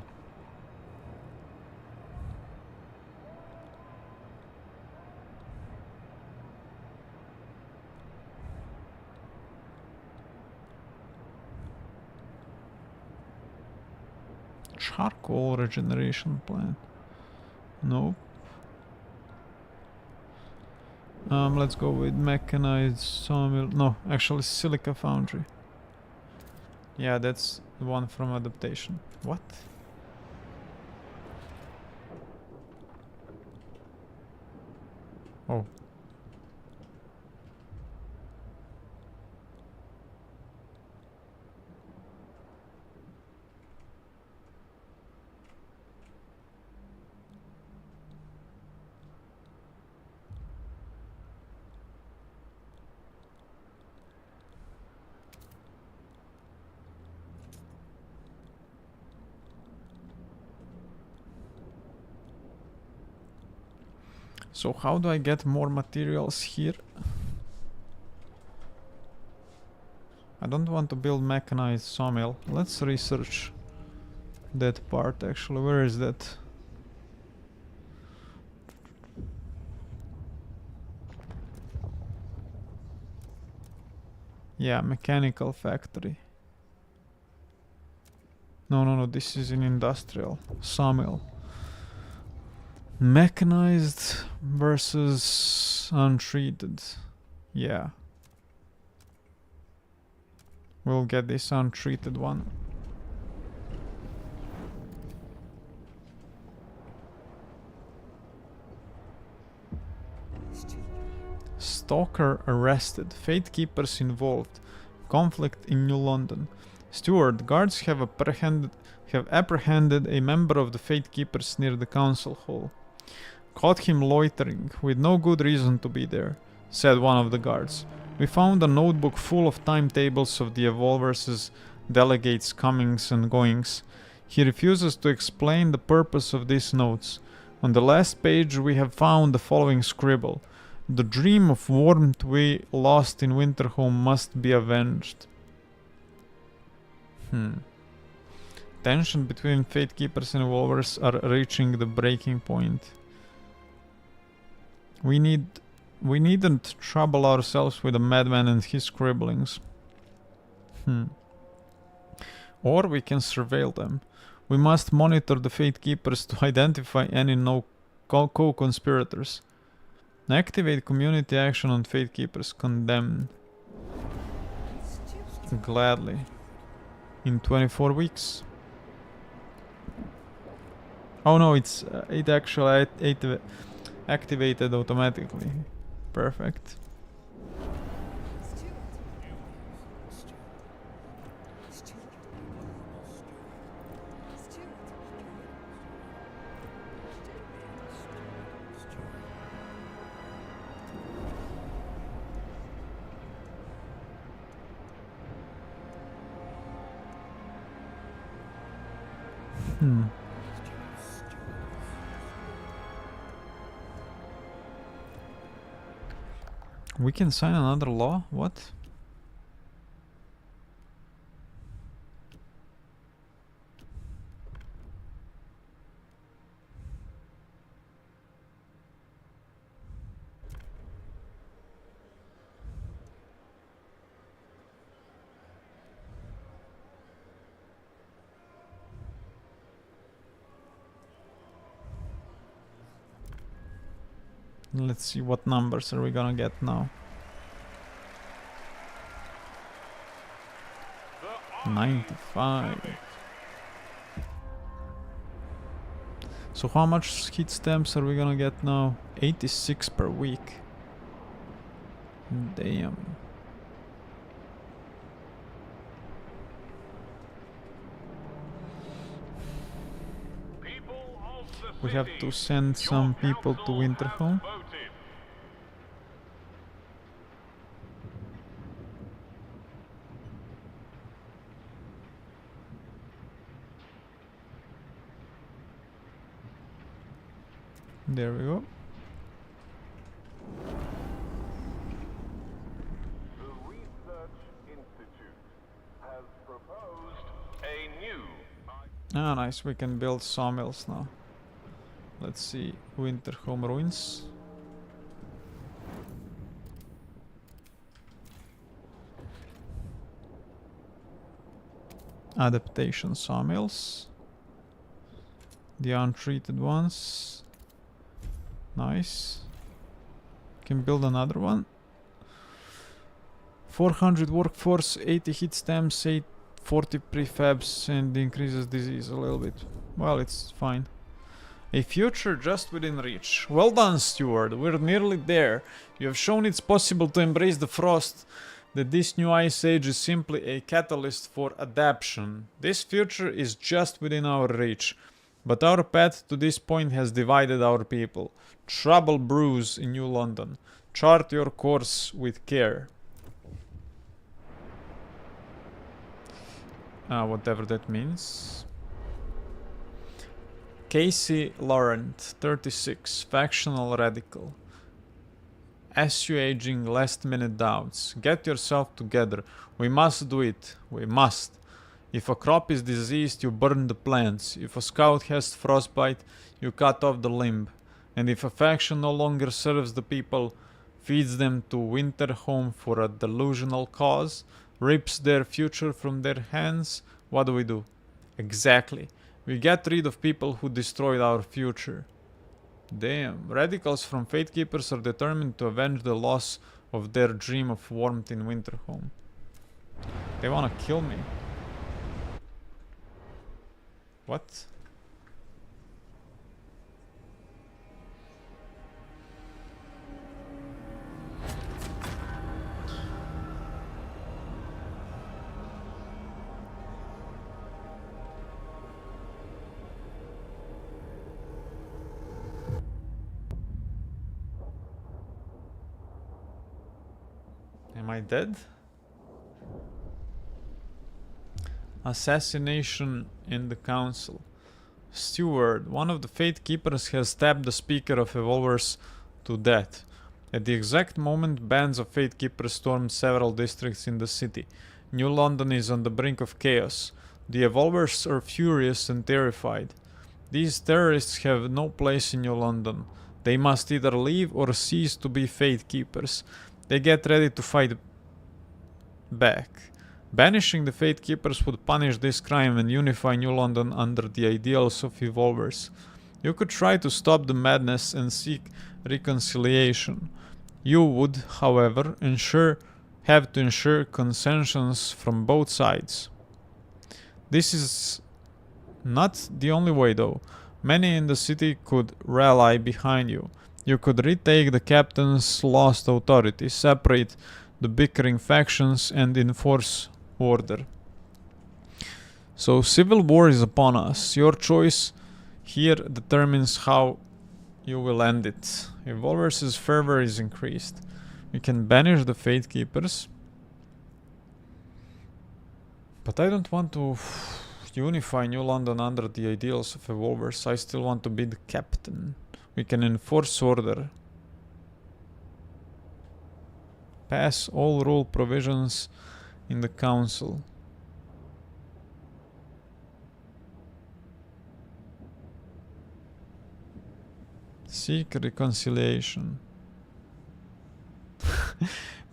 Charcoal regeneration plant. Nope. Let's go with mechanized sawmill. No, actually silica foundry. Yeah, that's the one from adaptation. What? Oh. So how do I get more materials here? I don't want to build mechanized sawmill. Let's research that part actually. Where is that? Yeah, mechanical factory. No, this is in industrial. Sawmill. Mechanized versus untreated. Yeah. We'll get this untreated one. Stalker arrested. Fate Keepers involved. Conflict in New London. Steward, guards have apprehended a member of the Fate Keepers near the council hall. Caught him loitering, with no good reason to be there, said one of the guards. We found a notebook full of timetables of the Evolver's delegates' comings and goings. He refuses to explain the purpose of these notes. On the last page we have found the following scribble. The dream of warmth we lost in Winterhome must be avenged. Tension between Fate Keepers and Evolvers are reaching the breaking point. We needn't trouble ourselves with a madman and his scribblings. Or we can surveil them. We must monitor the Fate Keepers to identify any co-conspirators. Activate community action on Fate Keepers condemned. Gladly. In 24 weeks. Oh no, it actually activated automatically. Perfect. We can sign another law? What? Let's see what numbers are we gonna get now. 95. So how much heat stamps are we gonna get now? 86 per week. Damn. People of the We have city, to send your some people to council Winterhome. has voted. There we go. The Research Institute has proposed a new Ah, nice. We can build sawmills now. Let's see. Winterhome ruins. Adaptation sawmills. The untreated ones. Nice. Can build another one. 400 workforce, 80 heat stamps, 40 prefabs, and increases disease a little bit. Well, it's fine. A future just within reach. Well done, Steward. We're nearly there. You have shown it's possible to embrace the frost, that this new ice age is simply a catalyst for adaptation. This future is just within our reach. But our path to this point has divided our people. Trouble brews in New London. Chart your course with care. Whatever that means. Casey Laurent, 36, factional radical. Assuaging last minute doubts. Get yourself together. We must do it. We must. If a crop is diseased, you burn the plants. If a scout has frostbite, you cut off the limb. And if a faction no longer serves the people, feeds them to Winterhome for a delusional cause, rips their future from their hands, what do? Exactly. We get rid of people who destroyed our future. Damn, radicals from Fatekeepers are determined to avenge the loss of their dream of warmth in Winterhome. They wanna kill me. What? Am I dead? Assassination in the council. Steward, one of the Fate Keepers has stabbed the Speaker of Evolvers to death. At the exact moment, bands of Fate Keepers stormed several districts in the city. New London is on the brink of chaos. The Evolvers are furious and terrified. These terrorists have no place in New London. They must either leave or cease to be Fate Keepers. They get ready to fight back. Banishing the Fate Keepers would punish this crime and unify New London under the ideals of Evolvers. You could try to stop the madness and seek reconciliation. You would, however, have to ensure consensus from both sides. This is not the only way though. Many in the city could rally behind you. You could retake the captain's lost authority, separate the bickering factions, and enforce order. So civil war is upon us. Your choice here determines how you will end it. Evolvers' fervor is increased. We can banish the Fate Keepers. But I don't want to unify New London under the ideals of Evolvers. I still want to be the captain. We can enforce order. Pass all rule provisions in the council. Seek reconciliation.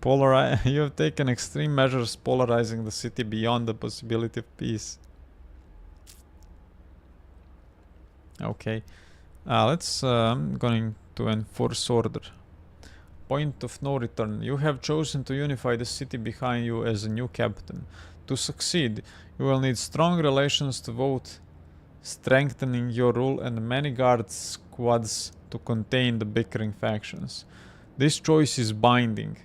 You have taken extreme measures polarizing the city beyond the possibility of peace. Okay. Let's I'm going to enforce order. Point of no return. You have chosen to unify the city behind you as a new captain. To succeed, you will need strong relations to vote strengthening your rule and many guard squads to contain the bickering factions. This choice is binding.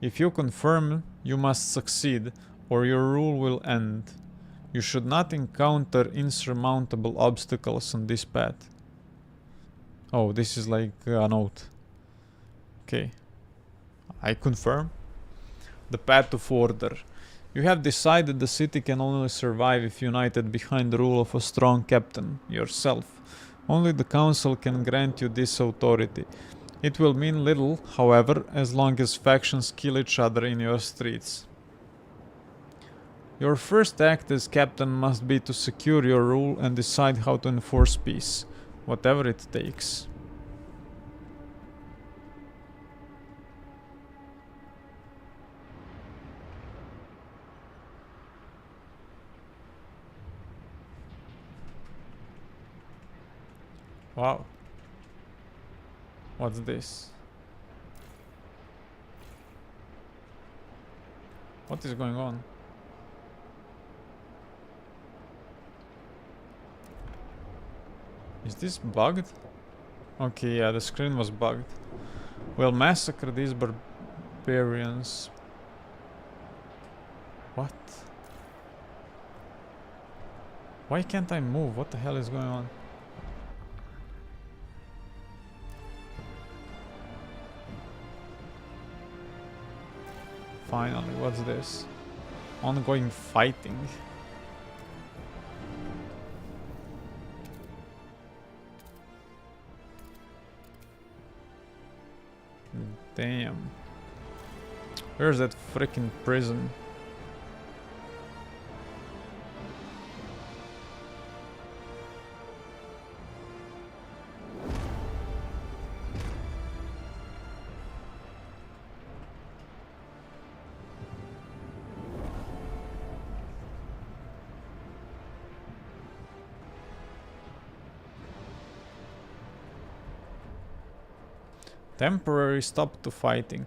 If you confirm, you must succeed, or your rule will end. You should not encounter insurmountable obstacles on this path. Oh, this is like a note. Okay. I confirm. The path of order. You have decided the city can only survive if united behind the rule of a strong captain, yourself. Only the council can grant you this authority. It will mean little, however, as long as factions kill each other in your streets. Your first act as captain must be to secure your rule and decide how to enforce peace, whatever it takes. Wow. What's this? What is going on? Is this bugged? Okay, yeah, the screen was bugged. We'll massacre these barbarians. What? Why can't I move? What the hell is going on? Finally, what's this? Ongoing fighting. Damn. Where's that freaking prison? Temporary stop to fighting.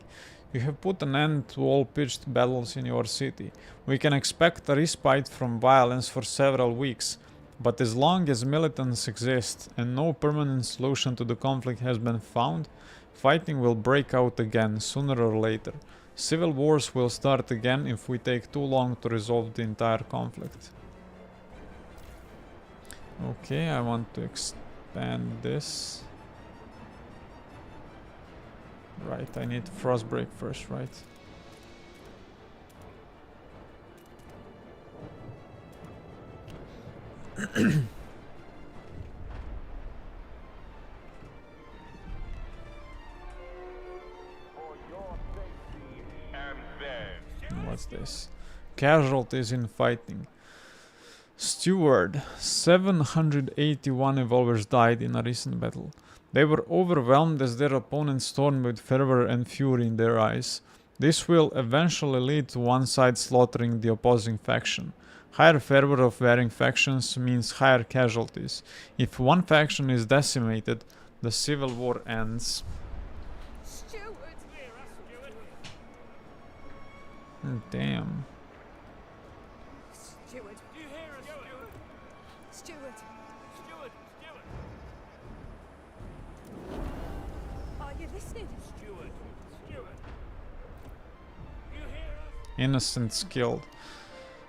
You have put an end to all pitched battles in your city. We can expect a respite from violence for several weeks, but as long as militants exist and no permanent solution to the conflict has been found, fighting will break out again sooner or later. Civil wars will start again if we take too long to resolve the entire conflict. Okay, I want to expand this. Right, I need Frostbreak first, right? What's this? Casualties in fighting. Steward. 781 evolvers died in a recent battle. They were overwhelmed as their opponents stormed with fervor and fury in their eyes. This will eventually lead to one side slaughtering the opposing faction. Higher fervor of varying factions means higher casualties. If one faction is decimated, the civil war ends. Steward! Damn. Steward! Do you hear us, Steward? Steward! Steward! Steward! Are you listening? Steward! Steward! You hear us? Innocents killed.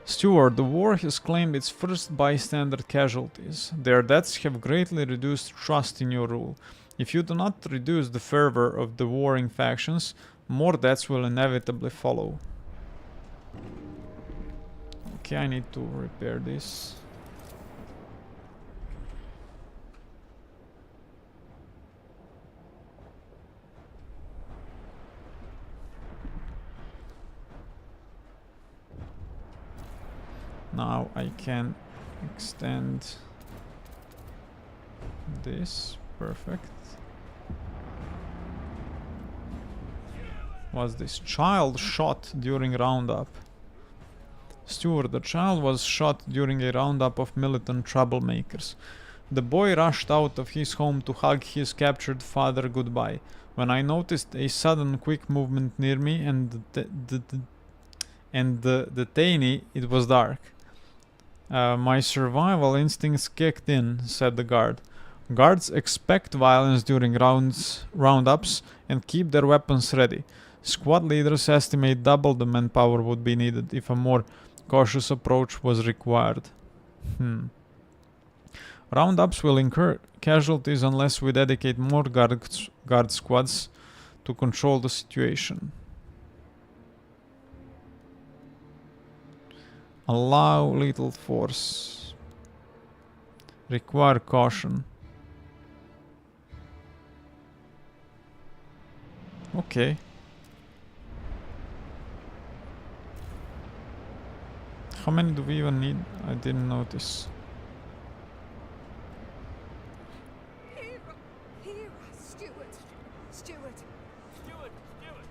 Steward, the war has claimed its first bystander casualties. Their deaths have greatly reduced trust in your rule. If you do not reduce the fervor of the warring factions, more deaths will inevitably follow. Okay, I need to repair this. Now I can extend this. Perfect. Was this child shot during roundup? Steward, the child was shot during a roundup of militant troublemakers. The boy rushed out of his home to hug his captured father goodbye. When I noticed a sudden quick movement near me and the tiny, it was dark. My survival instincts kicked in, said the guard. Guards expect violence during roundups and keep their weapons ready. Squad leaders estimate double the manpower would be needed if a more cautious approach was required. Roundups will incur casualties unless we dedicate more guard squads to control the situation. Allow lethal force. Require caution. Okay. How many do we even need? I didn't notice. Here, Steward. Steward. Steward, Steward.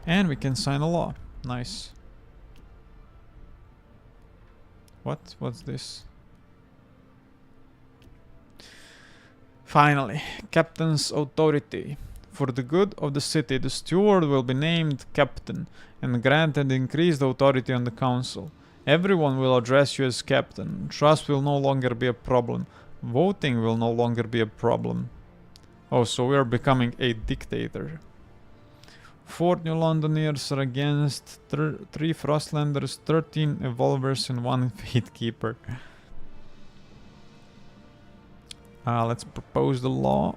And we can sign a law. Nice. What? What's this? Finally, Captain's authority. For the good of the city, the steward will be named captain and granted increased authority on the council. Everyone will address you as captain. Trust will no longer be a problem. Voting will no longer be a problem. Oh, so we are becoming a dictator. 4 New Londoners are against 3 Frostlanders, 13 Evolvers and 1 Fatekeeper. Let's propose the law.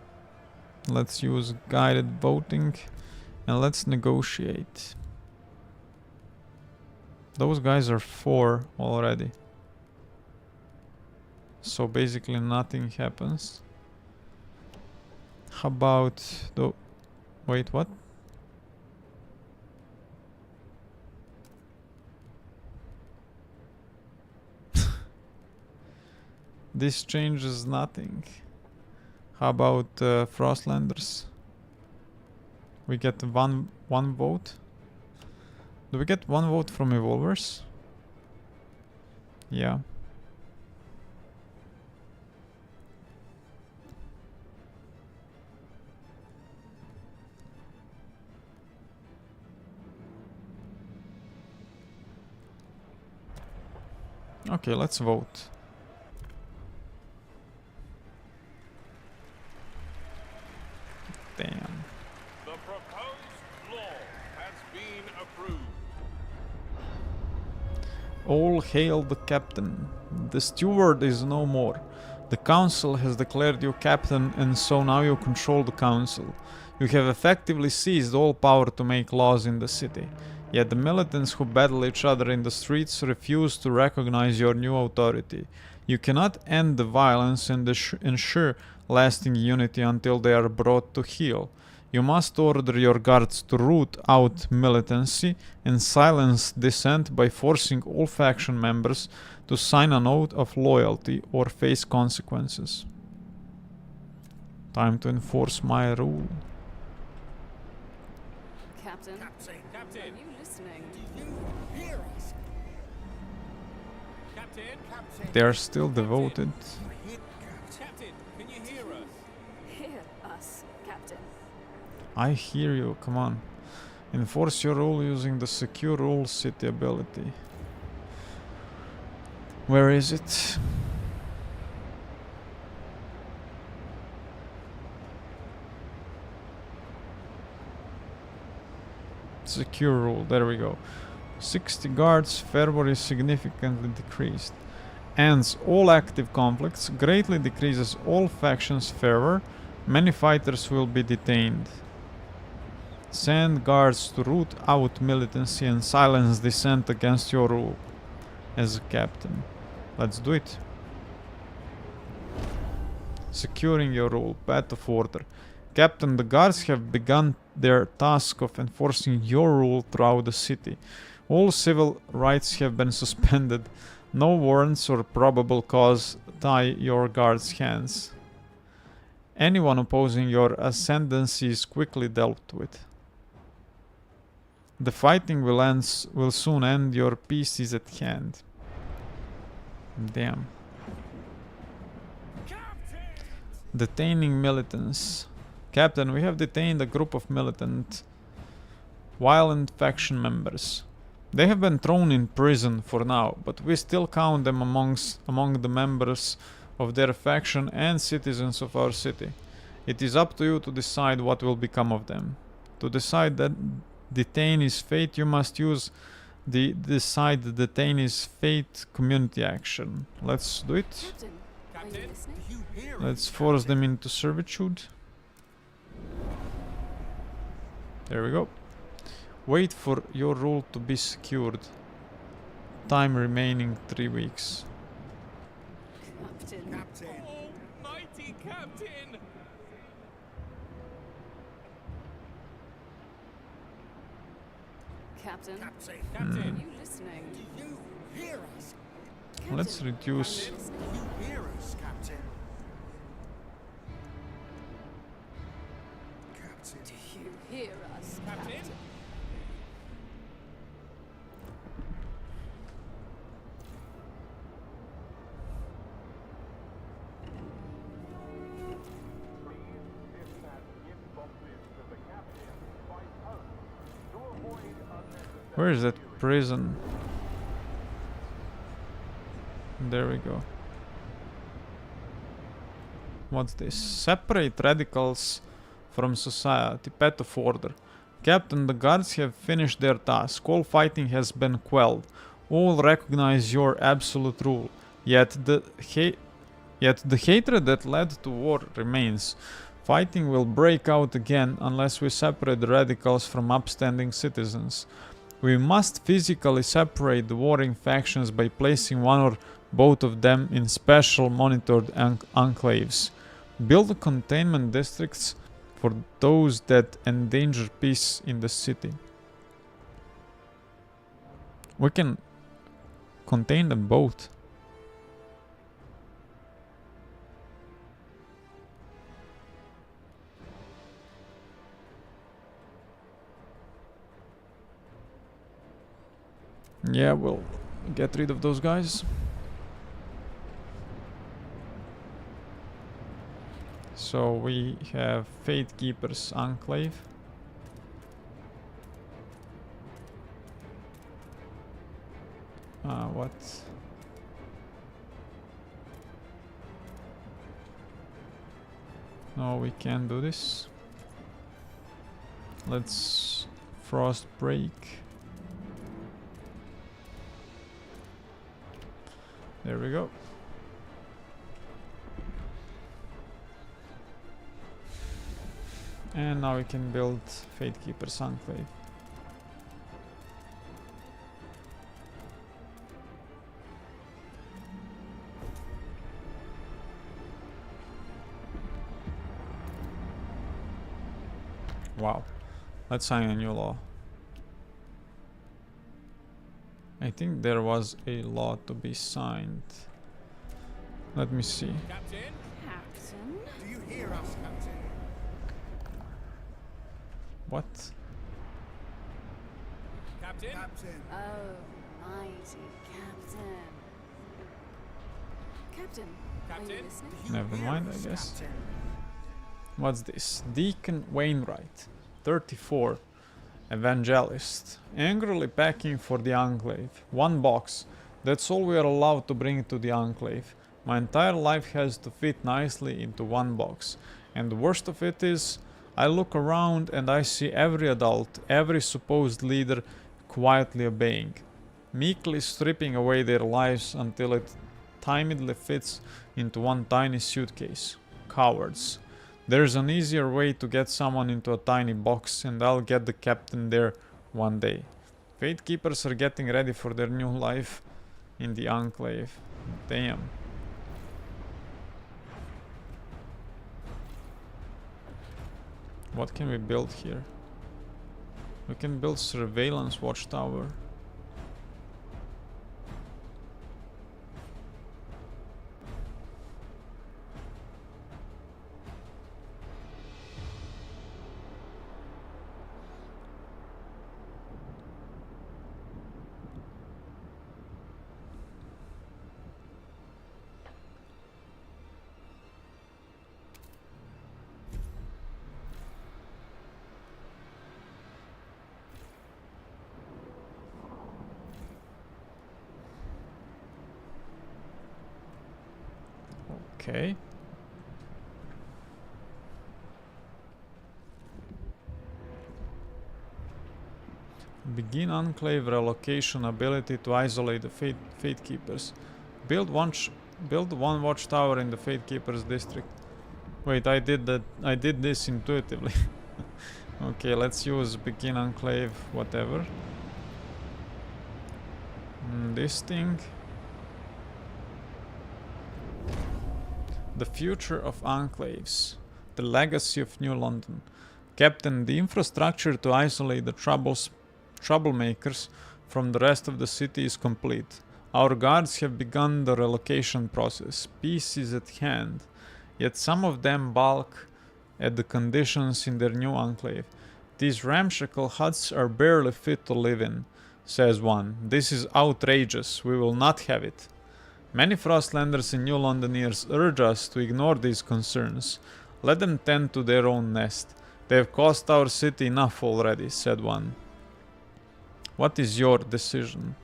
Let's use guided voting. And let's negotiate. Those guys are 4 already. So basically nothing happens. How about the... Wait, what? This changes nothing. How about Frostlanders? We get one vote. Do we get 1 vote from Evolvers? Yeah. Okay, let's vote. Damn. The proposed law has been approved. All hail the captain. The steward is no more. The council has declared you captain, and so now you control the council. You have effectively seized all power to make laws in the city. Yet the militants who battle each other in the streets refuse to recognize your new authority. You cannot end the violence and ensure lasting unity until they are brought to heel. You must order your guards to root out militancy and silence dissent by forcing all faction members to sign an oath of loyalty or face consequences. Time to enforce my rule. Captain, Captain. are you listening? Captain. They are still devoted. Captain, can you hear us? Hear us, Captain. I hear you, come on. Enforce your rule using the secure rule city ability. Where is it? Secure rule, there we go. 60 guards, fervor is significantly decreased. Ends all active conflicts, greatly decreases all factions' fervor. Many fighters will be detained. Send guards to root out militancy and silence dissent against your rule. As a captain. Let's do it. Securing your rule. Path of order. Captain, the guards have begun their task of enforcing your rule throughout the city. All civil rights have been suspended. No warrants or probable cause tie your guards' hands. Anyone opposing your ascendancy is quickly dealt with. The fighting will soon end. Your peace is at hand. Damn. Detaining militants. Captain, we have detained a group of militant, violent faction members. They have been thrown in prison for now, but we still count them among the members of their faction and citizens of our city. It is up to you to decide what will become of them. To decide that detainee's fate, you must use the decide the detainee's fate community action. Let's do it. Captain, are you Captain? listening? You hear Let's us, force Captain? them into servitude. There we go. Wait for your rule to be secured. Time remaining 3 weeks. Captain. Captain. Oh, mighty Captain! Captain, Captain. are Captain! you listening? Do you hear us? Captain, Let's reduce. are you listening? You hear us, Captain? Captain. Do you hear us, Captain? Captain? Where is that prison? There we go. What's this? Separate radicals from society. Pet of order. Captain, the guards have finished their task. All fighting has been quelled. All recognize your absolute rule. Yet the hatred that led to war remains. Fighting will break out again unless we separate the radicals from upstanding citizens. We must physically separate the warring factions by placing one or both of them in special monitored enclaves. Build containment districts for those that endanger peace in the city. We can contain them both. Yeah, we'll get rid of those guys. So we have Fate Keeper's Enclave. What? No, we can't do this. Let's Frost Break. There we go. And now we can build Fate Keeper's Enclave. Wow. Let's sign a new law. I think there was a law to be signed. Let me see. Captain! Captain? Do you hear us, Captain? What? Captain! Captain. Oh, mighty Captain. Captain, are Captain? you listening? Do you Never hear mind, I us, guess. Captain? What's this? Deacon Wainwright, 34, evangelist, angrily packing for the Enclave. 1 box. That's all we are allowed to bring to the Enclave. My entire life has to fit nicely into 1 box. And the worst of it is, I look around and I see every adult, every supposed leader quietly obeying, meekly stripping away their lives until it timidly fits into 1 tiny suitcase. Cowards. There's an easier way to get someone into a tiny box, and I'll get the captain there one day. Fate Keepers are getting ready for their new life in the Enclave. Damn. What can we build here? We can build surveillance watchtower. Okay. Begin Enclave relocation ability to isolate the Fate Keepers. Build one watchtower in the Fate Keepers district. Wait, I did that. I did this intuitively. Okay, let's use Begin Enclave, whatever. This thing. The future of enclaves. The legacy of New London. Captain, the infrastructure to isolate the troublemakers from the rest of the city is complete. Our guards have begun the relocation process. Peace is at hand. Yet some of them balk at the conditions in their new enclave. These ramshackle huts are barely fit to live in, says one. This is outrageous. We will not have it. Many Frostlanders and New Londoners urge us to ignore these concerns. Let them tend to their own nest. They have cost our city enough already, said one. What is your decision?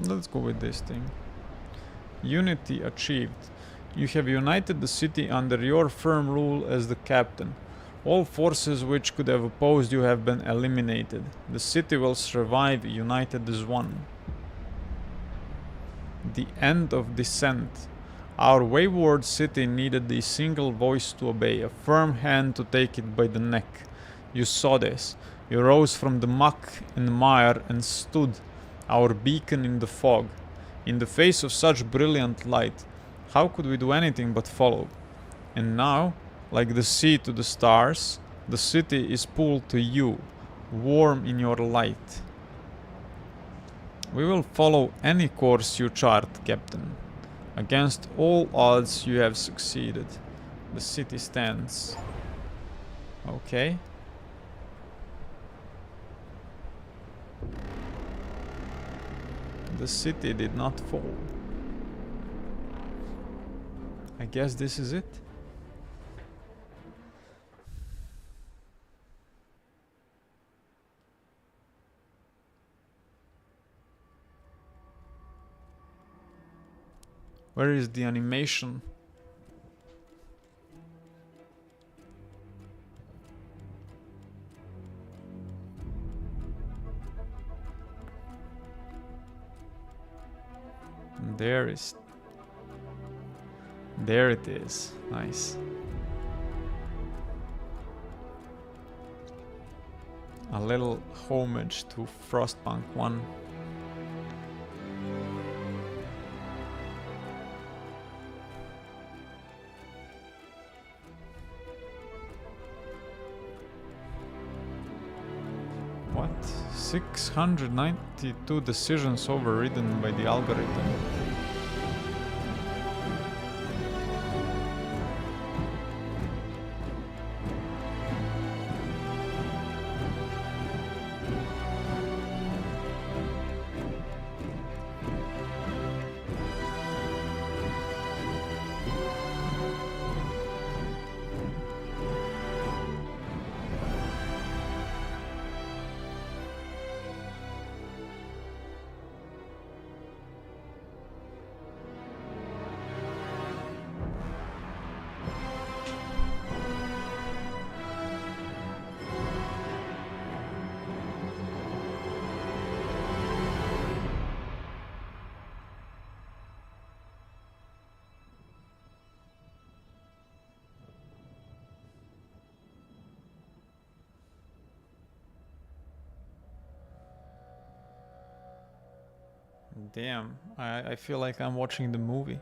Let's go with this thing. Unity achieved. You have united the city under your firm rule as the captain. All forces which could have opposed you have been eliminated. The city will survive united as one. The end of descent. Our wayward city needed a single voice to obey, a firm hand to take it by the neck. You saw this. You rose from the muck and mire and stood, our beacon in the fog. In the face of such brilliant light, how could we do anything but follow? And now, like the sea to the stars, the city is pulled to you, warm in your light. We will follow any course you chart, Captain. Against all odds, you have succeeded. The city stands. Okay. The city did not fall. I guess this is it. Where is the animation? There it is. Nice. A little homage to Frostpunk 1. What? 692 decisions overridden by the algorithm. Damn, I feel like I'm watching the movie.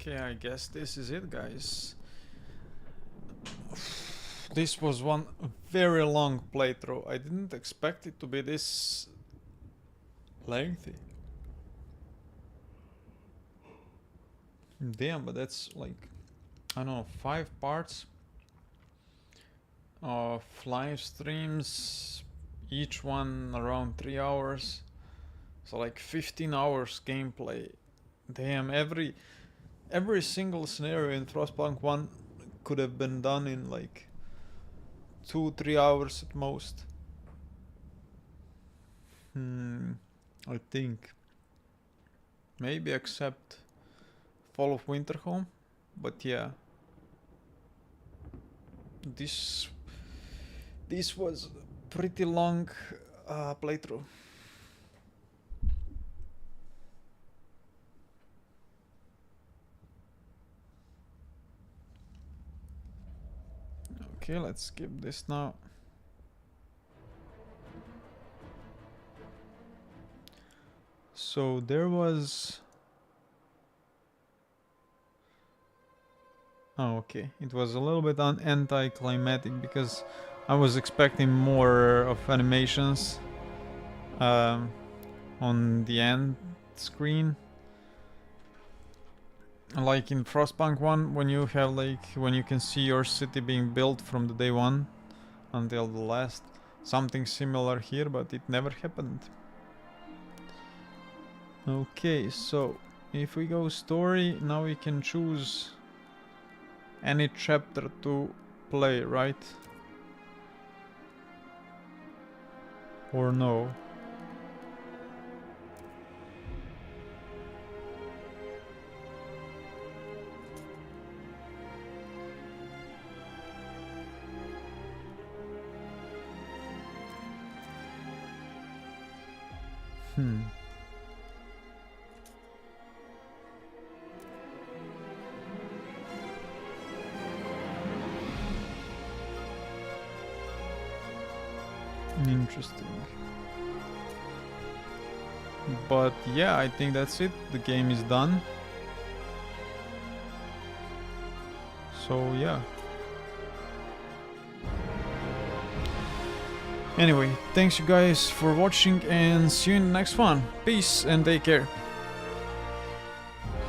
Okay, I guess this is it, guys. This was one very long playthrough. I didn't expect it to be this lengthy. Damn, but that's like, I don't know, 5 parts of live streams, each one around 3 hours. So like 15 hours gameplay. Damn, every single scenario in Frostpunk 1 could have been done in like 2-3 hours at most. I think. Maybe except Fall of Winterhome, but yeah. This was pretty long playthrough. Okay, let's skip this now. So there was... Oh, okay. It was a little bit anticlimactic because I was expecting more of animations on the end screen. Like in Frostpunk 1, when you have when you can see your city being built from the day 1 until the last. Something similar here, but it never happened. Okay, so if we go story, now we can choose any chapter to play, right? Or no? Interesting. But yeah, I think that's it. The game is done. So yeah. Anyway, thanks you guys for watching and see you in the next one. Peace and take care.